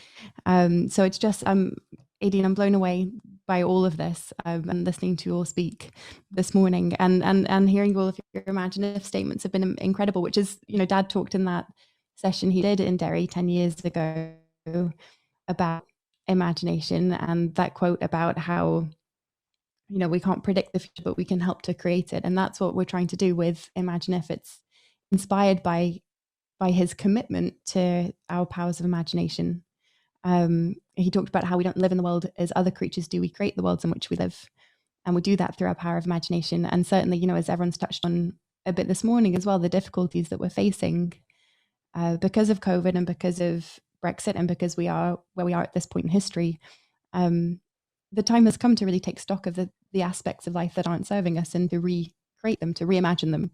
So it's just, Aideen, I'm blown away by all of this, and listening to you all speak this morning, and hearing all of your imaginative statements have been incredible, which is, Dad talked in that session he did in Derry 10 years ago about imagination, and that quote about how we can't predict the future, but we can help to create it. And that's what we're trying to do with Imagine If. It's inspired by his commitment to our powers of imagination. He talked about how we don't live in the world as other creatures do. We create the worlds in which we live, and we do that through our power of imagination. And certainly, as everyone's touched on a bit this morning as well, the difficulties that we're facing because of COVID and because of Brexit, and because we are where we are at this point in history. The time has come to really take stock of the aspects of life that aren't serving us, and to recreate them, to reimagine them.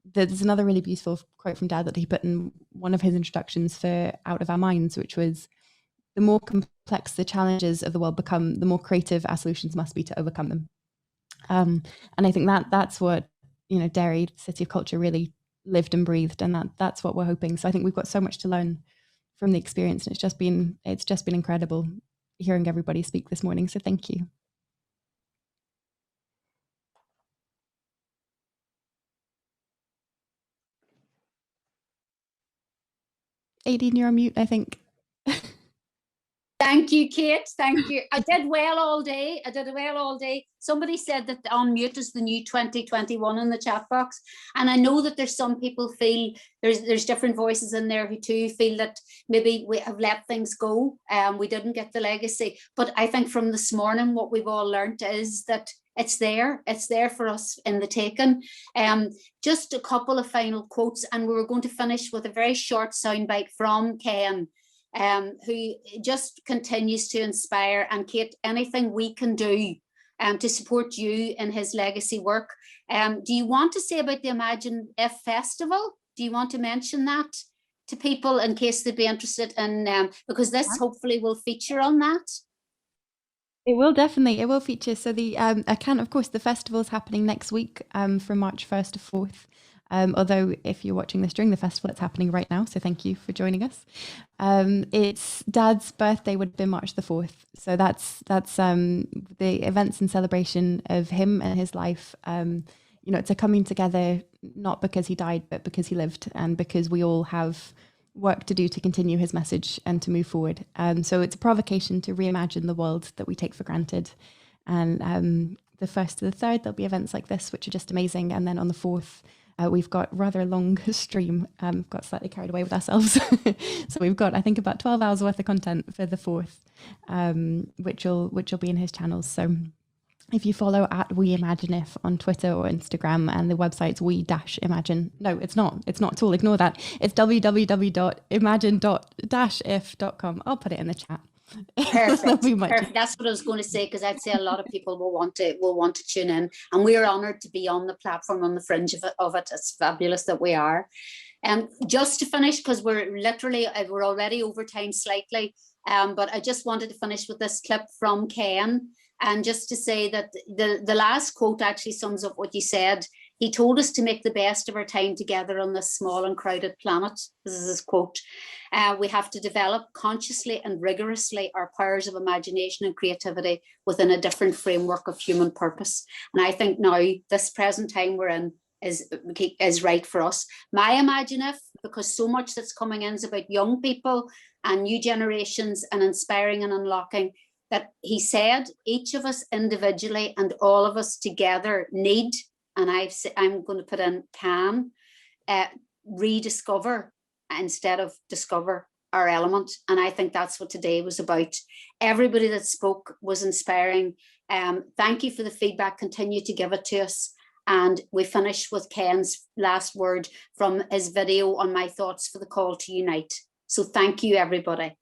There's another really beautiful quote from Dad that he put in one of his introductions for Out of Our Minds, which was, the more complex the challenges of the world become, the more creative our solutions must be to overcome them. And I think that's what, Derry, City of Culture, really lived and breathed, and that's what we're hoping. So I think we've got so much to learn from the experience, and it's just been incredible hearing everybody speak this morning. So thank you. Aideen, you're on mute, I think. Thank you, Kate. Thank you. I did well all day. Somebody said that unmute is the new 2021 in the chat box. And I know that there's some people feel there's different voices in there who too feel that maybe we have let things go. We didn't get the legacy. But I think from this morning, what we've all learned is that It's there for us in the taking. Just a couple of final quotes, and we were going to finish with a very short soundbite from Ken, who just continues to inspire. And Kate, anything we can do to support you in his legacy work. Do you want to say about the Imagine If Festival? Do you want to mention that to people in case they'd be interested in, because this hopefully will feature on that? It will definitely, it will feature. So the of course, the festival is happening next week from March 1st to 4th. Although if you're watching this during the festival, it's happening right now. So thank you for joining us. It's Dad's birthday would have been March the 4th. So that's the events and celebration of him and his life. It's a coming together, not because he died, but because he lived, and because we all have work to do to continue his message and to move forward. So it's a provocation to reimagine the world that we take for granted. And the 1st to the 3rd, there'll be events like this, which are just amazing. And then on the 4th, we've got rather a long stream, got slightly carried away with ourselves. So we've got, I think, about 12 hours worth of content for the 4th, which will be in his channels. So if you follow at Reimagined on Twitter or Instagram, and the website's we-imagine. No, it's not at all. Ignore that. It's www.imagine-if.com. I'll put it in the chat. Perfect. Perfect. That's what I was going to say, because I'd say a lot of people will want to tune in, and we are honoured to be on the platform, on the fringe of it. It's fabulous that we are. And just to finish, because we're already over time slightly, but I just wanted to finish with this clip from Ken. And just to say that the last quote actually sums up what you said. He told us to make the best of our time together on this small and crowded planet. This is his quote. We have to develop consciously and rigorously our powers of imagination and creativity within a different framework of human purpose. And I think now this present time we're in is right for us. My Imagine If, because so much that's coming in is about young people and new generations and inspiring and unlocking, that he said each of us individually and all of us together need, and I'm going to put in can, rediscover instead of discover our element. And I think that's what today was about. Everybody that spoke was inspiring. Thank you for the feedback. Continue to give it to us. And we finish with Ken's last word from his video on my thoughts for the call to unite. So thank you, everybody.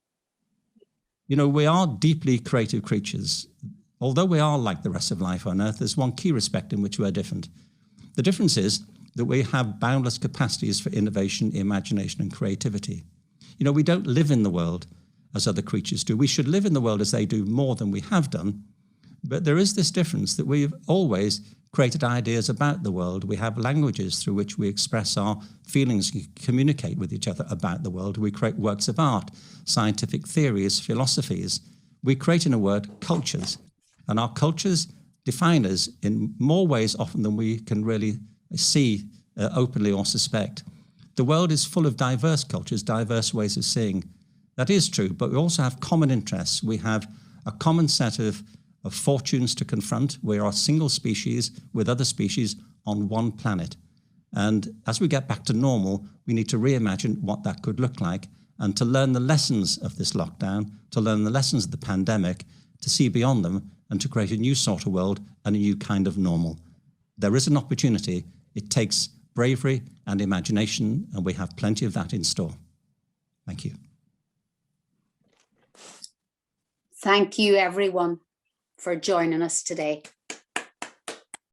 We are deeply creative creatures. Although we are like the rest of life on Earth, there's one key respect in which we're different. The difference is that we have boundless capacities for innovation, imagination, and creativity. We don't live in the world as other creatures do. We should live in the world as they do more than we have done. But there is this difference that we've always created ideas about the world. We have languages through which we express our feelings and communicate with each other about the world. We create works of art, scientific theories, philosophies. We create, in a word, cultures. And our cultures define us in more ways often than we can really see openly or suspect. The world is full of diverse cultures, diverse ways of seeing. That is true, but we also have common interests. We have a common set of fortunes to confront. We are a single species with other species on one planet. And as we get back to normal, we need to reimagine what that could look like, and to learn the lessons of this lockdown, to learn the lessons of the pandemic, to see beyond them, and to create a new sort of world and a new kind of normal. There is an opportunity. It takes bravery and imagination, and we have plenty of that in store. Thank you. Thank you, everyone, for joining us today.